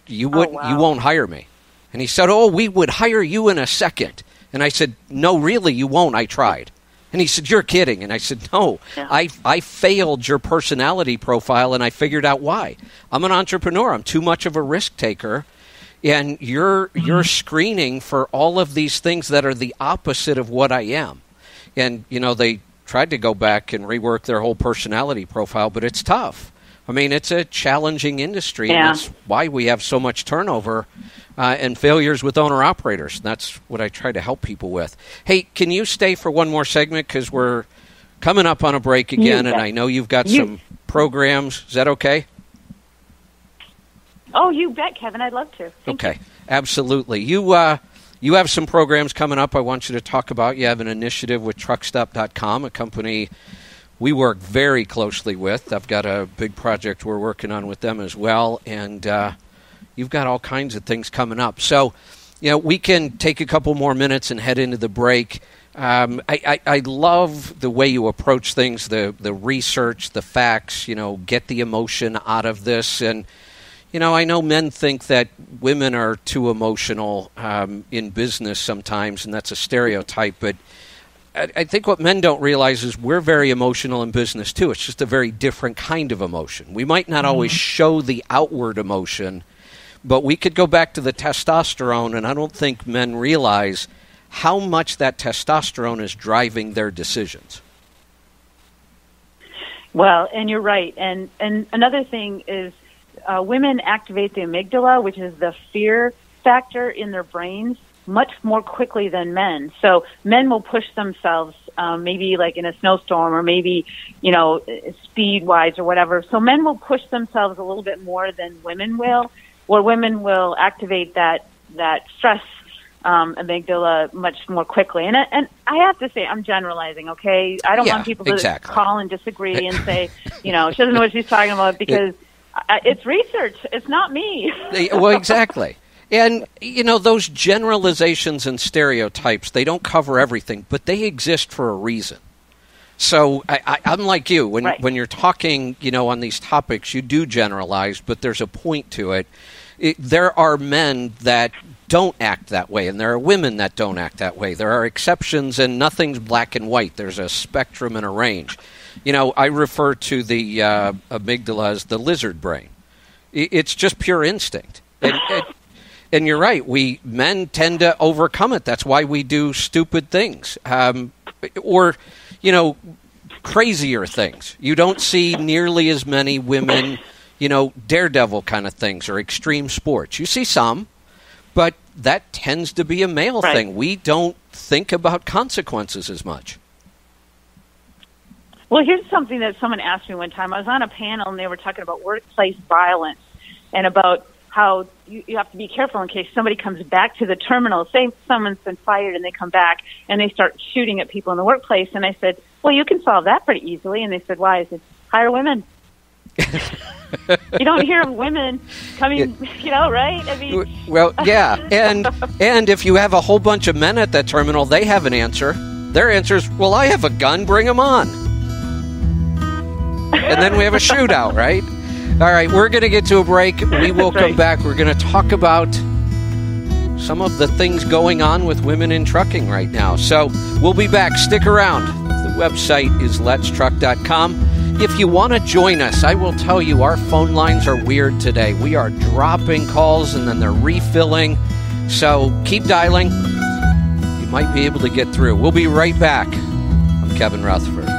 you won't hire me. And he said, we would hire you in a second. And I said, no, really, you won't. I tried. And he said, you're kidding. And I said, no, I failed your personality profile, and I figured out why. I'm an entrepreneur. I'm too much of a risk taker. And you're screening for all of these things that are the opposite of what I am. And, they tried to go back and rework their whole personality profile, but it's tough. I mean, it's a challenging industry, and that's why we have so much turnover and failures with owner-operators. That's what I try to help people with. Hey, can you stay for one more segment? Because we're coming up on a break again, and I know you've got some programs. Is that okay? Oh, you bet, Kevin. I'd love to. Thank you. Absolutely. You have some programs coming up I want you to talk about. You have an initiative with truckstop.com, a company we work very closely with. I've got a big project we're working on with them as well, and you've got all kinds of things coming up. So, we can take a couple more minutes and head into the break. I love the way you approach things, the research, the facts, get the emotion out of this. And, I know men think that women are too emotional in business sometimes, and that's a stereotype, but I think what men don't realize is we're very emotional in business, too. It's just a very different kind of emotion. We might not always show the outward emotion, but we could go back to the testosterone, and I don't think men realize how much that testosterone is driving their decisions. Well, and you're right. And another thing is women activate the amygdala, which is the fear factor in their brains, much more quickly than men. So men will push themselves, maybe like in a snowstorm or maybe, speed-wise or whatever. So men will push themselves a little bit more than women will, where women will activate that stress amygdala much more quickly. And I have to say, I'm generalizing, okay? I don't want people to call and disagree and say, she doesn't know what she's talking about because it's research. It's not me. Well, exactly. And, those generalizations and stereotypes, they don't cover everything, but they exist for a reason. So I'm like you. When you're talking, on these topics, you do generalize, but there's a point to it. There are men that don't act that way, and there are women that don't act that way. There are exceptions, and nothing's black and white. There's a spectrum and a range. I refer to the amygdala as the lizard brain. It's just pure instinct. And you're right. Men tend to overcome it. That's why we do stupid things, or crazier things. You don't see nearly as many women, daredevil kind of things or extreme sports. You see some, but that tends to be a male thing. We don't think about consequences as much. Well, here's something that someone asked me one time. I was on a panel, and they were talking about workplace violence and about how you have to be careful in case somebody comes back to the terminal. Say someone's been fired and they come back and they start shooting at people in the workplace. And I said, well, you can solve that pretty easily. And they said, why? I said, hire women. You don't hear of women coming, right? I mean, well, yeah. And if you have a whole bunch of men at that terminal, they have an answer. Their answer is, well, I have a gun, bring them on. And then we have a shootout, right? All right, we're going to get to a break. We will come back. We're going to talk about some of the things going on with women in trucking right now. So we'll be back. Stick around. The website is letstruck.com. If you want to join us, I will tell you our phone lines are weird today. We are dropping calls and then they're refilling. So keep dialing. You might be able to get through. We'll be right back. I'm Kevin Rutherford.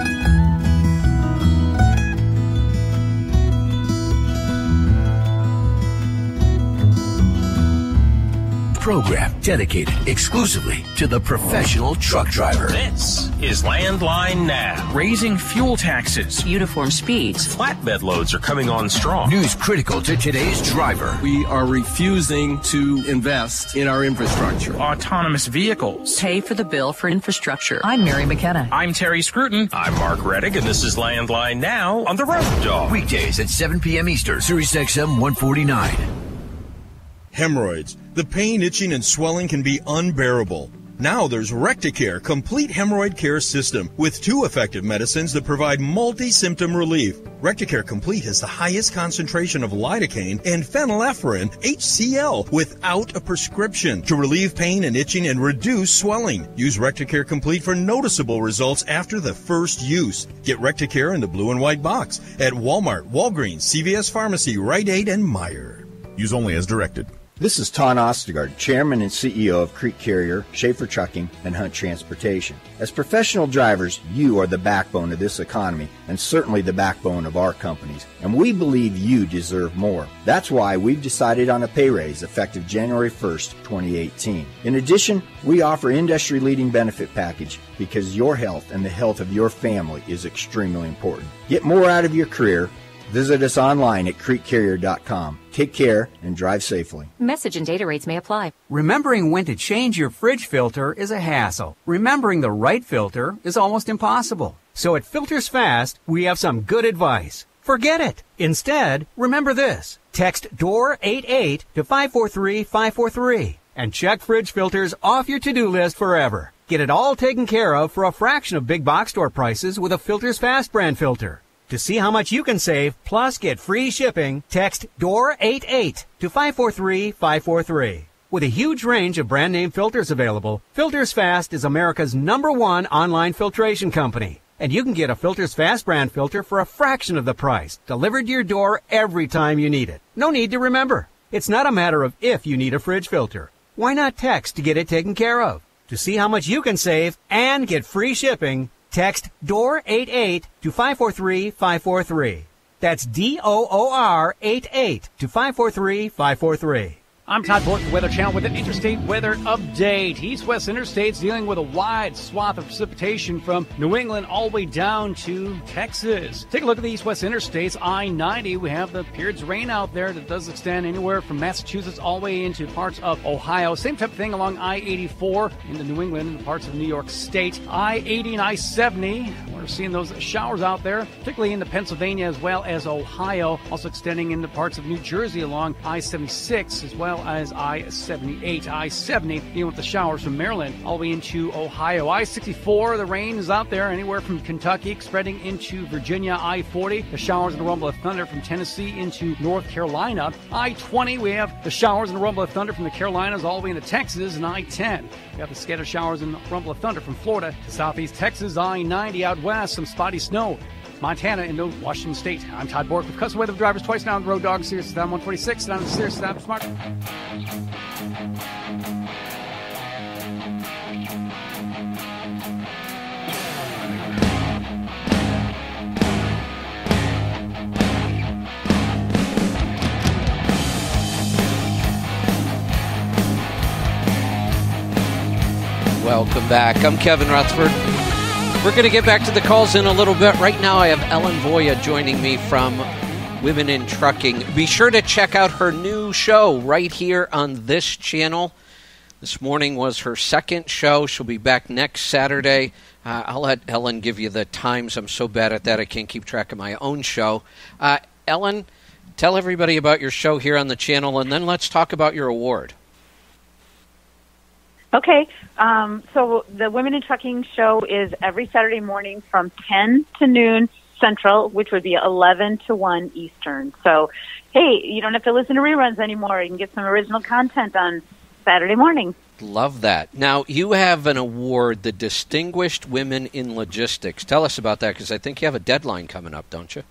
Program dedicated exclusively to the professional truck driver. This is Landline Now. Raising fuel taxes. Uniform speeds. Flatbed loads are coming on strong. News critical to today's driver. We are refusing to invest in our infrastructure. Autonomous vehicles. Pay for the bill for infrastructure. I'm Mary McKenna. I'm Terry Scruton. I'm Mark Reddick, and this is Landline Now on the Road Dog. Weekdays at 7 p.m. Eastern. Sirius XM 149. Hemorrhoids. The pain, itching, and swelling can be unbearable. Now there's Recticare Complete Hemorrhoid Care System with 2 effective medicines that provide multi-symptom relief. Recticare Complete has the highest concentration of lidocaine and phenylephrine HCl without a prescription to relieve pain and itching and reduce swelling. Use Recticare Complete for noticeable results after the first use. Get Recticare in the blue and white box at Walmart, Walgreens, CVS Pharmacy, Rite Aid, and Meijer. Use only as directed. This is Ton Ostergaard, Chairman and CEO of Creek Carrier, Schaefer Trucking, and Hunt Transportation. As professional drivers, you are the backbone of this economy and certainly the backbone of our companies, and we believe you deserve more. That's why we've decided on a pay raise effective January 1st, 2018. In addition, we offer industry-leading benefit package because your health and the health of your family is extremely important. Get more out of your career. Visit us online at creekcarrier.com. Take care and drive safely. Message and data rates may apply. Remembering when to change your fridge filter is a hassle. Remembering the right filter is almost impossible. So at Filters Fast, we have some good advice. Forget it. Instead, remember this. Text DOOR88 to 543-543 and check fridge filters off your to-do list forever. Get it all taken care of for a fraction of big box store prices with a Filters Fast brand filter. To see how much you can save, plus get free shipping, text DOOR88 to 543-543. With a huge range of brand name filters available, Filters Fast is America's #1 online filtration company. And you can get a Filters Fast brand filter for a fraction of the price, delivered to your door every time you need it. No need to remember. It's not a matter of if you need a fridge filter. Why not text to get it taken care of? To see how much you can save and get free shipping, text DOOR88 to 543-543. That's DOOR88 to 543-543. I'm Todd Bullock, the Weather Channel, with an interstate weather update. East-West interstates dealing with a wide swath of precipitation from New England all the way down to Texas. Take a look at the East-West interstates. I-90, we have the periods of rain out there that does extend anywhere from Massachusetts all the way into parts of Ohio. Same type of thing along I-84 into New England and parts of New York State. I-80 and I-70, we're seeing those showers out there, particularly into Pennsylvania as well as Ohio. Also extending into parts of New Jersey along I-76 as well as I-78. I-70, dealing with the showers from Maryland all the way into Ohio. I-64, the rain is out there anywhere from Kentucky, spreading into Virginia. I-40, the showers and the rumble of thunder from Tennessee into North Carolina. I-20, we have the showers and the rumble of thunder from the Carolinas all the way into Texas. And I-10, we have the scattered showers and rumble of thunder from Florida to southeast Texas. I-90 out west, some spotty snow Montana, into Washington State. I'm Todd Bork with Custom Weather Drivers twice now on the Road Dog Sirius XM 146 and on the Sirius XM Smart. Welcome back. I'm Kevin Rutherford. We're going to get back to the calls in a little bit. Right now I have Ellen Voie joining me from Women in Trucking. Be sure to check out her new show right here on this channel. This morning was her second show. She'll be back next Saturday. I'll let Ellen give you the times. I'm so bad at that I can't keep track of my own show. Ellen, tell everybody about your show here on the channel, and then let's talk about your award. Okay, so the Women in Trucking show is every Saturday morning from 10 to noon Central, which would be 11 to 1 Eastern. So, hey, you don't have to listen to reruns anymore. You can get some original content on Saturday morning. Love that. Now, you have an award, the Distinguished Women in Logistics. Tell us about that, because I think you have a deadline coming up, don't you?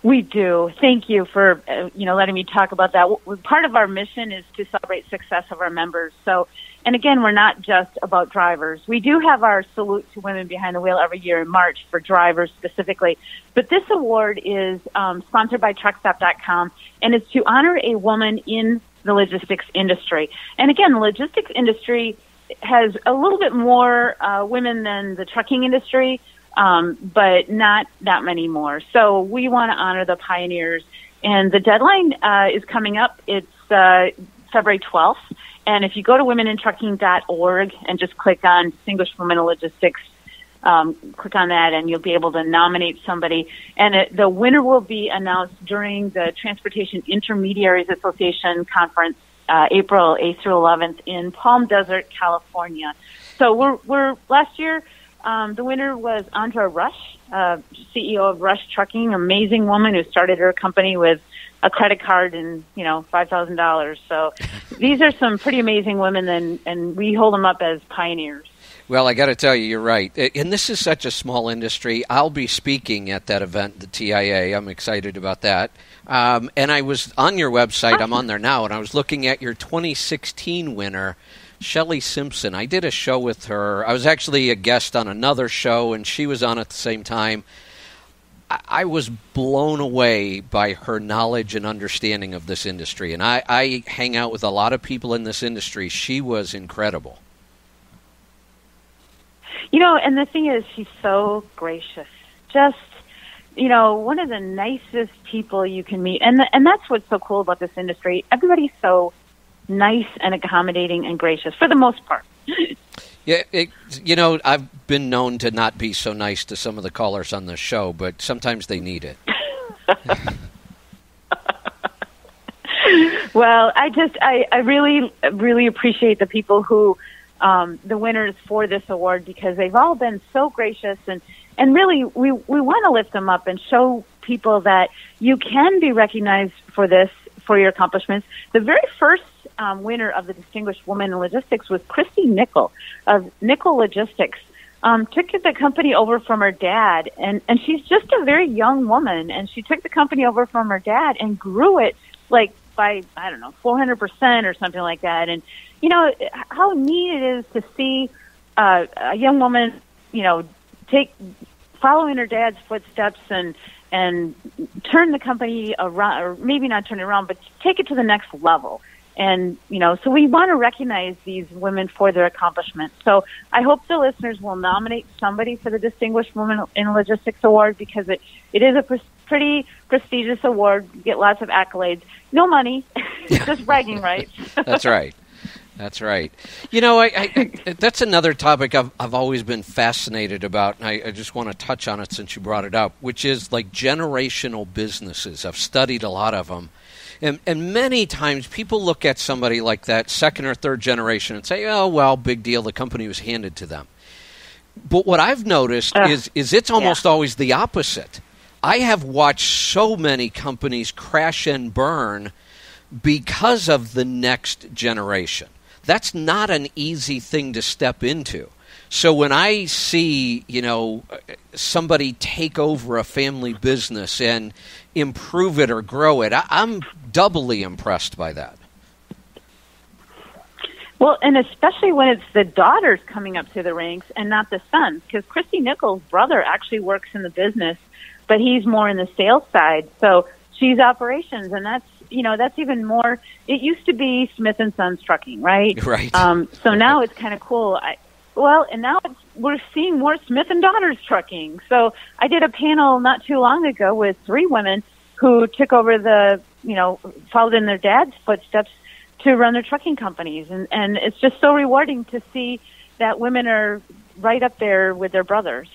We do. Thank you for letting me talk about that. Part of our mission is to celebrate success of our members. So, and again, we're not just about drivers. We do have our Salute to Women Behind the Wheel every year in March for drivers specifically. But this award is sponsored by Truckstop.com, and it's to honor a woman in the logistics industry. And again, the logistics industry has a little bit more women than the trucking industry. But not that many more. So we want to honor the pioneers. And the deadline is coming up. It's February 12th. And if you go to womenintrucking.org and just click on Distinguished Women in Logistics, click on that and you'll be able to nominate somebody. And the winner will be announced during the Transportation Intermediaries Association conference, April 8th through 11th in Palm Desert, California. So we're last year, the winner was Andra Rush, CEO of Rush Trucking, amazing woman who started her company with a credit card and, $5,000. So these are some pretty amazing women, and we hold them up as pioneers. Well, I got to tell you, you're right. And this is such a small industry. I'll be speaking at that event, the TIA. I'm excited about that. And I was on your website. I'm on there now, and I was looking at your 2016 winner, Shelley Simpson. I did a show with her. I was actually a guest on another show, and she was on at the same time. I was blown away by her knowledge and understanding of this industry. And I hang out with a lot of people in this industry. She was incredible. And the thing is, she's so gracious. Just, one of the nicest people you can meet. And that's what's so cool about this industry. Everybody's so nice and accommodating and gracious for the most part. Yeah, I've been known to not be so nice to some of the callers on the show, but sometimes they need it. Well, I really, really appreciate the people who, the winners for this award, because they've all been so gracious and really we want to lift them up and show people that you can be recognized for your accomplishments. The very first winner of the Distinguished Woman in Logistics was Christy Nickel of Nickel Logistics. Took the company over from her dad, and she's just a very young woman, and she took the company over from her dad and grew it by 400% or something like that. And how neat it is to see a young woman following her dad's footsteps and turn the company around, or maybe not turn it around, but take it to the next level. And, so we want to recognize these women for their accomplishments. So I hope the listeners will nominate somebody for the Distinguished Woman in Logistics Award, because it is a pretty prestigious award. You get lots of accolades. No money, just bragging rights. That's right. That's right. That's another topic I've always been fascinated about, and I just want to touch on it since you brought it up, which is generational businesses. I've studied a lot of them. And many times people look at somebody like that, second or third generation, and say, oh, well, big deal, the company was handed to them. But what I've noticed is it's almost always the opposite. I have watched so many companies crash and burn because of the next generation. That's not an easy thing to step into. So when I see, somebody take over a family business and improve it or grow it, I'm doubly impressed by that. Well, and especially when it's the daughters coming up through the ranks and not the sons, because Christy Nichols' brother actually works in the business, but he's more in the sales side. So she's operations, and that's even more. It used to be Smith & Sons Trucking, right? Right. So now it's kind of cool. And now we're seeing more Smith & Daughters Trucking. So I did a panel not too long ago with 3 women who took over followed in their dad's footsteps to run their trucking companies. And it's just so rewarding to see that women are right up there with their brothers.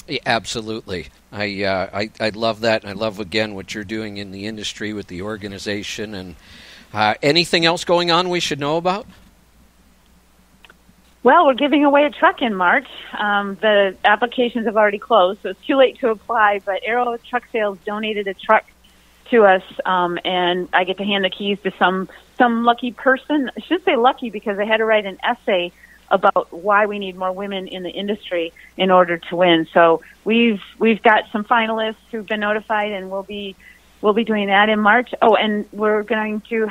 Yeah, absolutely. I love that. I love, again, what you're doing in the industry with the organization. And anything else going on we should know about? Well, we're giving away a truck in March. The applications have already closed, so it's too late to apply, but Aero Truck Sales donated a truck to us, and I get to hand the keys to some lucky person. I should say lucky because I had to write an essay about why we need more women in the industry in order to win. So we've got some finalists who've been notified, and we'll be doing that in March. Oh, and we're going to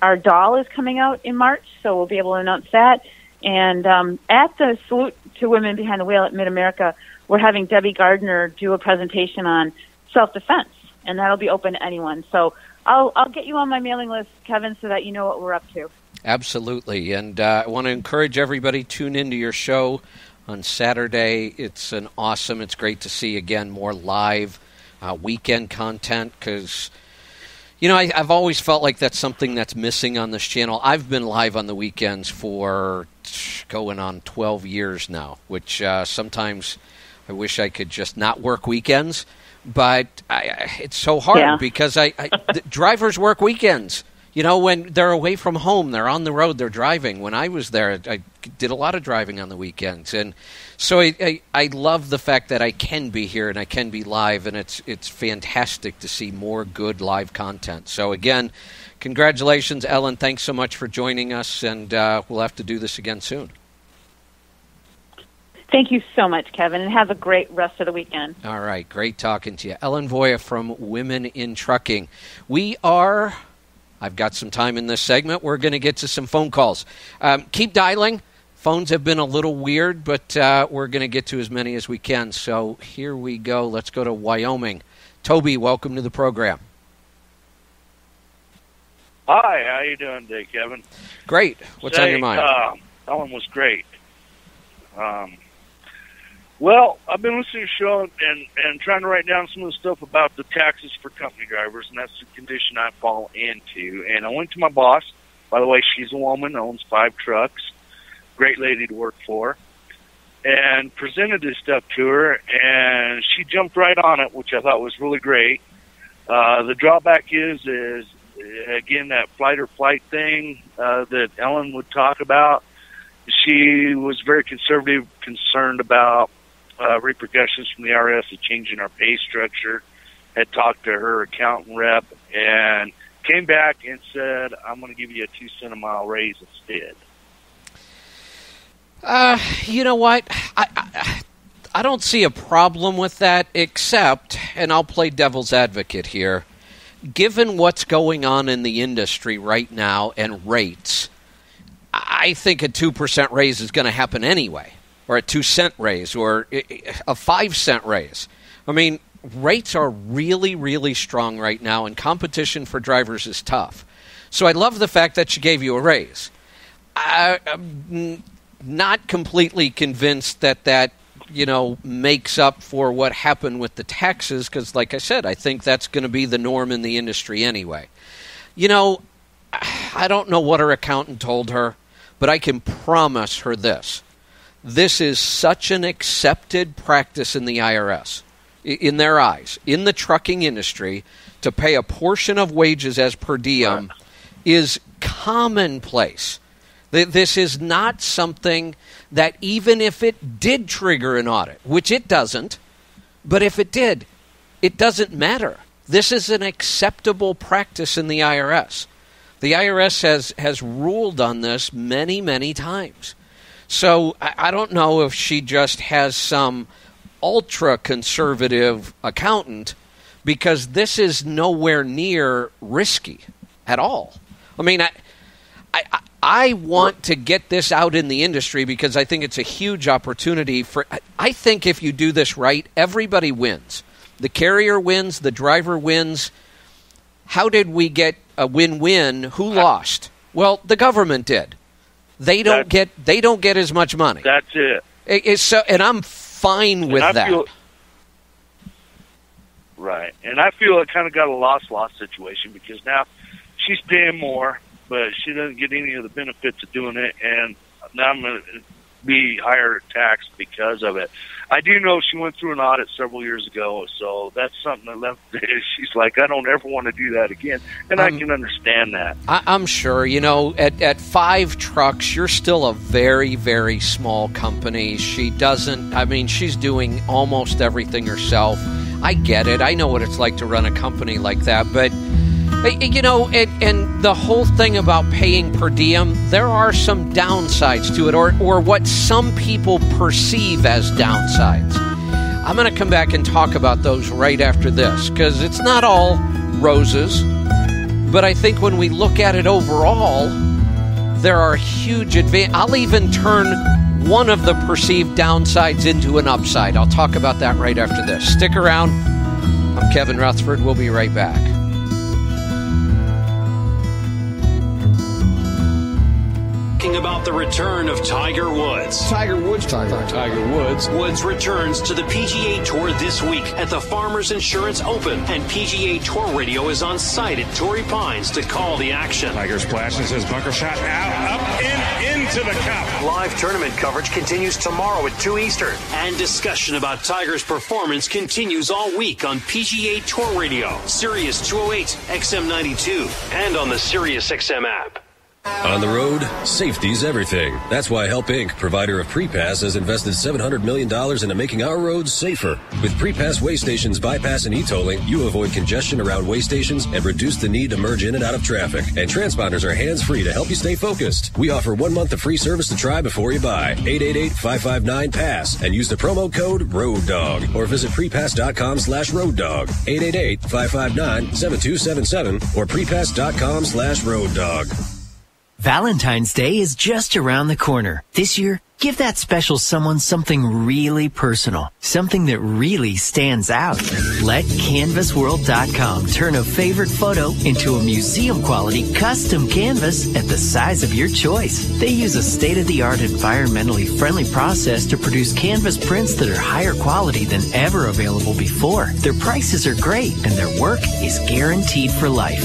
our doll is coming out in March, so we'll be able to announce that. And at the Salute to Women Behind the Wheel at Mid-America, we're having Debbie Gardner do a presentation on self-defense, and that'll be open to anyone. So I'll get you on my mailing list, Kevin, so that you know what we're up to. Absolutely. And I want to encourage everybody, tune into your show on Saturday. It's great to see, again, more live weekend content because, I've always felt like that's something that's missing on this channel. I've been live on the weekends for going on 12 years now, which sometimes I wish I could just not work weekends, but it's so hard because the drivers work weekends. When they're away from home, they're on the road, they're driving. When I was there, I did a lot of driving on the weekends. And so I love the fact that I can be here and I can be live, and it's fantastic to see more good live content. So again, congratulations, Ellen. Thanks so much for joining us, and we'll have to do this again soon. Thank you so much, Kevin, and have a great rest of the weekend. All right, great talking to you. Ellen Voie from Women in Trucking. I've got some time in this segment. We're going to get to some phone calls. Keep dialing. Phones have been a little weird, but we're going to get to as many as we can. So here we go. Let's go to Wyoming. Toby, welcome to the program. Hi, how you doing today, Kevin? Great. What's on your mind? Ellen was great. Well, I've been listening to your show and trying to write down some of the stuff about the taxes for company drivers, and that's the condition I fall into. And I went to my boss. By the way, she's a woman, owns 5 trucks, great lady to work for, and presented this stuff to her, and she jumped right on it, which I thought was really great. The drawback is again, that flight or flight thing that Ellen would talk about. She was very conservative, concerned about repercussions from the IRS of changing our pay structure, had talked to her accountant rep, and came back and said, I'm going to give you a 2 cent a mile raise instead. You know what? I don't see a problem with that, except, and I'll play devil's advocate here, given what's going on in the industry right now and rates, I think a 2% raise is going to happen anyway, or a 2 cent raise, or a 5 cent raise. I mean, rates are really, really strong right now, and competition for drivers is tough. So I love the fact that she gave you a raise. I'm not completely convinced that makes up for what happened with the taxes, because, like I said, I think that's going to be the norm in the industry anyway. I don't know what her accountant told her, but I can promise her this. This is such an accepted practice in the IRS, in their eyes, in the trucking industry, to pay a portion of wages as per diem is commonplace. This is not something that, even if it did trigger an audit, which it doesn't, but if it did, it doesn't matter. This is an acceptable practice in the IRS. The IRS has ruled on this many, many times. So I don't know if she just has some ultra-conservative accountant, because this is nowhere near risky at all. I mean, I want to get this out in the industry because I think it's a huge opportunity for. I think if you do this right, everybody wins. The carrier wins, the driver wins. How did we get a win-win? Who lost? Well, the government did. They don't get as much money. That's it. And I'm fine with that. Right. And I feel it kind of got a loss situation because now she's paying more, but she doesn't get any of the benefits of doing it, and now I'm going to be higher taxed because of it. I do know she went through an audit several years ago, so that's something that left. She's like, I don't ever want to do that again, and I can understand that. I'm sure. At 5 trucks, you're still a very, very small company. She's doing almost everything herself. I get it. I know what it's like to run a company like that, but and the whole thing about paying per diem, there are some downsides to it, or what some people perceive as downsides. I'm going to come back and talk about those right after this, because it's not all roses, but I think when we look at it overall, there are huge advantages. I'll even turn one of the perceived downsides into an upside. I'll talk about that right after this. Stick around. I'm Kevin Rutherford. We'll be right back. About the return of Tiger Woods. Tiger Woods returns to the PGA Tour this week at the Farmers Insurance Open, and PGA Tour Radio is on site at Torrey Pines to call the action. Tiger splashes his bunker shot out, up, into the cup. Live tournament coverage continues tomorrow at 2 Eastern. And discussion about Tiger's performance continues all week on PGA Tour Radio, Sirius 208, XM 92, and on the Sirius XM app. On the road, safety's everything. That's why Help Inc., provider of PrePass, has invested $700 million into making our roads safer. With PrePass way stations, bypass, and e-tolling, you avoid congestion around way stations and reduce the need to merge in and out of traffic. And transponders are hands-free to help you stay focused. We offer 1 month of free service to try before you buy. 888-559-PASS and use the promo code ROADDOG or visit prepass.com/RoadDog. 888-559-7277 or prepass.com/RoadDog. Valentine's Day is just around the corner. This year, give that special someone something really personal, something that really stands out. Let CanvasWorld.com turn a favorite photo into a museum-quality custom canvas at the size of your choice. They use a state-of-the-art environmentally friendly process to produce canvas prints that are higher quality than ever available before. Their prices are great, and their work is guaranteed for life.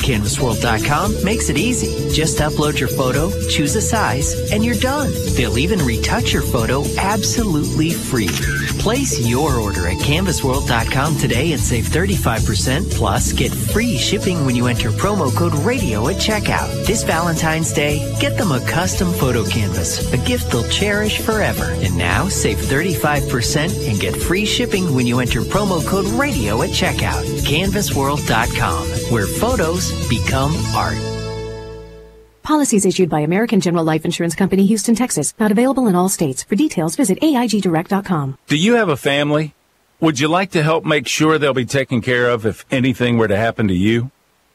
CanvasWorld.com makes it easy. Just upload your photo, choose a size, and you're done. They'll even retouch your photo absolutely free. Place your order at CanvasWorld.com today and save 35%, plus get free shipping when you enter promo code RADIO at checkout. This Valentine's Day, get them a custom photo canvas, a gift they'll cherish forever. And now, save 35% and get free shipping when you enter promo code RADIO at checkout. CanvasWorld.com, where photos become art. Policies issued by American General Life Insurance Company, Houston, Texas. Not available in all states. For details, visit AIGdirect.com. Do you have a family? Would you like to help make sure they'll be taken care of if anything were to happen to you?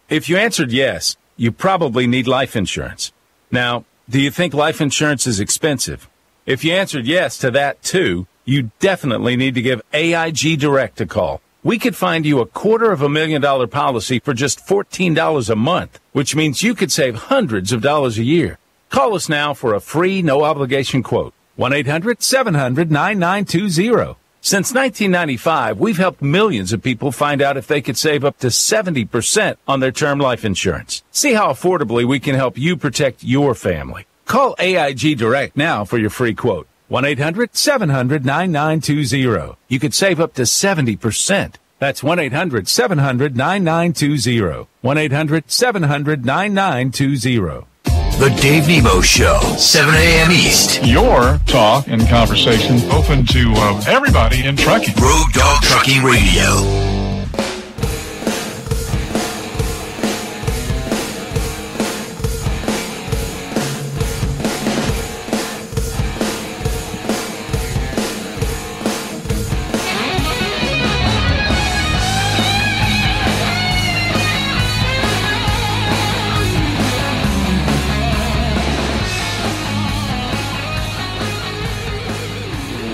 If you answered yes, you probably need life insurance. Now, do you think life insurance is expensive? If you answered yes to that too, you definitely need to give AIG Direct a call. We could find you a $250,000 policy for just $14 a month, which means you could save hundreds of dollars a year. Call us now for a free, no-obligation quote. 1-800-700-9920. Since 1995, we've helped millions of people find out if they could save up to 70% on their term life insurance. See how affordably we can help you protect your family. Call AIG Direct now for your free quote. 1-800-700-9920. You could save up to 70%. That's 1-800-700-9920. 1-800-700-9920. The Dave Nemo Show, 7 a.m. East. Your talk and conversation open to everybody in trucking. Road Dog Trucking Radio.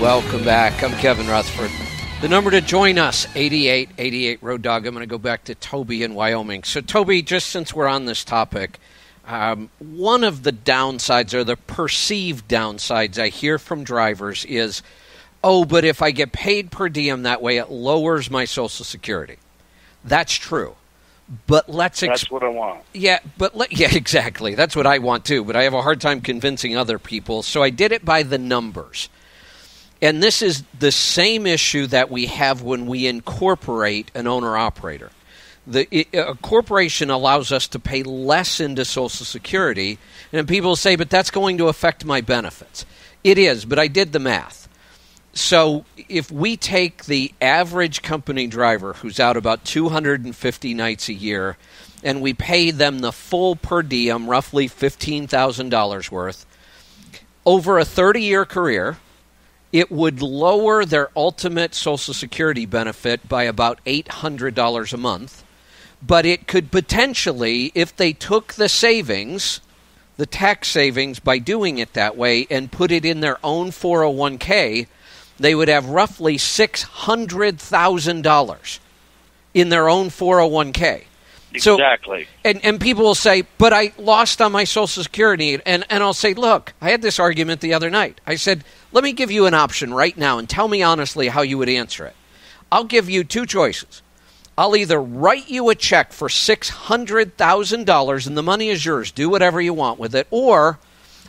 Welcome back. I'm Kevin Rutherford. The number to join us, 8888 Road Dog. I'm going to go back to Toby in Wyoming. So, Toby, just since we're on this topic, one of the downsides, or the perceived downsides I hear from drivers is, oh, but if I get paid per diem that way, it lowers my Social Security. That's true. But that's what I want. Yeah, exactly. That's what I want too, but I have a hard time convincing other people. So I did it by the numbers. And this is the same issue that we have when we incorporate an owner-operator. A corporation allows us to pay less into Social Security, and people say, but that's going to affect my benefits. It is, but I did the math. So if we take the average company driver who's out about 250 nights a year, and we pay them the full per diem, roughly $15,000 worth, over a 30-year career, it would lower their ultimate Social Security benefit by about $800 a month. But it could potentially, if they took the savings, the tax savings by doing it that way, and put it in their own 401k, they would have roughly $600,000 in their own 401k. Exactly. So, and people will say, but I lost on my Social Security. And I'll say, look, I had this argument the other night. I said, let me give you an option right now and tell me honestly how you would answer it. I'll give you two choices. I'll either write you a check for $600,000 and the money is yours. Do whatever you want with it. Or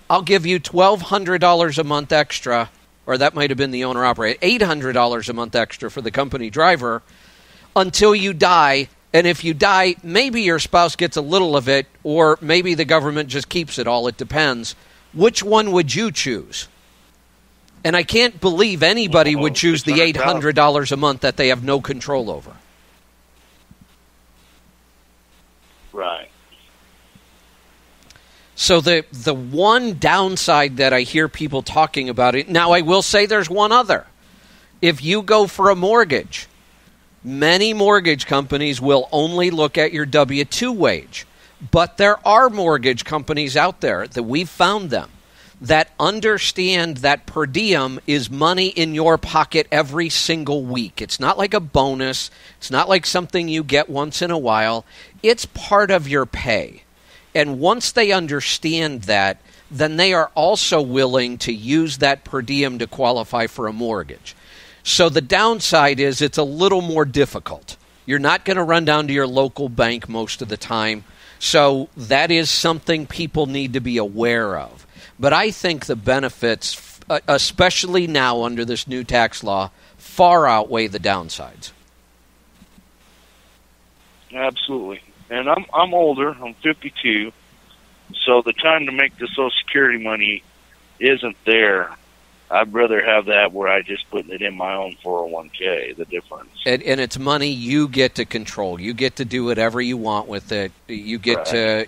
I'll give you $1,200 a month extra, or that might have been the owner-operator, $800 a month extra for the company driver until you die. And if you die, maybe your spouse gets a little of it, or maybe the government just keeps it all. It depends. Which one would you choose? And I can't believe anybody would choose the $800 a month that they have no control over. Right. So the one downside that I hear people talking about it, now I will say there's one other. If you go for a mortgage, many mortgage companies will only look at your W-2 wage. But there are mortgage companies out there that we've found them that understand that per diem is money in your pocket every single week. It's not like a bonus. It's not like something you get once in a while. It's part of your pay. And once they understand that, then they are also willing to use that per diem to qualify for a mortgage. So the downside is it's a little more difficult. You're not going to run down to your local bank most of the time. So that is something people need to be aware of. But I think the benefits, especially now under this new tax law, far outweigh the downsides. Absolutely. And I'm older. I'm 52. So the time to make the Social Security money isn't there. I'd rather have that where I just put it in my own 401k, the difference. And it's money you get to control. You get to do whatever you want with it. You get to,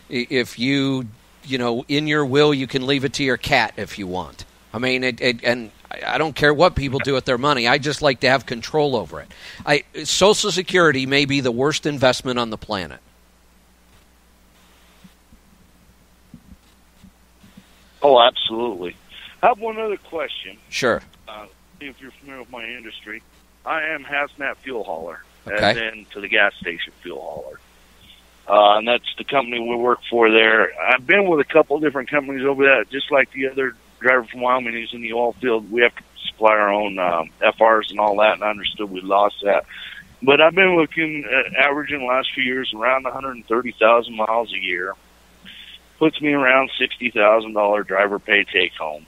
if you, in your will, you can leave it to your cat if you want. I mean, and I don't care what people do with their money. I just like to have control over it. Social Security may be the worst investment on the planet. Oh, absolutely. I have one other question. Sure. If you're familiar with my industry, I am hazmat fuel hauler, okay, as in to the gas station fuel hauler. And that's the company we work for there. I've been with a couple different companies over there, just like the other driver from Wyoming who's in the oil field. We have to supply our own FRs and all that, and I understood we lost that. But I've been looking at averaging the last few years around 130,000 miles a year. Puts me around $60,000 driver pay take home.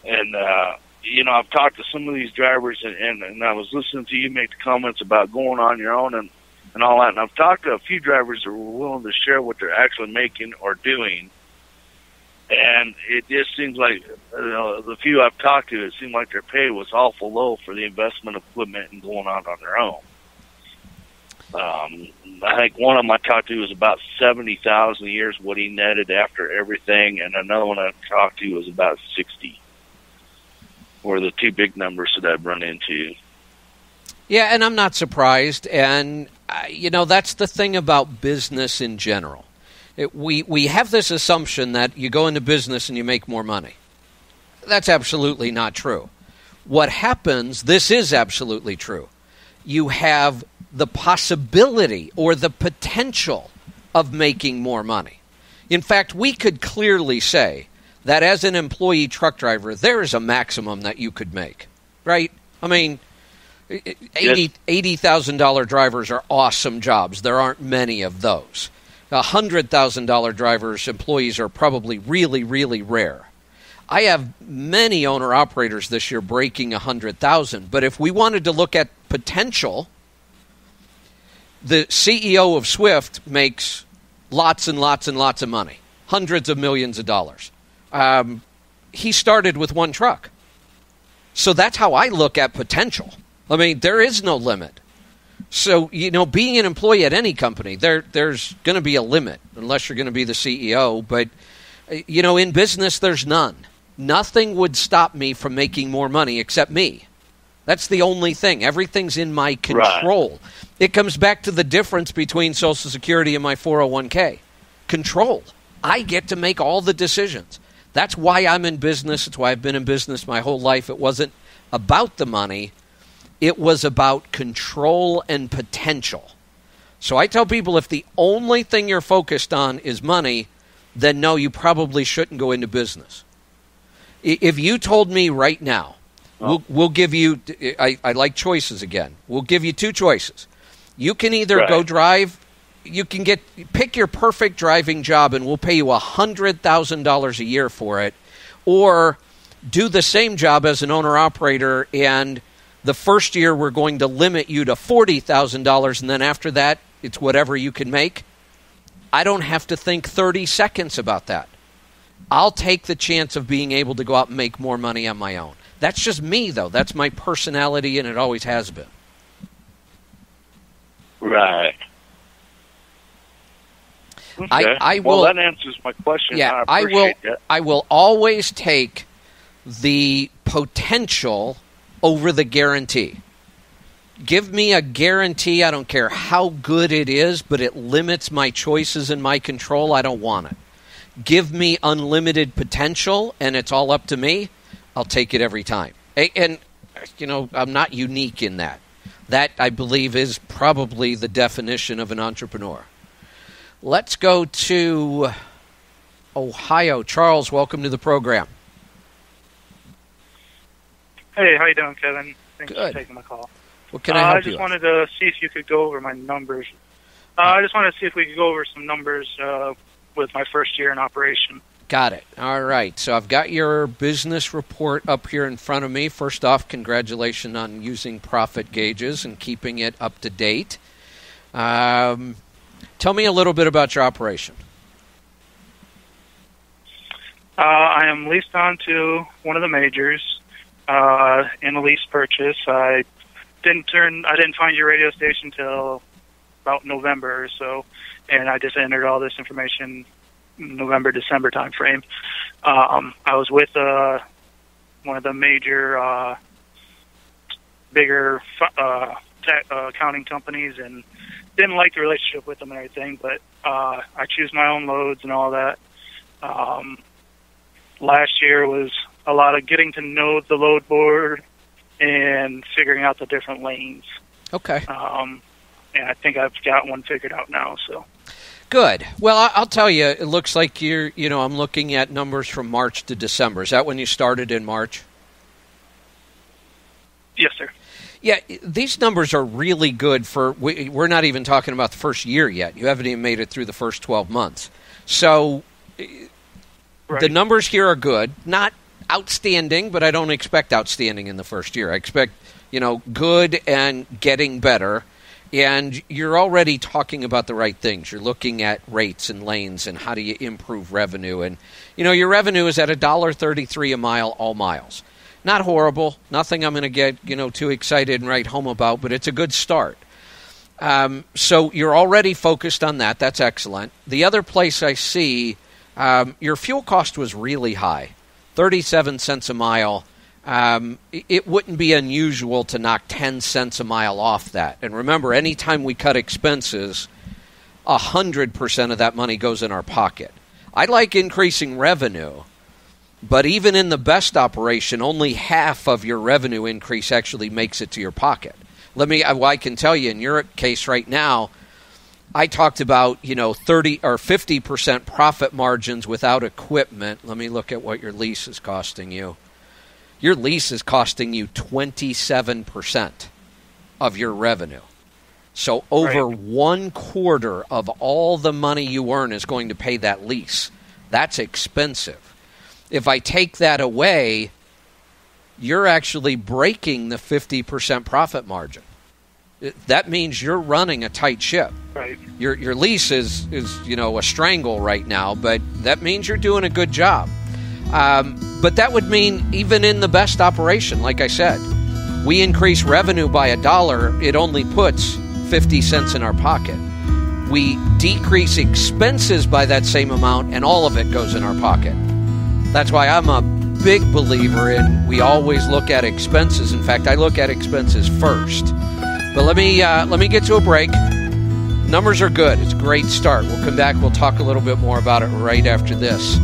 And, I've talked to some of these drivers, and I was listening to you make the comments about going on your own and all that. And I've talked to a few drivers that were willing to share what they're actually making or doing. And it just seems like, the few I've talked to, it seemed like their pay was awful low for the investment of equipment and going on their own. I think one of them I talked to was about $70,000 a year is what he netted after everything, and another one I talked to was about $60,000. Were the two big numbers that I've run into. Yeah, and I'm not surprised. And, that's the thing about business in general. We have this assumption that you go into business and you make more money. That's absolutely not true. What happens, this is absolutely true. You have the possibility or the potential of making more money. In fact, we could clearly say that as an employee truck driver, there is a maximum that you could make, right? I mean, $80,000 drivers are awesome jobs. There aren't many of those. $100,000 drivers, employees are probably really, really rare. I have many owner-operators this year breaking 100,000, but if we wanted to look at potential, the CEO of Swift makes lots and lots and lots of money, hundreds of millions of dollars. He started with one truck. So that's how I look at potential. I mean, there is no limit. So, being an employee at any company, there's going to be a limit, unless you're going to be the CEO. But, in business, there's none. Nothing would stop me from making more money except me. That's the only thing. Everything's in my control. Right. It comes back to the difference between Social Security and my 401k. Control. I get to make all the decisions. That's why I'm in business. It's why I've been in business my whole life. It wasn't about the money. It was about control and potential. So I tell people, if the only thing you're focused on is money, then no, you probably shouldn't go into business. If you told me right now, we'll give you, I like choices again. We'll give you two choices. You can either go drive, you can pick your perfect driving job and we'll pay you $100,000 a year for it, or do the same job as an owner-operator, and the first year we're going to limit you to $40,000, and then after that, it's whatever you can make. I don't have to think 30 seconds about that. I'll take the chance of being able to go out and make more money on my own. That's just me, though. That's my personality, and it always has been. Right. Okay. I will, that answers my question. Yeah, I appreciate that. I will always take the potential over the guarantee. Give me a guarantee. I don't care how good it is, but it limits my choices and my control. I don't want it. Give me unlimited potential, and it's all up to me. I'll take it every time. And, I'm not unique in that. That, I believe, is probably the definition of an entrepreneur. Let's go to Ohio. Charles, welcome to the program. Hey, how you doing, Kevin? Thanks Good. for taking my call. What can I help you I just wanted to see if you could go over my numbers. I just wanted to see if we could go over some numbers with my first year in operation. Got it. All right. So I've got your business report up here in front of me. First off, congratulations on using profit gauges and keeping it up to date. Tell me a little bit about your operation. I am leased on to one of the majors in a lease purchase. I didn't find your radio station till about November or so, and I just entered all this information November, December time frame. I was with one of the major, bigger accounting companies, and didn't like the relationship with them and everything, but I choose my own loads and all that. Last year was a lot of getting to know the load board and figuring out the different lanes. Okay. And I think I've got one figured out now, so. Good. Well, I'll tell you, it looks like I'm looking at numbers from March to December. Is that when you started in March? Yes, sir. Yeah, these numbers are really good we're not even talking about the first year yet. You haven't even made it through the first 12 months. So right. The numbers here are good. Not outstanding, but I don't expect outstanding in the first year. I expect, good and getting better. And you're already talking about the right things. You're looking at rates and lanes and how do you improve revenue. And, your revenue is at $1.33 a mile, all miles. Not horrible. Nothing I'm going to get, too excited and write home about, but it's a good start. So you're already focused on that. That's excellent. The other place I see, your fuel cost was really high, 37 cents a mile. It wouldn't be unusual to knock 10 cents a mile off that. And remember, anytime we cut expenses, 100% of that money goes in our pocket. I like increasing revenue, but even in the best operation, only half of your revenue increase actually makes it to your pocket. I can tell you in your case right now, I talked about, 30 or 50% profit margins without equipment. Let me look at what your lease is costing you. Your lease is costing you 27% of your revenue. So over 1/4 of all the money you earn is going to pay that lease. That's expensive. If I take that away, you're actually breaking the 50% profit margin. That means you're running a tight ship. Right. Your lease is a strangle right now, but that means you're doing a good job. But that would mean even in the best operation, like I said, we increase revenue by $1, it only puts 50 cents in our pocket. We decrease expenses by that same amount, and all of it goes in our pocket. That's why I'm a big believer in we always look at expenses. In fact, I look at expenses first. But let me get to a break. Numbers are good. It's a great start. We'll come back. We'll talk a little bit more about it right after this.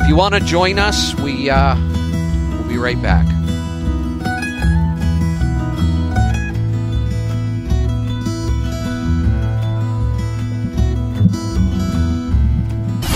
If you want to join us, we'll be right back.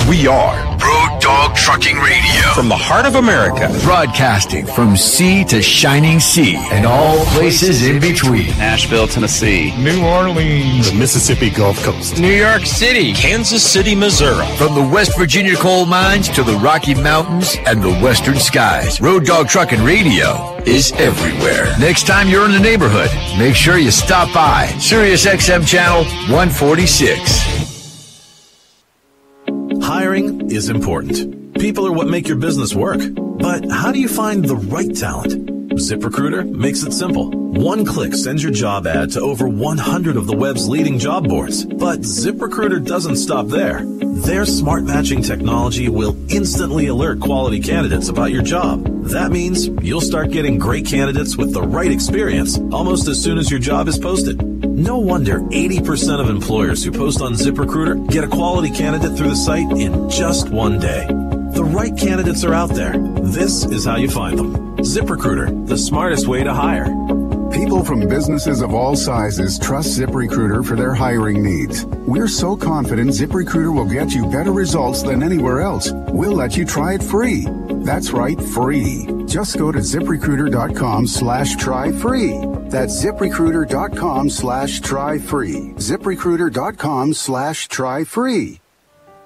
We are Road Dog Trucking Radio. From the heart of America. Broadcasting from sea to shining sea and all places in between. Nashville, Tennessee. New Orleans. The Mississippi Gulf Coast. New York City. Kansas City, Missouri. From the West Virginia coal mines to the Rocky Mountains and the western skies. Road Dog Trucking Radio is everywhere. Next time you're in the neighborhood, make sure you stop by Sirius XM Channel 146. Hiring is important. People are what make your business work. But how do you find the right talent? ZipRecruiter makes it simple. One click sends your job ad to over 100 of the web's leading job boards. But ZipRecruiter doesn't stop there. Their smart matching technology will instantly alert quality candidates about your job. That means you'll start getting great candidates with the right experience almost as soon as your job is posted. No wonder 80% of employers who post on ZipRecruiter get a quality candidate through the site in just one day. The right candidates are out there. This is how you find them. ZipRecruiter, the smartest way to hire. People from businesses of all sizes trust ZipRecruiter for their hiring needs. We're so confident ZipRecruiter will get you better results than anywhere else. We'll let you try it free. That's right, free. Just go to ZipRecruiter.com/try free. That's ZipRecruiter.com/try free. ZipRecruiter.com/try free.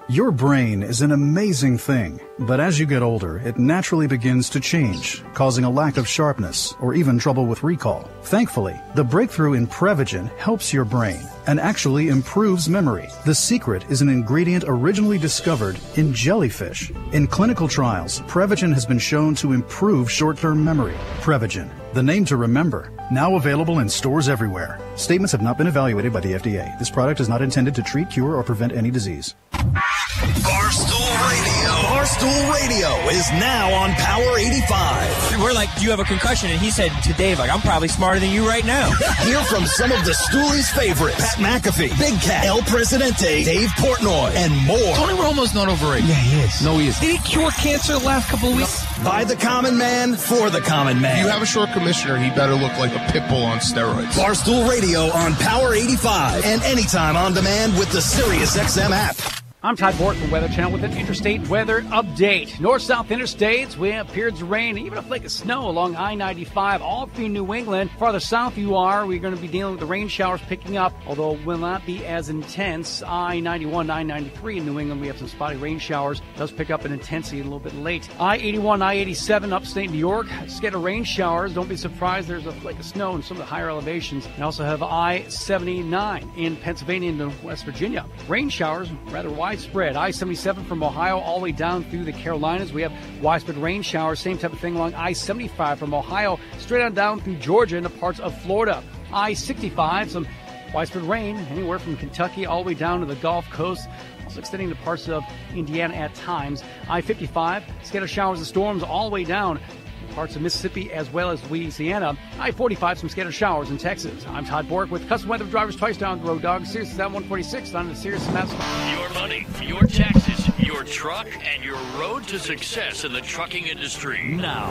Your brain is an amazing thing, but as you get older, it naturally begins to change, causing a lack of sharpness or even trouble with recall. Thankfully, the breakthrough in Prevagen helps your brain and actually improves memory. The secret is an ingredient originally discovered in jellyfish. In clinical trials, Prevagen has been shown to improve short-term memory. Prevagen, the name to remember. Now available in stores everywhere. Statements have not been evaluated by the FDA. This product is not intended to treat, cure, or prevent any disease. Barstool Radio. Barstool Radio is now on Power 85. We're like, do you have a concussion? And he said to Dave, like, I'm probably smarter than you right now. Hear from some of the Stoolies' favorites. Pat McAfee, Big Cat, El Presidente, Dave Portnoy, and more. Tony Romo's not overrated. Yeah, he is. No, he is. Did he cure cancer the last couple of weeks? By the common man, for the common man. If you have a short commissioner, he better look like a pit bull on steroids. Barstool Radio on Power 85 and anytime on demand with the SiriusXM app. I'm Todd Bort from Weather Channel with an interstate weather update. North-south interstates, we have periods of rain and even a flake of snow along I-95 all through New England. Farther south you are, we're going to be dealing with the rain showers picking up, although it will not be as intense. I-91, I-93 in New England, we have some spotty rain showers. It does pick up in intensity a little bit late. I-81, I-87 upstate New York, scattered rain showers. Don't be surprised, there's a flake of snow in some of the higher elevations. We also have I-79 in Pennsylvania into West Virginia. Rain showers, rather widespread. I-77 from Ohio all the way down through the Carolinas. We have widespread rain showers. Same type of thing along I-75 from Ohio straight on down through Georgia into parts of Florida. I-65, some widespread rain anywhere from Kentucky all the way down to the Gulf Coast. Also extending to parts of Indiana at times. I-55, scattered showers and storms all the way down parts of Mississippi as well as Louisiana. I-45, some scattered showers in Texas. I'm Todd Bork with Custom Weather Drivers twice down the road, dog. Sirius is at 146 on the Sirius Master. Your money, your taxes, your truck, and your road to success in the trucking industry. Now,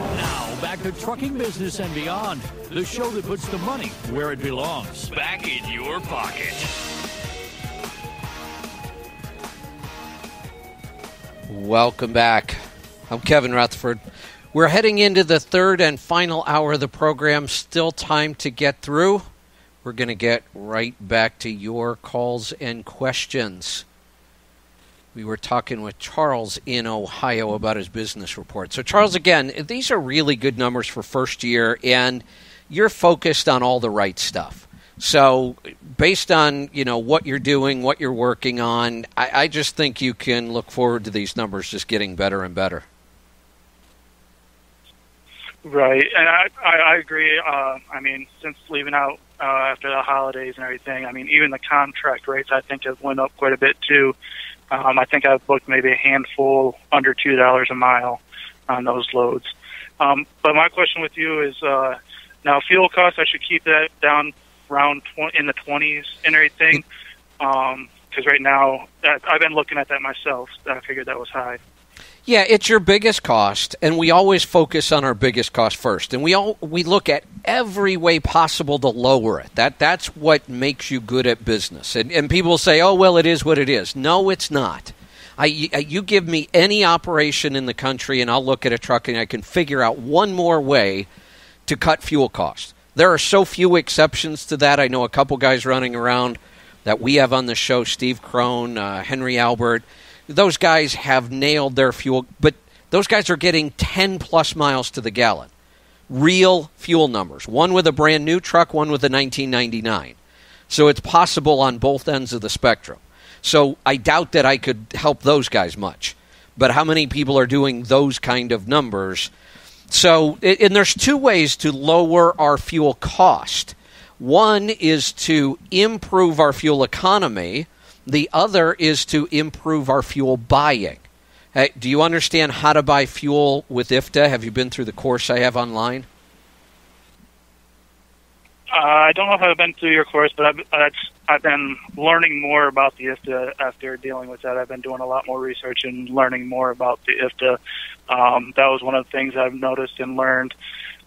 back to Trucking Business and Beyond, the show that puts the money where it belongs, back in your pocket. Welcome back. I'm Kevin Rutherford. We're heading into the third and final hour of the program. Still time to get through. We're going to get right back to your calls and questions. We were talking with Charles in Ohio about his business report. So, Charles, again, these are really good numbers for first year, and you're focused on all the right stuff. So, based on, what you're doing, what you're working on, I just think you can look forward to these numbers just getting better and better. Right, and I agree. Since leaving out after the holidays and everything, even the contract rates I think have went up quite a bit too. I think I've booked maybe a handful under $2 a mile on those loads. But my question with you is, now fuel costs, I should keep that down around in the 20s and everything, because right now I've been looking at that myself. I figured that was high. Yeah, it's your biggest cost, and we always focus on our biggest cost first. And we look at every way possible to lower it. That's what makes you good at business. And people say, oh, well, it is what it is. No, it's not. You give me any operation in the country, and I'll look at a truck, and I can figure out one more way to cut fuel costs. There are so few exceptions to that. I know a couple guys running around that we have on the show, Steve Crone, Henry Albert. Those guys have nailed their fuel, but those guys are getting 10-plus miles to the gallon. Real fuel numbers. One with a brand-new truck, one with a 1999. So it's possible on both ends of the spectrum. So I doubt that I could help those guys much. But how many people are doing those kind of numbers? So, and there's two ways to lower our fuel cost. One is to improve our fuel economy. The other is to improve our fuel buying. Hey, do you understand how to buy fuel with IFTA? Have you been through the course I have online? I don't know if I've been through your course, but I've been learning more about the IFTA after dealing with that. I've been doing a lot more research and learning more about the IFTA. That was one of the things I've noticed and learned.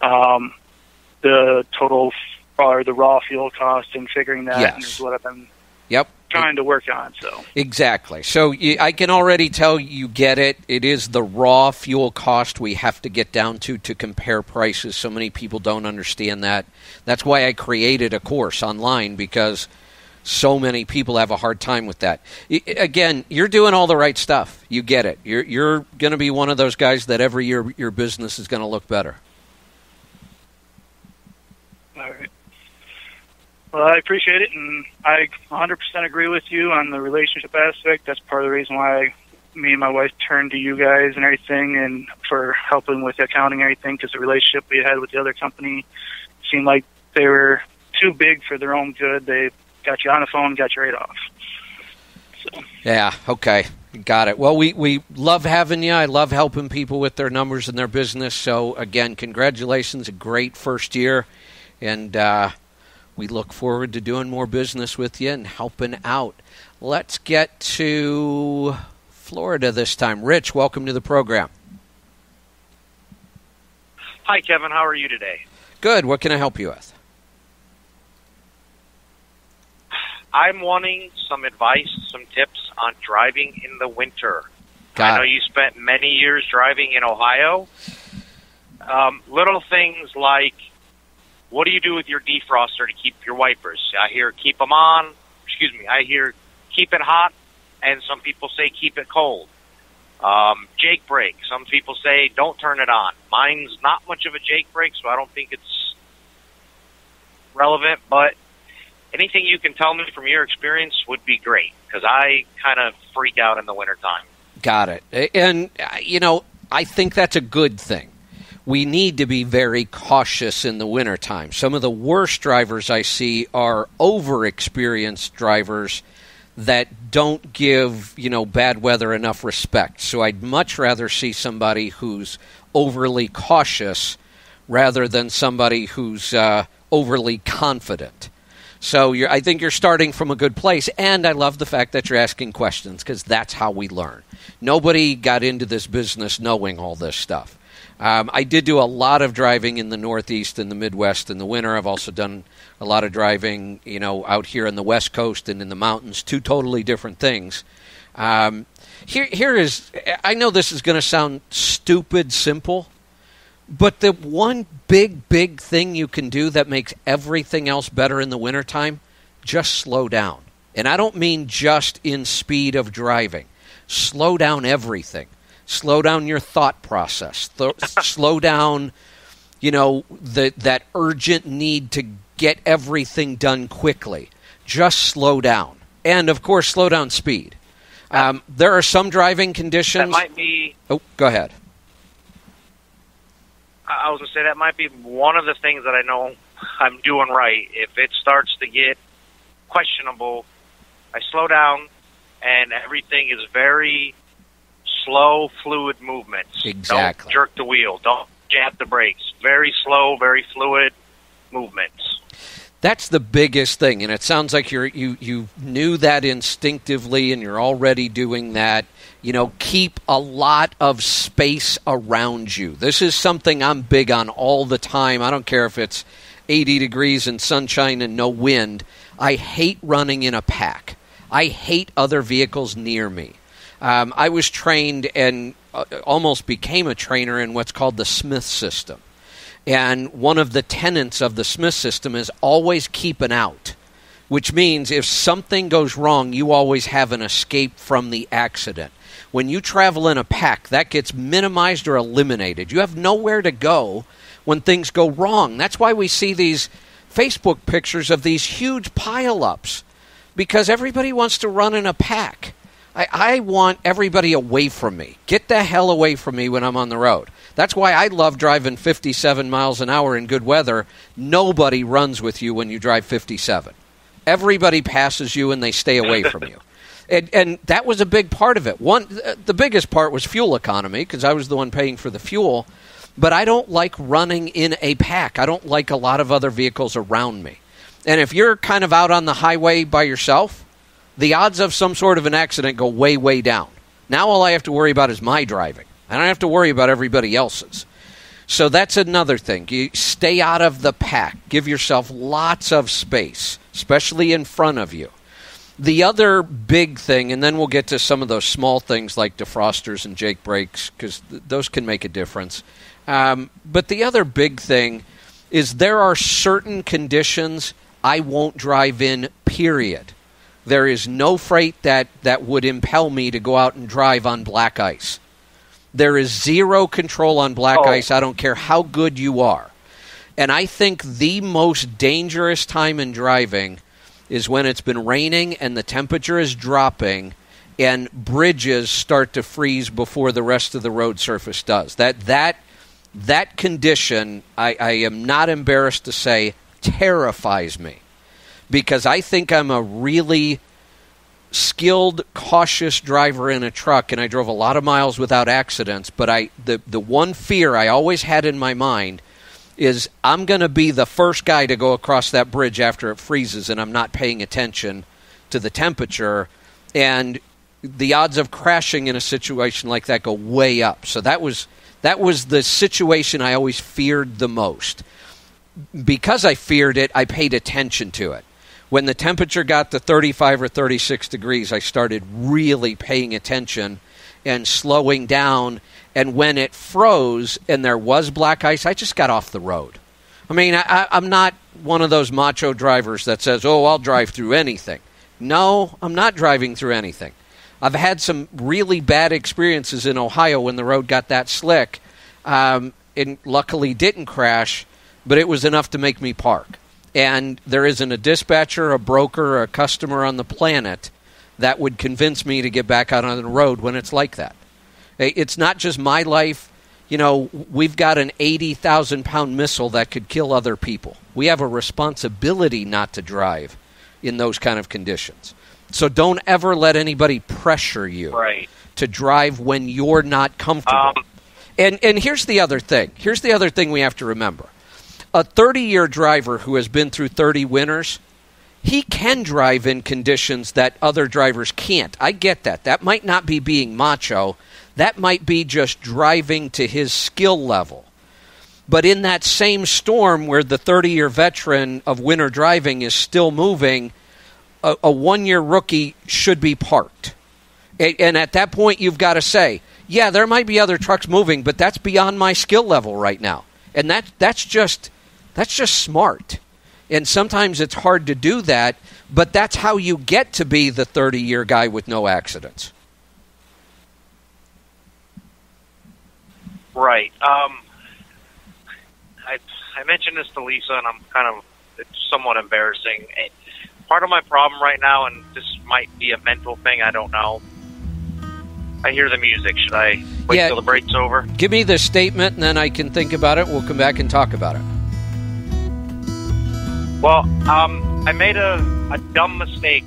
The total or the raw fuel cost and figuring that is what I've been trying to work on. So exactly. So I can already tell you get it. It is the raw fuel cost we have to get down to compare prices. So many people don't understand that. That's why I created a course online, because so many people have a hard time with that. Again, you're doing all the right stuff. You get it. You're going to be one of those guys that every year your business is going to look better. All right. Well, I appreciate it, and I 100% agree with you on the relationship aspect. That's part of the reason why me and my wife turned to you guys and everything, and for helping with accounting and everything, because the relationship we had with the other company seemed like they were too big for their own good. They got you on the phone, got you right off. So. Yeah, okay. Got it. Well, we love having you. I love helping people with their numbers and their business. So, again, congratulations. A great first year. And we look forward to doing more business with you and helping out. Let's get to Florida this time. Rich, welcome to the program. Hi, Kevin. How are you today? Good. What can I help you with? I'm wanting some advice, some tips on driving in the winter. I know you spent many years driving in Ohio. Little things like, what do you do with your defroster to keep your wipers? I hear keep them on. I hear keep it hot, and some people say keep it cold. Jake brake. Some people say don't turn it on. Mine's not much of a Jake brake, so I don't think it's relevant, but anything you can tell me from your experience would be great, because I kind of freak out in the wintertime. Got it. And, I think that's a good thing. We need to be very cautious in the wintertime. Some of the worst drivers I see are over-experienced drivers that don't give, bad weather enough respect. So I'd much rather see somebody who's overly cautious rather than somebody who's overly confident. So I think you're starting from a good place, and I love the fact that you're asking questions because that's how we learn. Nobody got into this business knowing all this stuff. I did do a lot of driving in the Northeast and the Midwest in the winter. I've also done a lot of driving, out here on the West Coast and in the mountains, two totally different things. Here is, I know this is going to sound stupid simple, but the one big thing you can do that makes everything else better in the wintertime, just slow down. And I don't mean just in speed of driving. Slow down everything. Slow down your thought process. Slow down, that urgent need to get everything done quickly. Just slow down. And, of course, slow down speed. There are some driving conditions. That might be... Oh, go ahead. I was going to say that might be one of the things that I know I'm doing right. If it starts to get questionable, I slow down, and everything is very slow, fluid movements. Exactly. Don't jerk the wheel. Don't jab the brakes. Very slow, very fluid movements. That's the biggest thing, and it sounds like you knew that instinctively, and you're already doing that. Keep a lot of space around you. This is something I'm big on all the time. I don't care if it's 80 degrees and sunshine and no wind. I hate running in a pack. I hate other vehicles near me. I was trained and almost became a trainer in what's called the Smith system. And one of the tenets of the Smith system is always keep an out, which means if something goes wrong, you always have an escape from the accident. When you travel in a pack, that gets minimized or eliminated. You have nowhere to go when things go wrong. That's why we see these Facebook pictures of these huge pile-ups, because everybody wants to run in a pack. I want everybody away from me. Get the hell away from me when I'm on the road. That's why I love driving 57 miles an hour in good weather. Nobody runs with you when you drive 57. Everybody passes you and they stay away from you. And that was a big part of it. The biggest part was fuel economy, because I was the one paying for the fuel. But I don't like running in a pack. I don't like a lot of other vehicles around me. And if you're kind of out on the highway by yourself, the odds of some sort of an accident go way, way down. Now all I have to worry about is my driving. I don't have to worry about everybody else's. So that's another thing. You stay out of the pack. Give yourself lots of space, especially in front of you. The other big thing, and then we'll get to some of those small things like defrosters and Jake brakes, because those can make a difference. But the other big thing is there are certain conditions I won't drive in, period. There is no freight that would impel me to go out and drive on black ice. There is zero control on black ice. I don't care how good you are. And I think the most dangerous time in driving is when it's been raining and the temperature is dropping and bridges start to freeze before the rest of the road surface does. That condition, I am not embarrassed to say, terrifies me, because I think I'm a really skilled, cautious driver in a truck, and I drove a lot of miles without accidents, but the one fear I always had in my mind is I'm going to be the first guy to go across that bridge after it freezes and I'm not paying attention to the temperature, and the odds of crashing in a situation like that go way up. So that was the situation I always feared the most. Because I feared it, I paid attention to it. When the temperature got to 35 or 36 degrees, I started really paying attention and slowing down. And when it froze and there was black ice, I just got off the road. I mean, I'm not one of those macho drivers that says, oh, I'll drive through anything. No, I'm not driving through anything. I've had some really bad experiences in Ohio when the road got that slick, and luckily didn't crash, but it was enough to make me park. And there isn't a dispatcher, a broker, or a customer on the planet that would convince me to get back out on the road when it's like that. It's not just my life. We've got an 80,000-pound missile that could kill other people. We have a responsibility not to drive in those kind of conditions. So don't ever let anybody pressure you to drive when you're not comfortable. And here's the other thing. Here's the other thing we have to remember. A 30-year driver who has been through 30 winters, he can drive in conditions that other drivers can't. I get that. That might not be being macho. That might be just driving to his skill level. But in that same storm where the 30-year veteran of winter driving is still moving, a one-year rookie should be parked. And at that point, you've got to say, yeah, there might be other trucks moving, but that's beyond my skill level right now. And that's just smart. And sometimes it's hard to do that, but that's how you get to be the 30-year guy with no accidents. Right. I mentioned this to Lisa, and it's somewhat embarrassing. Part of my problem right now, and this might be a mental thing, I don't know. I hear the music. Should I wait till the break's over? Give me the statement, and then I can think about it. We'll come back and talk about it. Well, I made a dumb mistake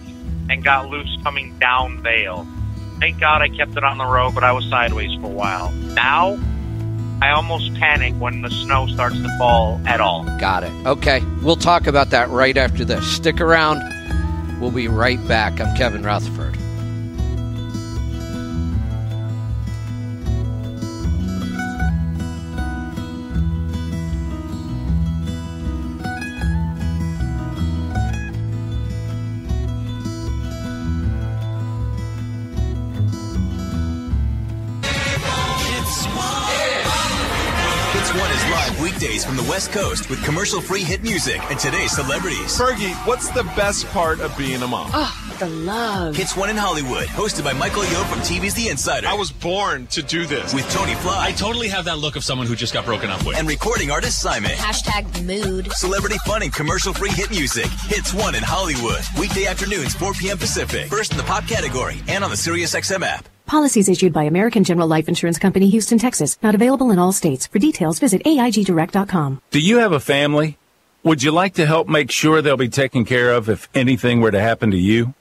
and got loose coming down Vale. Thank God I kept it on the road, but I was sideways for a while. Now, I almost panic when the snow starts to fall at all. Got it. Okay. We'll talk about that right after this. Stick around. We'll be right back. I'm Kevin Rutherford. Weekdays from the West Coast with commercial-free hit music and today's celebrities. Fergie, what's the best part of being a mom? Oh, the love. Hits One in Hollywood, hosted by Michael Yo from TV's The Insider. I was born to do this. With Tony Fly. I totally have that look of someone who just got broken up with. And recording artist Simon. #mood. Celebrity fun and commercial-free hit music. Hits One in Hollywood. Weekday afternoons, 4 p.m. Pacific. First in the pop category and on the SiriusXM app. Policies issued by American General Life Insurance Company, Houston, Texas. Not available in all states. For details, visit AIGdirect.com. Do you have a family? Would you like to help make sure they'll be taken care of if anything were to happen to you?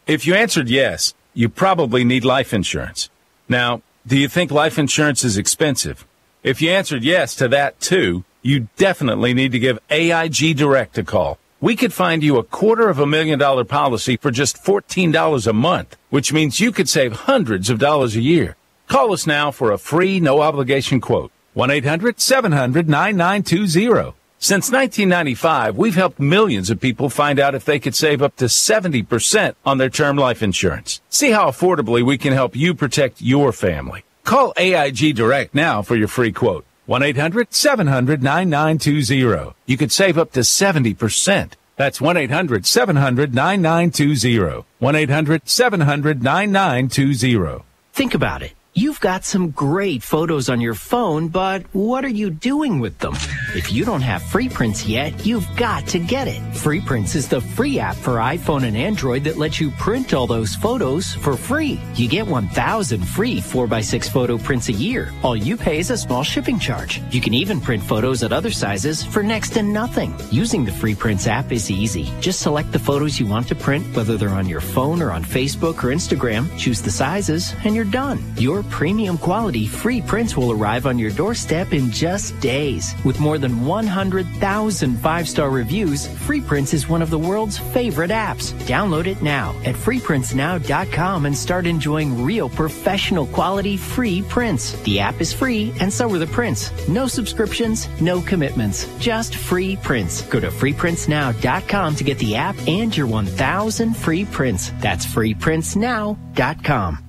If you answered yes, you probably need life insurance. Now, do you think life insurance is expensive? If you answered yes to that too, you definitely need to give AIG Direct a call. We could find you a $250,000 policy for just $14 a month, which means you could save hundreds of dollars a year. Call us now for a free, no-obligation quote. 1-800-700-9920. Since 1995, we've helped millions of people find out if they could save up to 70% on their term life insurance. See how affordably we can help you protect your family. Call AIG Direct now for your free quote. 1-800-700-9920. You could save up to 70%. That's 1-800-700-9920. 1-800-700-9920. Think about it. You've got some great photos on your phone, but what are you doing with them? If you don't have FreePrints yet, you've got to get it. FreePrints is the free app for iPhone and Android that lets you print all those photos for free. You get 1,000 free 4x6 photo prints a year. All you pay is a small shipping charge. You can even print photos at other sizes for next to nothing. Using the FreePrints app is easy. Just select the photos you want to print, whether they're on your phone or on Facebook or Instagram, choose the sizes, and you're done. Your premium quality free prints will arrive on your doorstep in just days. With more than 100,000 5-star reviews, FreePrints is one of the world's favorite apps. Download it now at freeprintsnow.com and start enjoying real professional quality free prints. The app is free and so are the prints. No subscriptions, no commitments, just free prints. Go to freeprintsnow.com to get the app and your 1,000 free prints. That's freeprintsnow.com.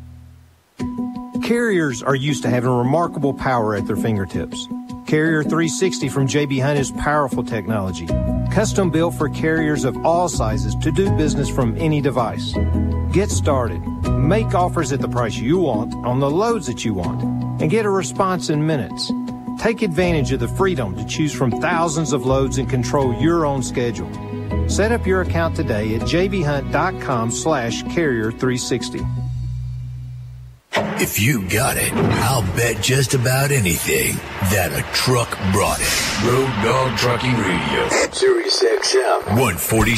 Carriers are used to having remarkable power at their fingertips. Carrier 360 from JB Hunt is powerful technology, custom built for carriers of all sizes to do business from any device. Get started. Make offers at the price you want on the loads that you want and get a response in minutes. Take advantage of the freedom to choose from thousands of loads and control your own schedule. Set up your account today at jbhunt.com/carrier360. If you got it, I'll bet just about anything that a truck brought it. Road Dog Trucking Radio. SiriusXM 140.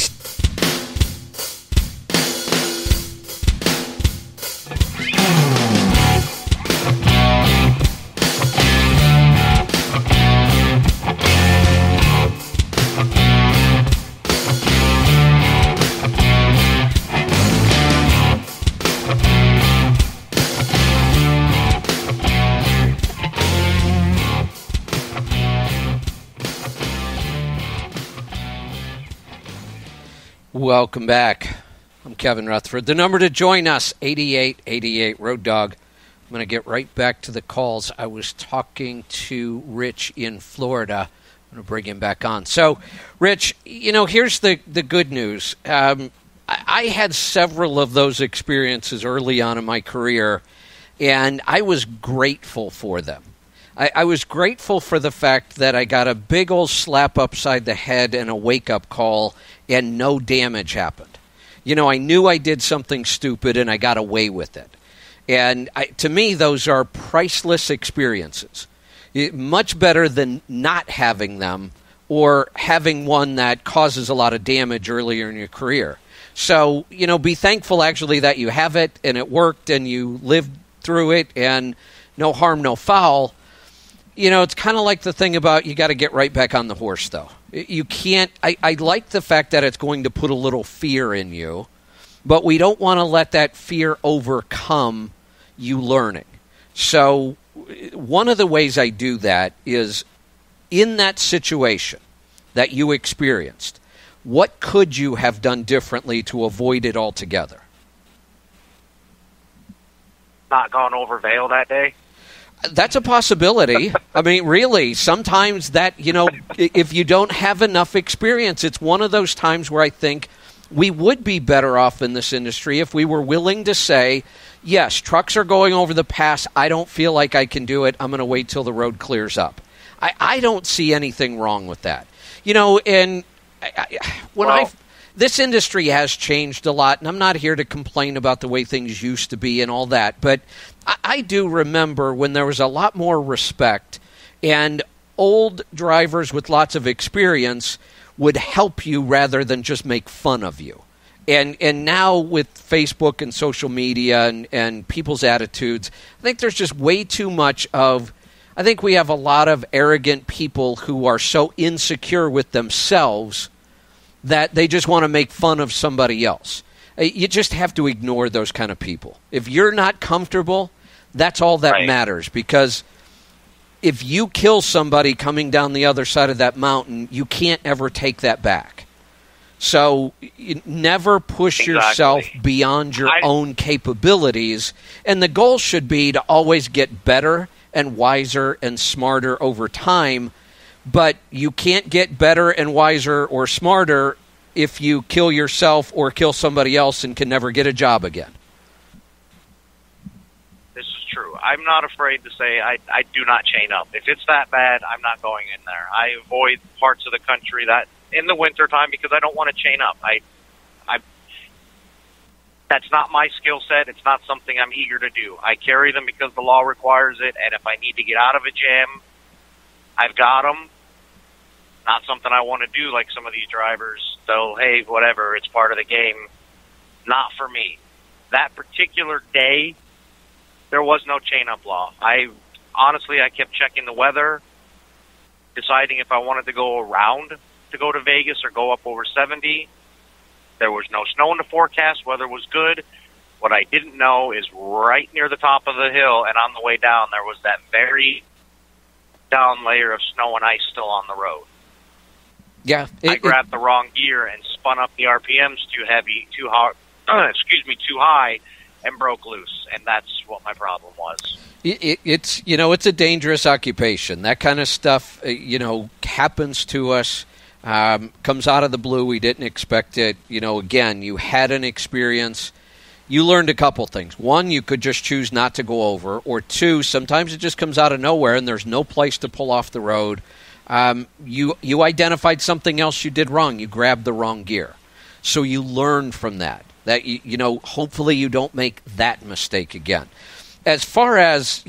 Welcome back. I'm Kevin Rutherford. The number to join us, 8888 Road Dog. I'm going to get right back to the calls. I was talking to Rich in Florida. I'm going to bring him back on. So, Rich, here's the good news. I had several of those experiences early on in my career, and I was grateful for them. I was grateful for the fact that I got a big old slap upside the head and a wake-up call, and no damage happened. I knew I did something stupid, and I got away with it. And to me, those are priceless experiences. Much better than not having them or having one that causes a lot of damage earlier in your career. So, be thankful actually that you have it and it worked and you lived through it and no harm, no foul. It's kind of like the thing about you got to get right back on the horse, though. You can't. I like the fact that it's going to put a little fear in you, but we don't want to let that fear overcome you learning. So one of the ways I do that is in that situation that you experienced, what could you have done differently to avoid it altogether? Not gone over Vail that day? That's a possibility. I mean, really, sometimes that, if you don't have enough experience, it's one of those times where I think we would be better off in this industry if we were willing to say, yes, trucks are going over the pass. I don't feel like I can do it. I'm going to wait till the road clears up. I don't see anything wrong with that. And this industry has changed a lot, and I'm not here to complain about the way things used to be and all that, but I do remember when there was a lot more respect, and old drivers with lots of experience would help you rather than just make fun of you. And now with Facebook and social media and people's attitudes, I think there's just way too much of, I think we have a lot of arrogant people who are so insecure with themselves that they just want to make fun of somebody else. You just have to ignore those kind of people. If you're not comfortable, that's all that matters, because if you kill somebody coming down the other side of that mountain, you can't ever take that back. So you never push yourself beyond your own capabilities, and the goal should be to always get better and wiser and smarter over time, but you can't get better and wiser or smarter if you kill yourself or kill somebody else and can never get a job again. This is true. I'm not afraid to say I do not chain up. If it's that bad, I'm not going in there. I avoid parts of the country that in the wintertime because I don't want to chain up. That's not my skill set. It's not something I'm eager to do. I carry them because the law requires it, and if I need to get out of a jam, I've got them. Not something I want to do like some of these drivers. So, hey, whatever, it's part of the game. Not for me. That particular day, there was no chain-up law. I kept checking the weather, deciding if I wanted to go around to go to Vegas or go up over 70. There was no snow in the forecast. Weather was good. What I didn't know is right near the top of the hill and on the way down, there was that very down layer of snow and ice still on the road. Yeah, I grabbed the wrong gear and spun up the RPMs too high, and broke loose. And that's what my problem was. It's a dangerous occupation. That kind of stuff, happens to us. Comes out of the blue. We didn't expect it. Again, you had an experience. You learned a couple things. One, you could just choose not to go over. Or two, sometimes it just comes out of nowhere and there's no place to pull off the road. You identified something else you did wrong. You grabbed the wrong gear. So you learn from that. That, hopefully you don't make that mistake again. As far as,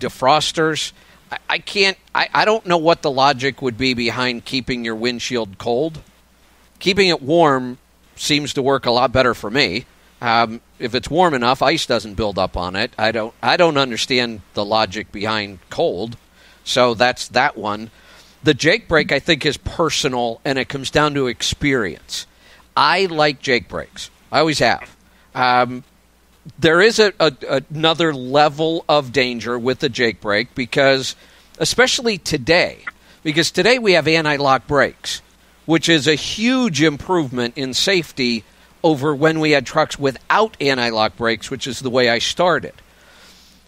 defrosters, I don't know what the logic would be behind keeping your windshield cold. Keeping it warm seems to work a lot better for me. If it's warm enough, ice doesn't build up on it. I don't understand the logic behind cold. So that's that one. The Jake brake, I think, is personal, and it comes down to experience. I like Jake brakes. I always have. There is another level of danger with the Jake brake because, especially today, we have anti-lock brakes. which is a huge improvement in safety over when we had trucks without anti-lock brakes, which is the way I started.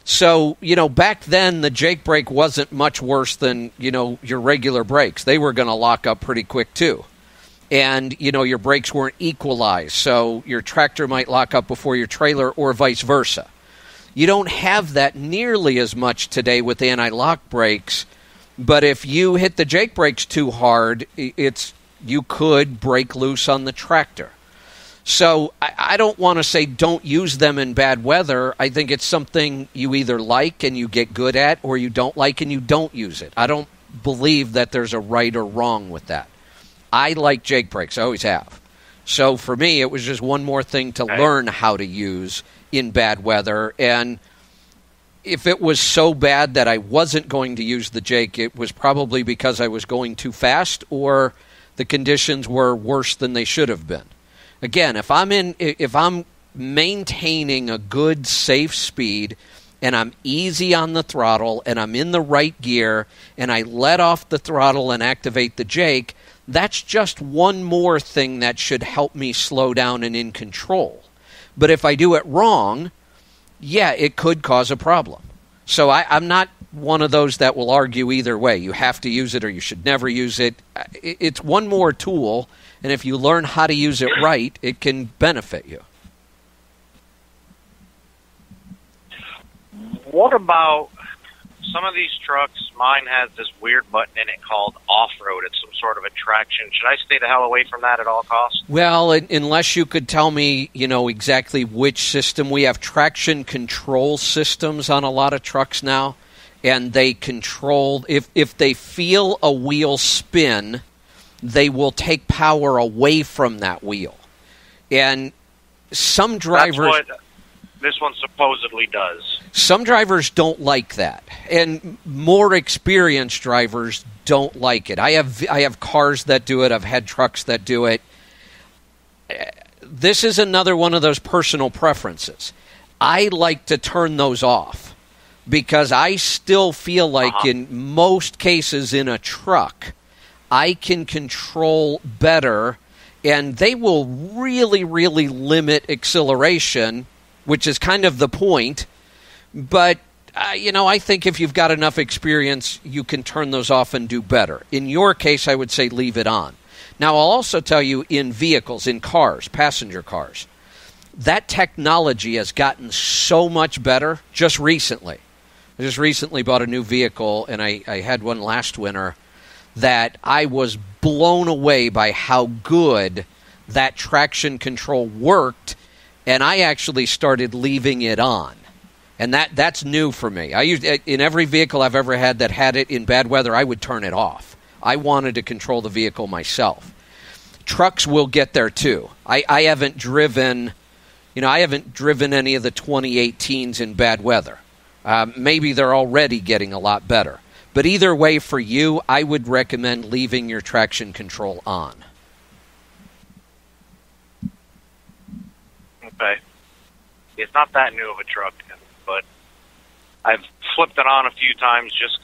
So, back then the Jake brake wasn't much worse than, your regular brakes. They were going to lock up pretty quick too. And, your brakes weren't equalized, so your tractor might lock up before your trailer or vice versa. You don't have that nearly as much today with anti-lock brakes, but if you hit the Jake brakes too hard, you could break loose on the tractor. So I don't want to say don't use them in bad weather. I think it's something you either like and you get good at, or you don't like and you don't use it. I don't believe that there's a right or wrong with that. I like Jake brakes. I always have. So for me, it was just one more thing to learn how to use in bad weather. And if it was so bad that I wasn't going to use the Jake, it was probably because I was going too fast or the conditions were worse than they should have been. Again, if I'm maintaining a good, safe speed and I'm easy on the throttle and I'm in the right gear and I let off the throttle and activate the Jake, that's just one more thing that should help me slow down and in control. But if I do it wrong, it could cause a problem. So I'm not one of those that will argue either way. You have to use it or you should never use it. It's one more tool, and if you learn how to use it right, it can benefit you. What about some of these trucks? Mine has this weird button in it called off-road. It's some sort of attraction. Should I stay the hell away from that at all costs? Well, unless you could tell me, exactly which system. We have traction control systems on a lot of trucks now, and they control, if they feel a wheel spin, they will take power away from that wheel. And some drivers... That's what this one supposedly does. Some drivers don't like that, and more experienced drivers don't like it. I have cars that do it. I've had trucks that do it. This is another one of those personal preferences. I like to turn those off because I still feel like in most cases in a truck, I can control better, and they will really, really limit acceleration, which is kind of the point. But, I think if you've got enough experience, you can turn those off and do better. In your case, I would say leave it on. Now, I'll also tell you in vehicles, in cars, passenger cars, that technology has gotten so much better just recently. I just recently bought a new vehicle, and I had one last winter, that I was blown away by how good that traction control worked, and I actually started leaving it on. And that's new for me. In every vehicle I've ever had that had it in bad weather, I would turn it off. I wanted to control the vehicle myself. Trucks will get there too. I haven't driven, any of the 2018s in bad weather. Maybe they're already getting a lot better. But either way, for you, I would recommend leaving your traction control on. Okay. It's not that new of a truck, but I've flipped it on a few times just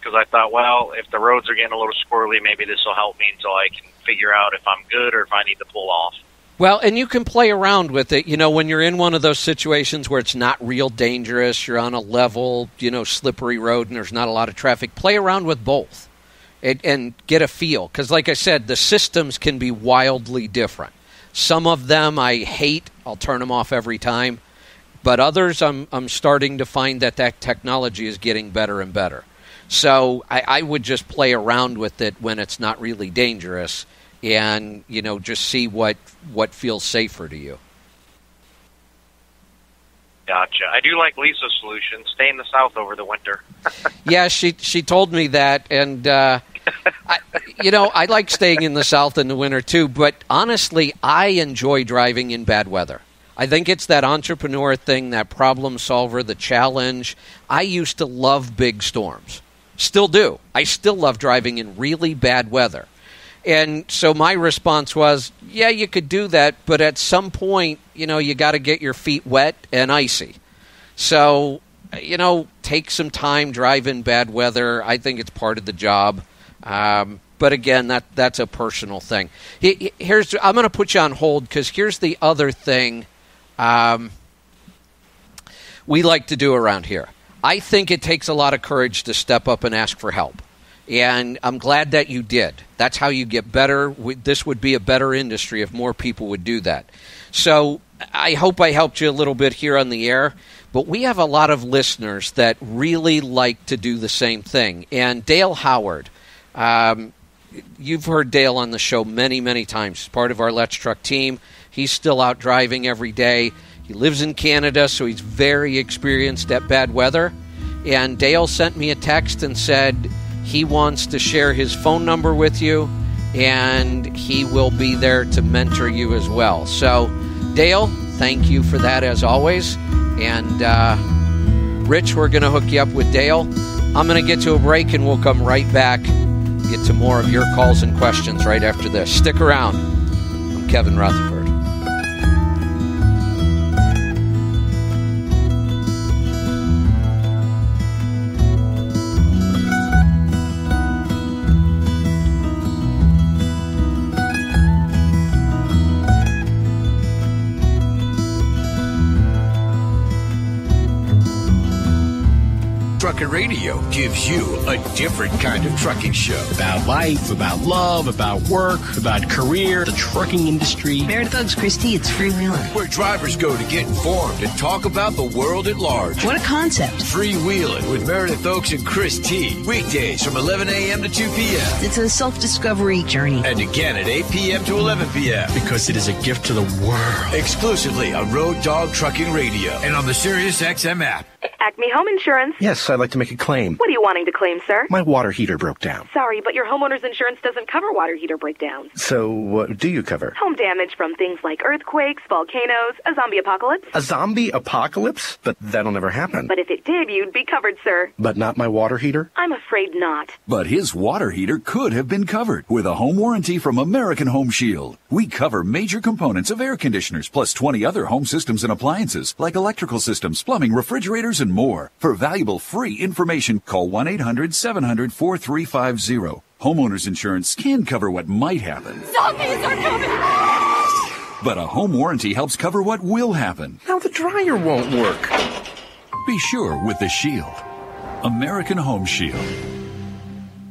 because I thought, well, if the roads are getting a little squirrely, maybe this will help me until I can figure out if I'm good or if I need to pull off. Well, and you can play around with it. When you're in one of those situations where it's not real dangerous, you're on a level, slippery road and there's not a lot of traffic, play around with both and get a feel. Because like I said, the systems can be wildly different. Some of them I hate. I'll turn them off every time. But others, I'm starting to find that technology is getting better and better. So I would just play around with it when it's not really dangerous and, just see what feels safer to you. Gotcha. I do like Lisa's solution. Stay in the South over the winter. Yeah, she told me that, and I like staying in the South in the winter too. But honestly, I enjoy driving in bad weather. I think it's that entrepreneur thing, that problem solver, the challenge. I used to love big storms. Still do. I still love driving in really bad weather. And so my response was, yeah, you could do that, but at some point, you got to get your feet wet and icy. So, take some time, drive in bad weather. I think it's part of the job. But again, that's a personal thing. I'm going to put you on hold because here's the other thing we like to do around here. I think it takes a lot of courage to step up and ask for help. And I'm glad that you did. That's how you get better. This would be a better industry if more people would do that. So I hope I helped you a little bit here on the air. But we have a lot of listeners that really like to do the same thing. And Dale Howard, you've heard Dale on the show many, many times. He's part of our Let's Truck team. He's still out driving every day. He lives in Canada, so he's very experienced at bad weather. And Dale sent me a text and said he wants to share his phone number with you, and he will be there to mentor you as well. So, Dale, thank you for that as always. And, Rich, we're going to hook you up with Dale. I'm going to get to a break, and we'll come right back, get to more of your calls and questions right after this. Stick around. I'm Kevin Rutherford. Trucking Radio gives you a different kind of trucking show. About life, about love, about work, about career, the trucking industry. Meredith Oaks, Christie, it's freewheeling. Where drivers go to get informed and talk about the world at large. What a concept. Freewheeling with Meredith Oaks and Chris T. Weekdays from 11 a.m. to 2 p.m. It's a self-discovery journey. And again at 8 p.m. to 11 p.m. Because it is a gift to the world. Exclusively on Road Dog Trucking Radio and on the SiriusXM app. Acme Home Insurance. Yes, I'd like to make a claim. What are you wanting to claim, sir? My water heater broke down. Sorry, but your homeowner's insurance doesn't cover water heater breakdowns. So what do you cover? Home damage from things like earthquakes, volcanoes, a zombie apocalypse. A zombie apocalypse? But that'll never happen. But if it did, you'd be covered, sir. But not my water heater? I'm afraid not. But his water heater could have been covered with a home warranty from American Home Shield. We cover major components of air conditioners plus 20 other home systems and appliances like electrical systems, plumbing, refrigerators, and more. For valuable free information, call 1-800-700-4350. Homeowners insurance can cover what might happen. Zombies are coming! But a home warranty helps cover what will happen. Now the dryer won't work. Be sure with the Shield. American Home Shield.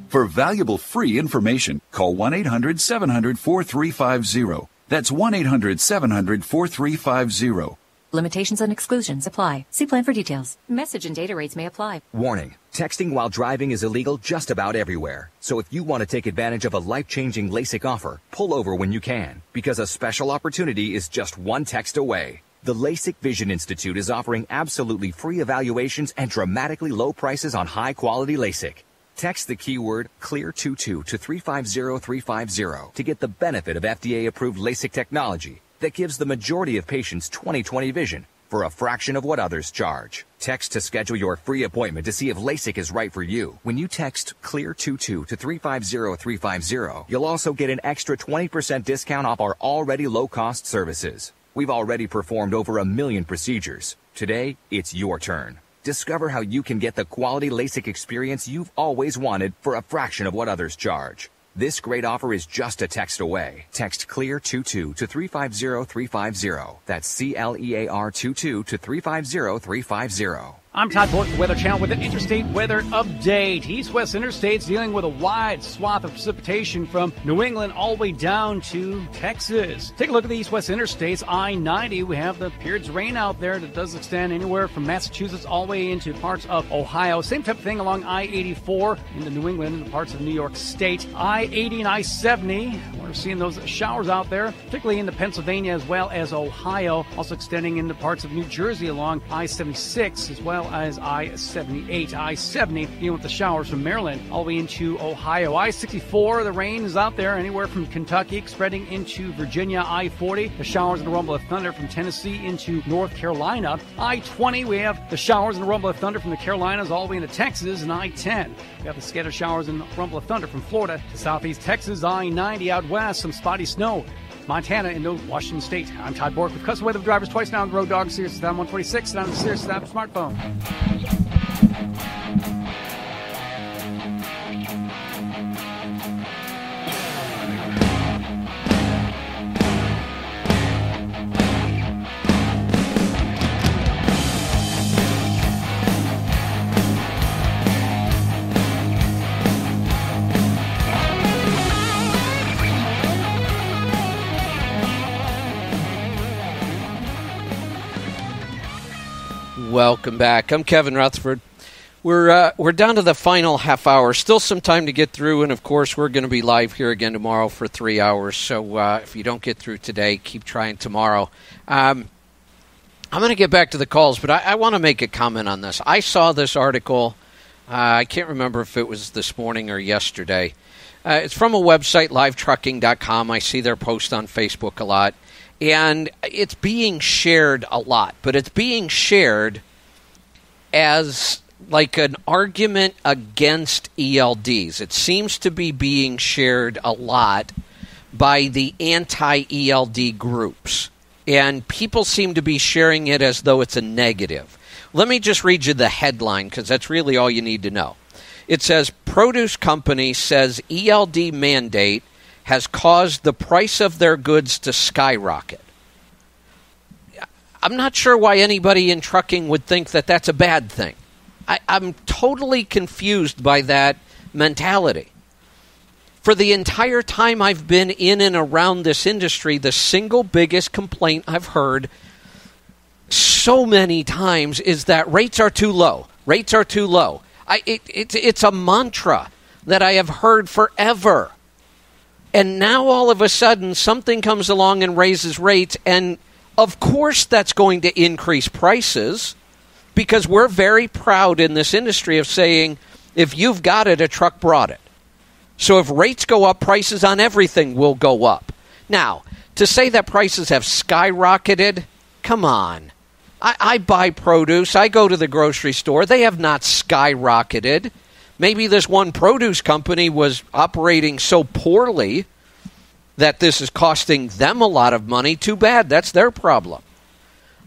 For valuable free information, call 1-800-700-4350. That's 1-800-700-4350. Limitations and exclusions apply. See plan for details. Message and data rates may apply. Warning. Texting while driving is illegal just about everywhere. So if you want to take advantage of a life-changing LASIK offer, pull over when you can, because a special opportunity is just one text away. The LASIK Vision Institute is offering absolutely free evaluations and dramatically low prices on high-quality LASIK. Text the keyword CLEAR22 to 350350 to get the benefit of FDA-approved LASIK technology that gives the majority of patients 20/20 vision for a fraction of what others charge. Text to schedule your free appointment to see if LASIK is right for you. When you text CLEAR22 to 350350, you'll also get an extra 20% discount off our already low-cost services. We've already performed over 1 million procedures. Today, it's your turn. Discover how you can get the quality LASIK experience you've always wanted for a fraction of what others charge. This great offer is just a text away. Text CLEAR22 to 350350. That's CLEAR22 to 350350. I'm Todd Boyd, the Weather Channel, with an interstate weather update. East-west interstates dealing with a wide swath of precipitation from New England all the way down to Texas. Take a look at the east-west interstates. I-90, we have the periods of rain out there that does extend anywhere from Massachusetts all the way into parts of Ohio. Same type of thing along I-84 into New England and parts of New York State. I-80 and I-70, we're seeing those showers out there, particularly into Pennsylvania as well as Ohio. Also extending into parts of New Jersey along I-76 as well as I-78. I-70 dealing with the showers from Maryland all the way into Ohio. I-64, the rain is out there anywhere from Kentucky spreading into Virginia. I-40, the showers and the rumble of thunder from Tennessee into North Carolina. I-20, we have the showers and the rumble of thunder from the Carolinas all the way into Texas. And I-10, we have the scattered showers and rumble of thunder from Florida to southeast Texas. I-90 out west, some spotty snow. Montana into Washington State. I'm Todd Bork with custom weather drivers twice now on the Road Dog Sirius XM 126 and on the Sirius XM smartphone. Welcome back. I'm Kevin Rutherford. We're down to the final half hour. Still some time to get through, and of course we're going to be live here again tomorrow for 3 hours. So if you don't get through today, keep trying tomorrow. I'm going to get back to the calls, but I want to make a comment on this. I saw this article. I can't remember if it was this morning or yesterday. It's from a website, livetrucking.com. I see their post on Facebook a lot. And it's being shared a lot, but it's being shared as like an argument against ELDs. It seems to be being shared a lot by the anti-ELD groups, and people seem to be sharing it as though it's a negative. Let me just read you the headline, because that's really all you need to know. It says, produce company says ELD mandate has caused the price of their goods to skyrocket. I'm not sure why anybody in trucking would think that that's a bad thing. I'm totally confused by that mentality. For the entire time I've been in and around this industry, the single biggest complaint I've heard so many times is that rates are too low. Rates are too low. It's a mantra that I have heard forever. And now all of a sudden something comes along and raises rates, and of course that's going to increase prices, because we're very proud in this industry of saying, if you've got it, a truck brought it. So if rates go up, prices on everything will go up. Now, to say that prices have skyrocketed, come on. I buy produce. I go to the grocery store. They have not skyrocketed. Maybe this one produce company was operating so poorly that this is costing them a lot of money. Too bad. That's their problem.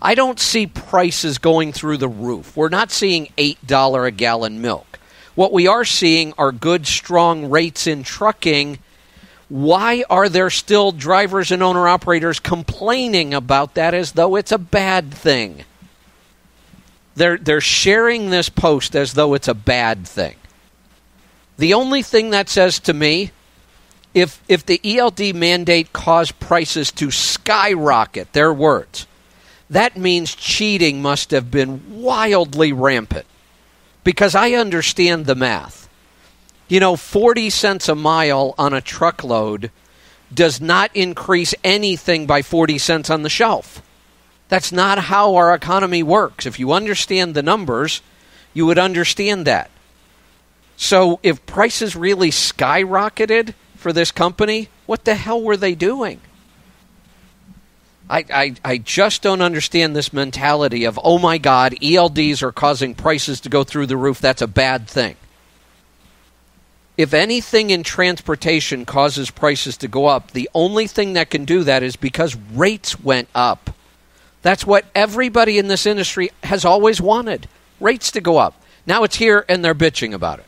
I don't see prices going through the roof. We're not seeing $8 a gallon milk. What we are seeing are good, strong rates in trucking. Why are there still drivers and owner-operators complaining about that as though it's a bad thing? They're sharing this post as though it's a bad thing. The only thing that says to me, if the ELD mandate caused prices to skyrocket, their words, that means cheating must have been wildly rampant. Because I understand the math. 40 cents a mile on a truckload does not increase anything by 40 cents on the shelf. That's not how our economy works. If you understand the numbers, you would understand that. So if prices really skyrocketed for this company, what the hell were they doing? I just don't understand this mentality of, oh my God, ELDs are causing prices to go through the roof. That's a bad thing. If anything in transportation causes prices to go up, the only thing that can do that is because rates went up. That's what everybody in this industry has always wanted, rates to go up. Now it's here and they're bitching about it.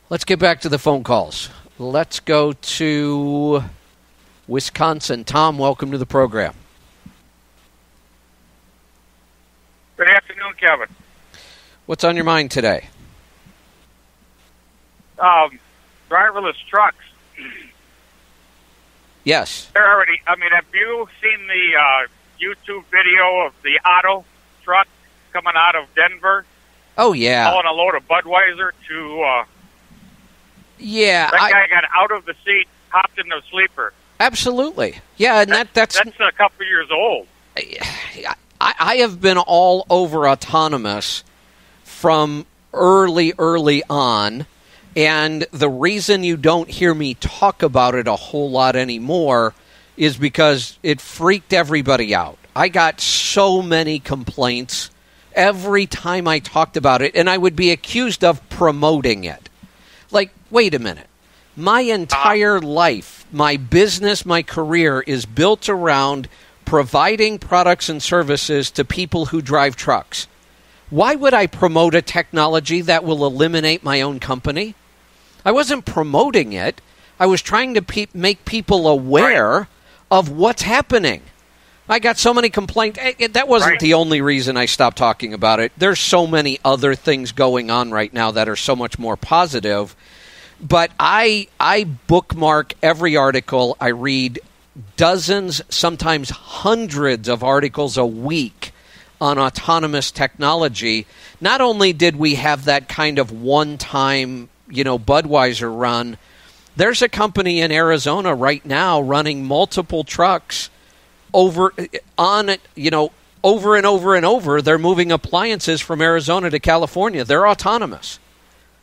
Let's get back to the phone calls. Let's go to Wisconsin. Tom, welcome to the program. Good afternoon, Kevin. What's on your mind today? Driverless trucks. Yes. They're already, have you seen the YouTube video of the Otto truck coming out of Denver? Oh, yeah. Hauling a load of Budweiser to... yeah. That guy got out of the seat, hopped in the sleeper. Absolutely. Yeah, and that's a couple years old. I have been all over autonomous from early on, and the reason you don't hear me talk about it a whole lot anymore is because it freaked everybody out. I got so many complaints every time I talked about it, and I would be accused of promoting it. Like, wait a minute. My entire life, my business, my career is built around providing products and services to people who drive trucks. Why would I promote a technology that will eliminate my own company? I wasn't promoting it. I was trying to make people aware of what's happening. I got so many complaints. That wasn't the only reason I stopped talking about it. There's so many other things going on right now that are so much more positive. But I bookmark every article. I read dozens, sometimes hundreds of articles a week on autonomous technology. Not only did we have that kind of one-time, Budweiser run, there's a company in Arizona right now running multiple trucks over and over. They're moving appliances from Arizona to California. They're autonomous.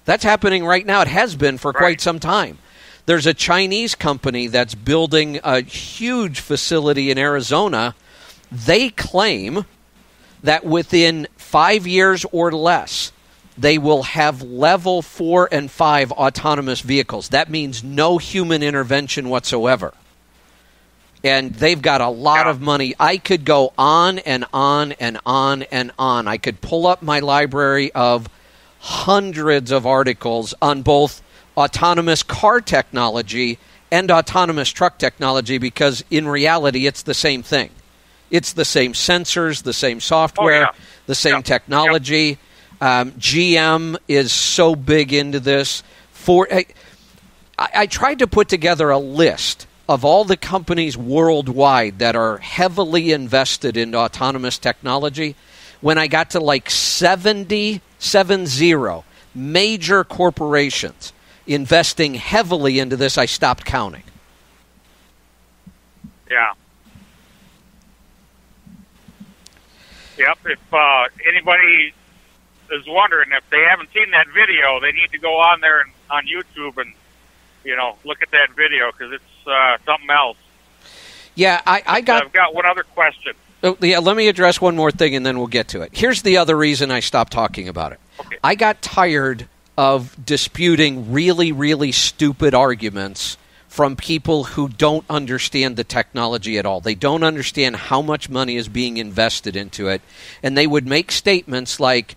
That's happening right now. It has been for quite some time. There's a Chinese company that's building a huge facility in Arizona. They claim that within 5 years or less, they will have level 4 and 5 autonomous vehicles. That means no human intervention whatsoever. And they've got a lot of money. I could go on and on and on and on. I could pull up my library of hundreds of articles on both autonomous car technology and autonomous truck technology, because in reality it's the same thing. It's the same sensors, the same software, the same technology. GM is so big into this. I tried to put together a list of all the companies worldwide that are heavily invested in autonomous technology. When I got to like 70 major corporations investing heavily into this, I stopped counting. Yeah. Yep. If anybody is wondering, if they haven't seen that video, they need to go on there and on YouTube and look at that video, because it's something else. Yeah, I've got one other question. Oh, yeah, let me address one more thing and then we'll get to it. Here's the other reason I stopped talking about it. Okay. I got tired of disputing really, really stupid arguments from people who don't understand the technology at all. They don't understand how much money is being invested into it. And they would make statements like,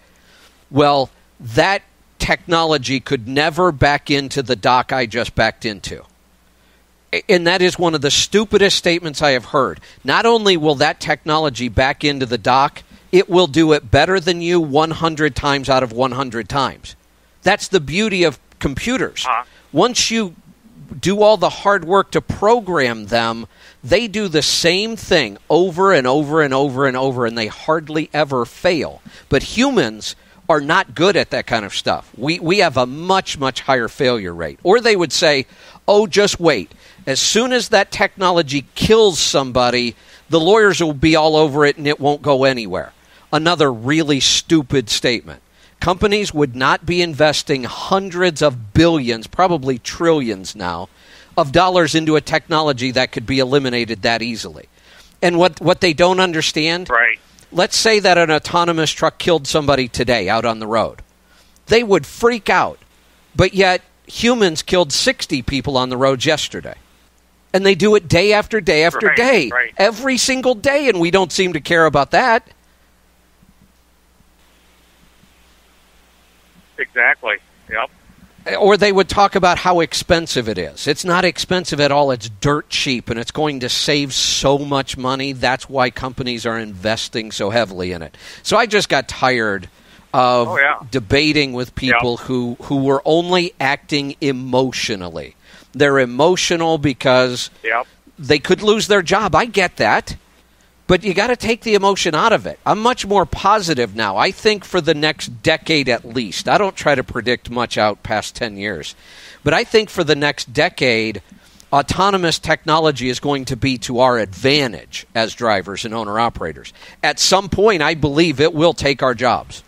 well, that technology could never back into the dock I just backed into. And that is one of the stupidest statements I have heard. Not only will that technology back into the dock, it will do it better than you 100 times out of 100 times. That's the beauty of computers. Once you do all the hard work to program them, they do the same thing over and over and over and over, and they hardly ever fail. But humans are not good at that kind of stuff. We have a much, much higher failure rate. Or they would say, oh, just wait. As soon as that technology kills somebody, the lawyers will be all over it and it won't go anywhere. Another really stupid statement. Companies would not be investing hundreds of billions, probably trillions now, of dollars into a technology that could be eliminated that easily. And what they don't understand, let's say that an autonomous truck killed somebody today out on the road. They would freak out. But yet humans killed 60 people on the roads yesterday. And they do it day after day after day, every single day, and we don't seem to care about that. Exactly. Yep. Or they would talk about how expensive it is. It's not expensive at all. It's dirt cheap, and it's going to save so much money. That's why companies are investing so heavily in it. So I just got tired of debating with people who were only acting emotionally. They're emotional because they could lose their job. I get that. But you got to take the emotion out of it. I'm much more positive now. I think for the next decade at least. I don't try to predict much out past 10 years. But I think for the next decade, autonomous technology is going to be to our advantage as drivers and owner-operators. At some point, I believe it will take our jobs.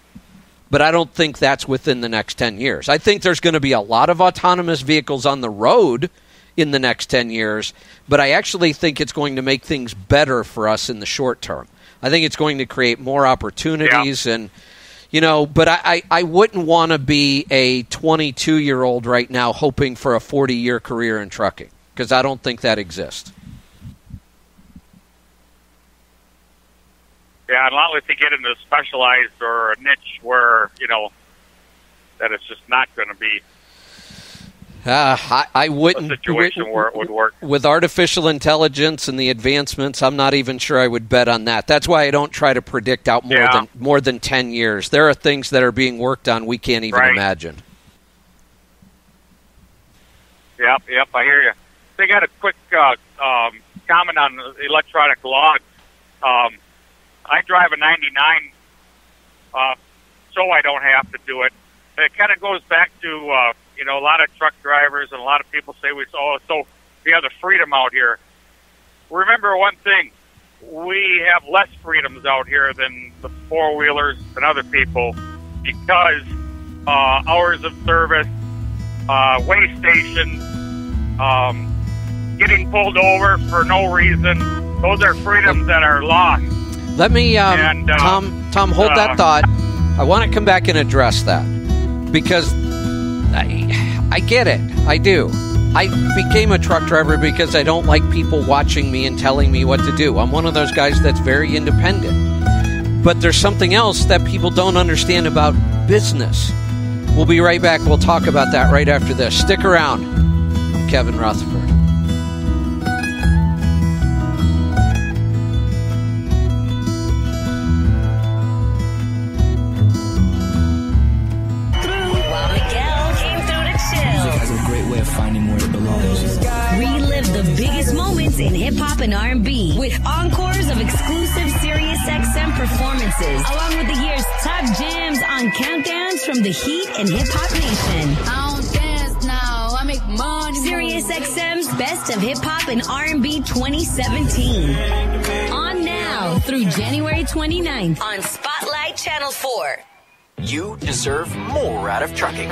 But I don't think that's within the next 10 years. I think there's going to be a lot of autonomous vehicles on the road in the next 10 years, but I actually think it's going to make things better for us in the short term. I think it's going to create more opportunities and, but I wouldn't want to be a 22-year-old right now hoping for a 40-year career in trucking, because I don't think that exists. Yeah, not unless they get into specialized or a niche where, that it's just not going to be I wouldn't. A situation where it would work. With artificial intelligence and the advancements, I'm not even sure I would bet on that. That's why I don't try to predict out more than 10 years. There are things that are being worked on we can't even imagine. Yep, I hear you. They got a quick comment on electronic logs. I drive a 99, so I don't have to do it. And it kind of goes back to, a lot of truck drivers and a lot of people say we have the freedom out here. Remember one thing, we have less freedoms out here than the four-wheelers and other people because hours of service, way stations, getting pulled over for no reason, those are freedoms that are lost. Let me, Tom, hold that thought. I want to come back and address that because I get it. I do. I became a truck driver because I don't like people watching me and telling me what to do. I'm one of those guys that's very independent. But there's something else that people don't understand about business. We'll be right back. We'll talk about that right after this. Stick around. I'm Kevin Rutherford. Finding where it belongs. Relive the biggest moments in hip-hop and R&B with encores of exclusive SiriusXM performances, along with the year's top jams on countdowns from the Heat and Hip Hop Nation. I don't dance now, I make money. SiriusXM's Best of Hip Hop and R&B 2017. On now through January 29th on Spotlight Channel 4. You deserve more out of trucking.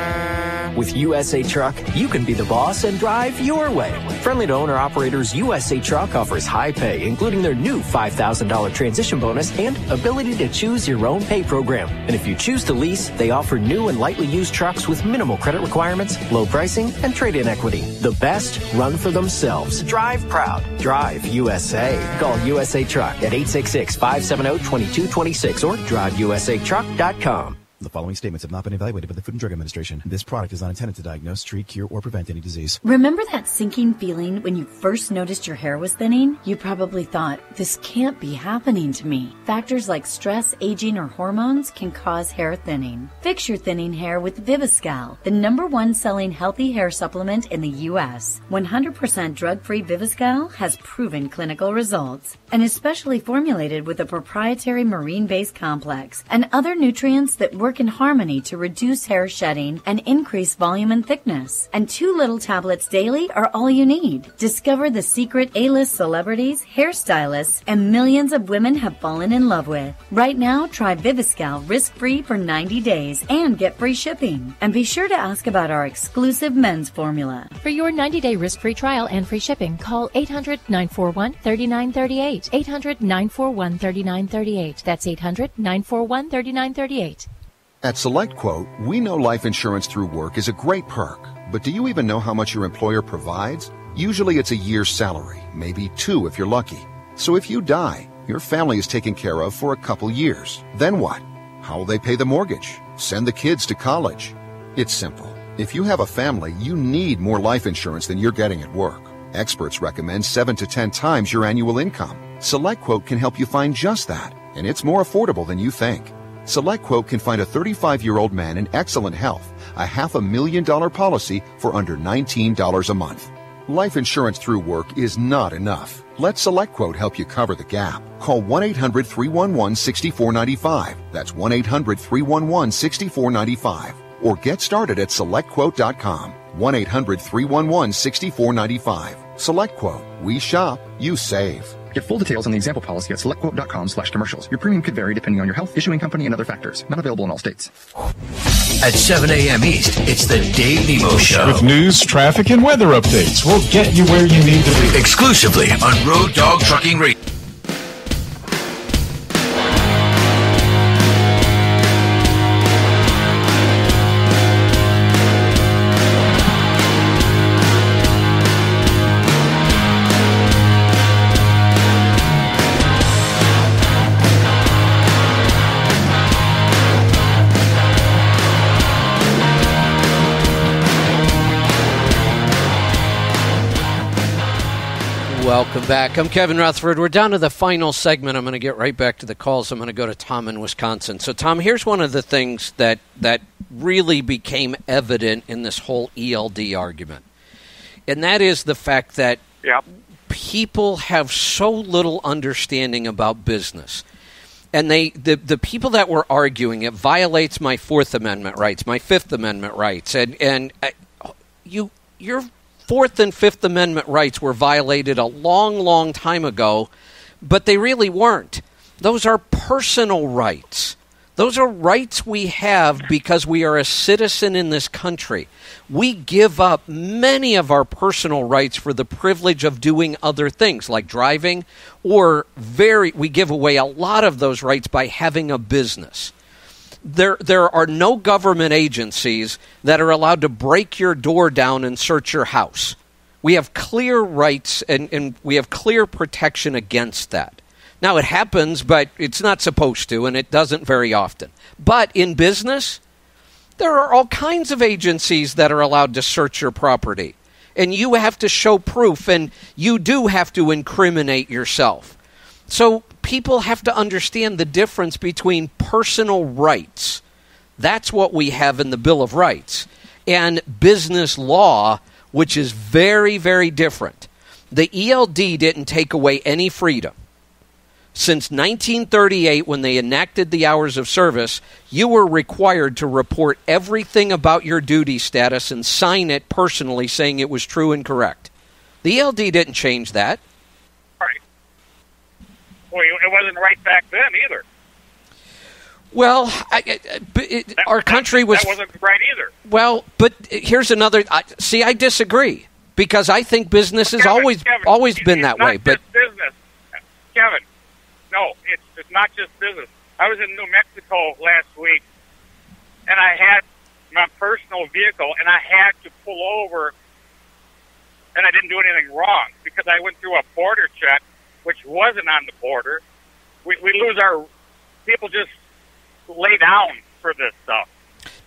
With USA Truck, you can be the boss and drive your way. Friendly to owner-operators, USA Truck offers high pay, including their new $5,000 transition bonus and ability to choose your own pay program. And if you choose to lease, they offer new and lightly used trucks with minimal credit requirements, low pricing, and trade-in equity. The best run for themselves. Drive proud. Drive USA. Call USA Truck at 866-570-2226 or driveusatruck.com. The following statements have not been evaluated by the Food and Drug Administration. This product is not intended to diagnose, treat, cure, or prevent any disease. Remember that sinking feeling when you first noticed your hair was thinning? You probably thought, this can't be happening to me. Factors like stress, aging, or hormones can cause hair thinning. Fix your thinning hair with Viviscal, the #1 selling healthy hair supplement in the U.S. 100% drug-free Viviscal has proven clinical results and is specially formulated with a proprietary marine-based complex and other nutrients that work in harmony to reduce hair shedding and increase volume and thickness. And 2 little tablets daily are all you need. Discover the secret A-list celebrities, hairstylists, and millions of women have fallen in love with. Right now, try Viviscal risk-free for 90 days and get free shipping. And be sure to ask about our exclusive men's formula. For your 90-day risk-free trial and free shipping, call 800-941-3938. 800-941-3938. That's 800-941-3938. At SelectQuote, we know life insurance through work is a great perk, but do you even know how much your employer provides? Usually it's a year's salary, maybe 2 if you're lucky. So if you die, your family is taken care of for a couple years. Then what? How will they pay the mortgage? Send the kids to college? It's simple. If you have a family, you need more life insurance than you're getting at work. Experts recommend 7 to 10 times your annual income. SelectQuote can help you find just that, and it's more affordable than you think. SelectQuote can find a 35-year-old man in excellent health a $500,000 policy for under $19 a month. Life insurance through work is not enough. Let SelectQuote help you cover the gap. Call 1-800-311-6495. That's 1-800-311-6495. Or get started at SelectQuote.com. 1-800-311-6495. SelectQuote. We shop, you save. Get full details on the example policy at selectquote.com/commercials. Your premium could vary depending on your health, issuing company, and other factors. Not available in all states. At 7 a.m. East, it's the Dave Nemo Show. With news, traffic, and weather updates, we'll get you where you need to be. Exclusively on Road Dog Trucking Radio. Welcome back. I'm Kevin Rutherford. We're down to the final segment. I'm going to get right back to the calls. I'm going to go to Tom in Wisconsin. So, Tom, here's one of the things that really became evident in this whole ELD argument, and that is the fact that people have so little understanding about business. And the people that were arguing it violates my Fourth Amendment rights, my Fifth Amendment rights, and your Fourth and Fifth Amendment rights were violated a long, long time ago, but they really weren't. Those are personal rights. Those are rights we have because we are a citizen in this country. We give up many of our personal rights for the privilege of doing other things like driving, or we give away a lot of those rights by having a business. There are no government agencies that are allowed to break your door down and search your house. We have clear rights and we have clear protection against that. Now, it happens, but it's not supposed to, and it doesn't very often. But in business, there are all kinds of agencies that are allowed to search your property. And you have to show proof, and you do have to incriminate yourself. So people have to understand the difference between personal rights. That's what we have in the Bill of Rights. And business law, which is very, very different. The ELD didn't take away any freedom. Since 1938, when they enacted the hours of service, you were required to report everything about your duty status and sign it personally saying it was true and correct. The ELD didn't change that. Right. Well, it wasn't right back then either. Well, our country was... That wasn't right either. Well, but here's another... I disagree, because I think business has always been that way. But business, Kevin. No, it's not just business. I was in New Mexico last week, and I had my personal vehicle, and I had to pull over, and I didn't do anything wrong because I went through a border check, which wasn't on the border. We lose our people just lay down for this stuff.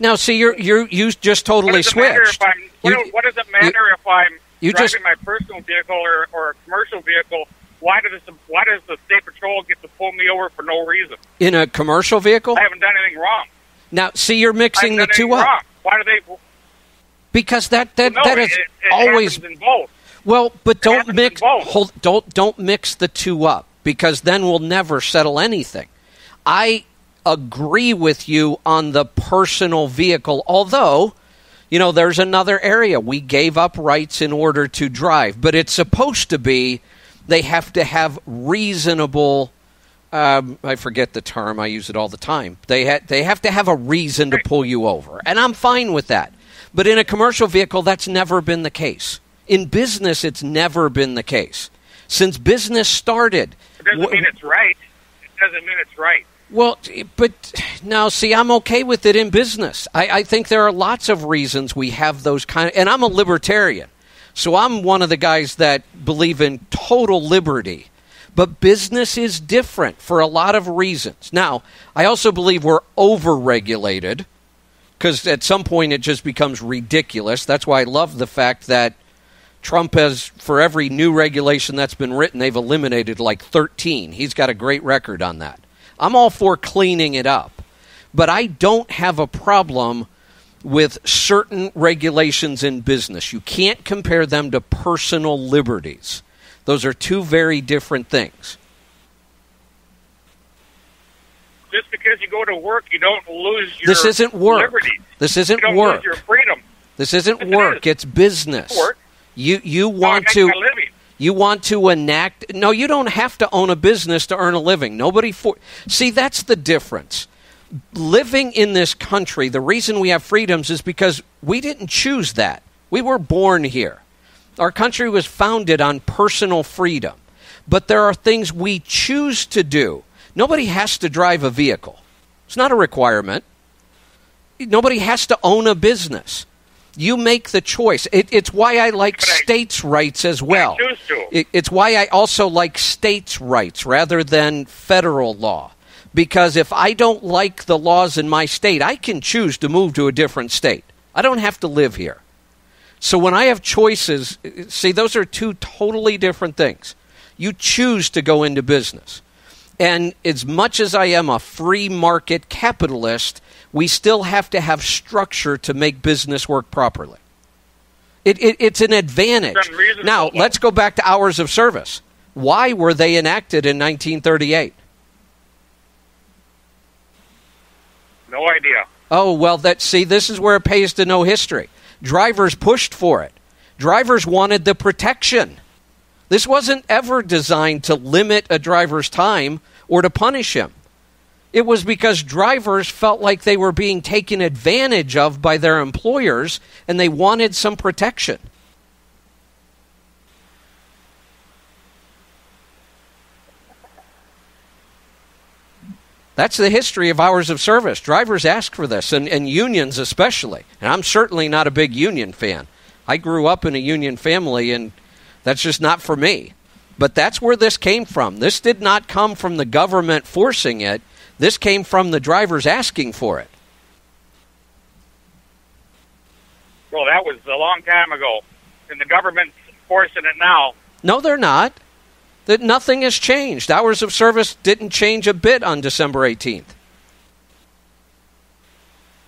Now, see, you just totally switched. What does it matter if I'm driving my personal vehicle or a commercial vehicle? Why does the state patrol get to pull me over for no reason? In a commercial vehicle? I haven't done anything wrong. Now, see, you're mixing the two up. Wrong. Why do they? Because that is always in both. Well, but don't mix. Don't mix the two up, because then we'll never settle anything. I agree with you on the personal vehicle, although, there's another area. We gave up rights in order to drive, but it's supposed to be they have to have reasonable, I forget the term, I use it all the time. They have to have a reason to pull you over, and I'm fine with that. But in a commercial vehicle, that's never been the case. In business, it's never been the case. Since business started. It doesn't mean it's right. It doesn't mean it's right. Well, but now, see, I'm okay with it in business. I think there are lots of reasons we have those kind of, and I'm a libertarian. So I'm one of the guys that believe in total liberty. But business is different for a lot of reasons. Now, I also believe we're over-regulated, because at some point it just becomes ridiculous. That's why I love the fact that Trump has, for every new regulation that's been written, they've eliminated like 13. He's got a great record on that. I'm all for cleaning it up. But I don't have a problem with certain regulations in business. You can't compare them to personal liberties. Those are two very different things. Just because you go to work, you don't lose your This isn't work. liberties. This isn't you don't work. lose your freedom. This isn't Yes, work. it It's business. It's work. You No, want I to make my living. You want to enact. No, you don't have to own a business to earn a living. See, that's the difference. Living in this country, the reason we have freedoms is because we didn't choose that. We were born here. Our country was founded on personal freedom. But there are things we choose to do. Nobody has to drive a vehicle. It's not a requirement. Nobody has to own a business. You make the choice. It's why I like states' rights as well. I choose to. It's why I also like states' rights rather than federal law. Because if I don't like the laws in my state, I can choose to move to a different state. I don't have to live here. So when I have choices, see, those are two totally different things. You choose to go into business. And as much as I am a free market capitalist, we still have to have structure to make business work properly. It's an advantage. Now, let's go back to hours of service. Why were they enacted in 1938? No idea. Oh, well, this is where it pays to know history. Drivers pushed for it. Drivers wanted the protection. This wasn't ever designed to limit a driver's time or to punish him. It was because drivers felt like they were being taken advantage of by their employers, and they wanted some protection. That's the history of hours of service. Drivers ask for this, and unions especially. And I'm certainly not a big union fan. I grew up in a union family, and that's just not for me. But that's where this came from. This did not come from the government forcing it. This came from the drivers asking for it. Well, that was a long time ago, and the government's forcing it now. No, they're not. That nothing has changed. Hours of service didn't change a bit on December 18th.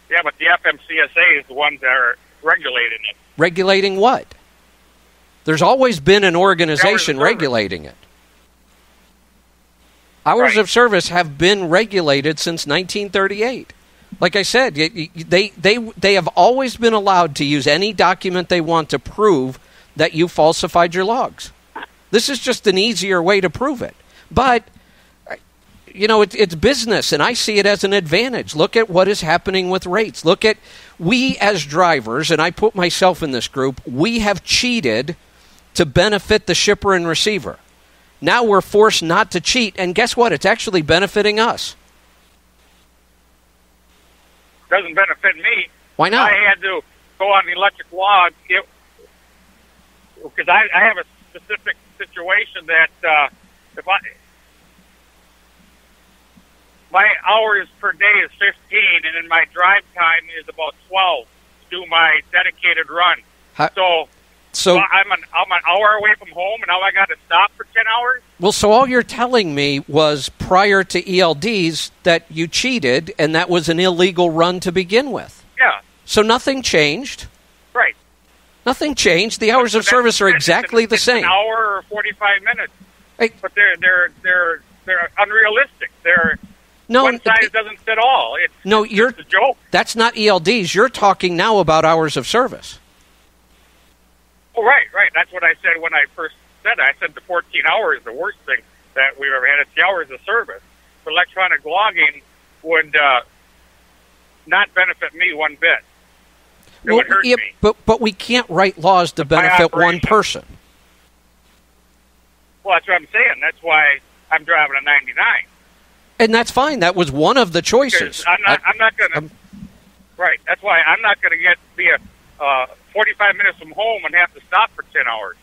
Yeah, but the FMCSA is the ones that are regulating it. Regulating what? There's always been an organization regulating it. Hours of service have been regulated since 1938. Like I said, they have always been allowed to use any document they want to prove that you falsified your logs. This is just an easier way to prove it. But, it's business, and I see it as an advantage. Look at what is happening with rates. Look at, we as drivers, and I put myself in this group, we have cheated to benefit the shipper and receiver. Now we're forced not to cheat, and guess what? It's actually benefiting us. Doesn't benefit me. Why not? I had to go on the electric log because I have a specific situation that my hours per day is 15, and then my drive time is about 12 to do my dedicated run. So I'm an hour away from home, and now I got to stop for 10 hours? Well, so all you're telling me was prior to ELDs that you cheated, and that was an illegal run to begin with. Yeah. So nothing changed. Right. Nothing changed. The hours of service are exactly the same. An hour or 45 minutes. But they're unrealistic. One size doesn't fit all. It's a joke. That's not ELDs. You're talking now about hours of service. Oh, right. That's what I said when I first said it. I said the 14 hours is the worst thing that we've ever had. It's the hours of service. But electronic logging would not benefit me one bit. It would hurt me. But we can't write laws to benefit one person. Well, that's what I'm saying. That's why I'm driving a 99. And that's fine. That was one of the choices. I'm not going to. Right. That's why I'm not going to be 45 minutes from home and have to stop for 10 hours.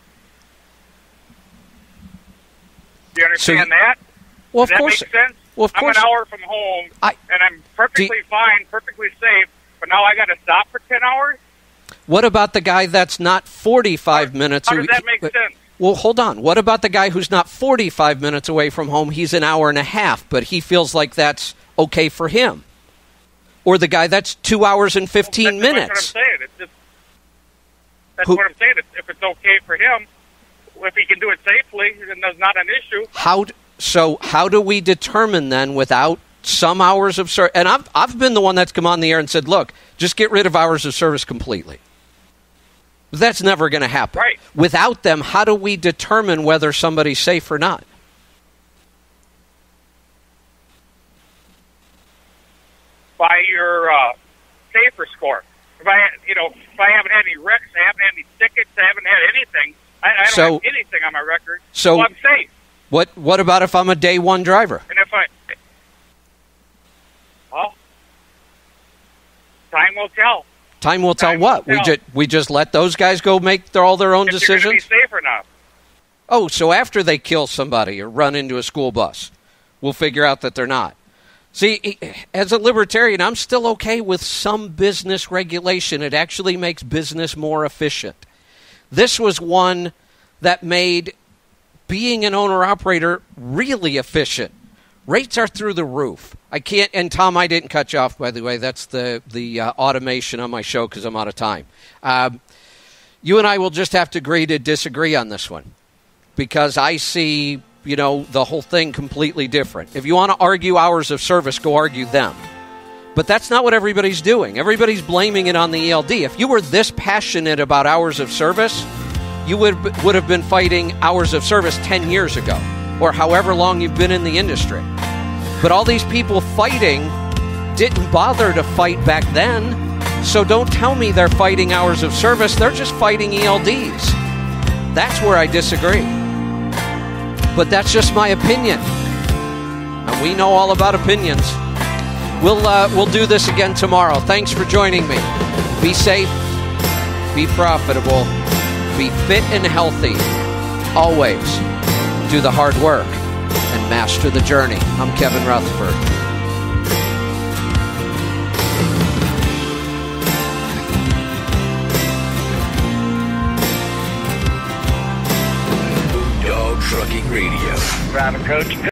Do you understand that? Well, Does that make sense? Well, of course. I'm an hour from home, and I'm perfectly fine, perfectly safe, but now I got to stop for 10 hours? What about the guy that's not 45 minutes? How does that make sense? Well, hold on. What about the guy who's not 45 minutes away from home? He's an hour and a half, but he feels like that's okay for him. Or the guy that's 2 hours and 15 minutes. That's what I'm saying. What I'm saying. If it's okay for him, if he can do it safely, then there's not an issue. How do we determine then without some hours of service? And I've been the one that's come on the air and said, look, just get rid of hours of service completely. That's never going to happen. Right. Without them, how do we determine whether somebody's safe or not? By your safer score. If I haven't had any wrecks, I haven't had any tickets, I haven't had anything. I don't have anything on my record. So I'm safe. What about if I'm a day one driver? And if time will tell. Time will tell what? We just let those guys go make all their own decisions? They're going to be safe or not. Oh, so after they kill somebody or run into a school bus, we'll figure out that they're not. See, as a libertarian, I'm still okay with some business regulation. It actually makes business more efficient. This was one that made being an owner-operator really efficient. Rates are through the roof. I can't, and Tom, I didn't cut you off, by the way. That's the automation on my show because I'm out of time. You and I will just have to agree to disagree on this one because I see, the whole thing completely different. If you want to argue hours of service, go argue them. But that's not what everybody's doing. Everybody's blaming it on the ELD. If you were this passionate about hours of service, you would have been fighting hours of service 10 years ago, or however long you've been in the industry. But all these people fighting didn't bother to fight back then, so don't tell me they're fighting hours of service. They're just fighting ELDs. That's where I disagree. But that's just my opinion. And we know all about opinions. We'll do this again tomorrow. Thanks for joining me. Be safe, be profitable, be fit and healthy. Always do the hard work and master the journey. I'm Kevin Rutherford. Dog Trucking Radio. Driving coach.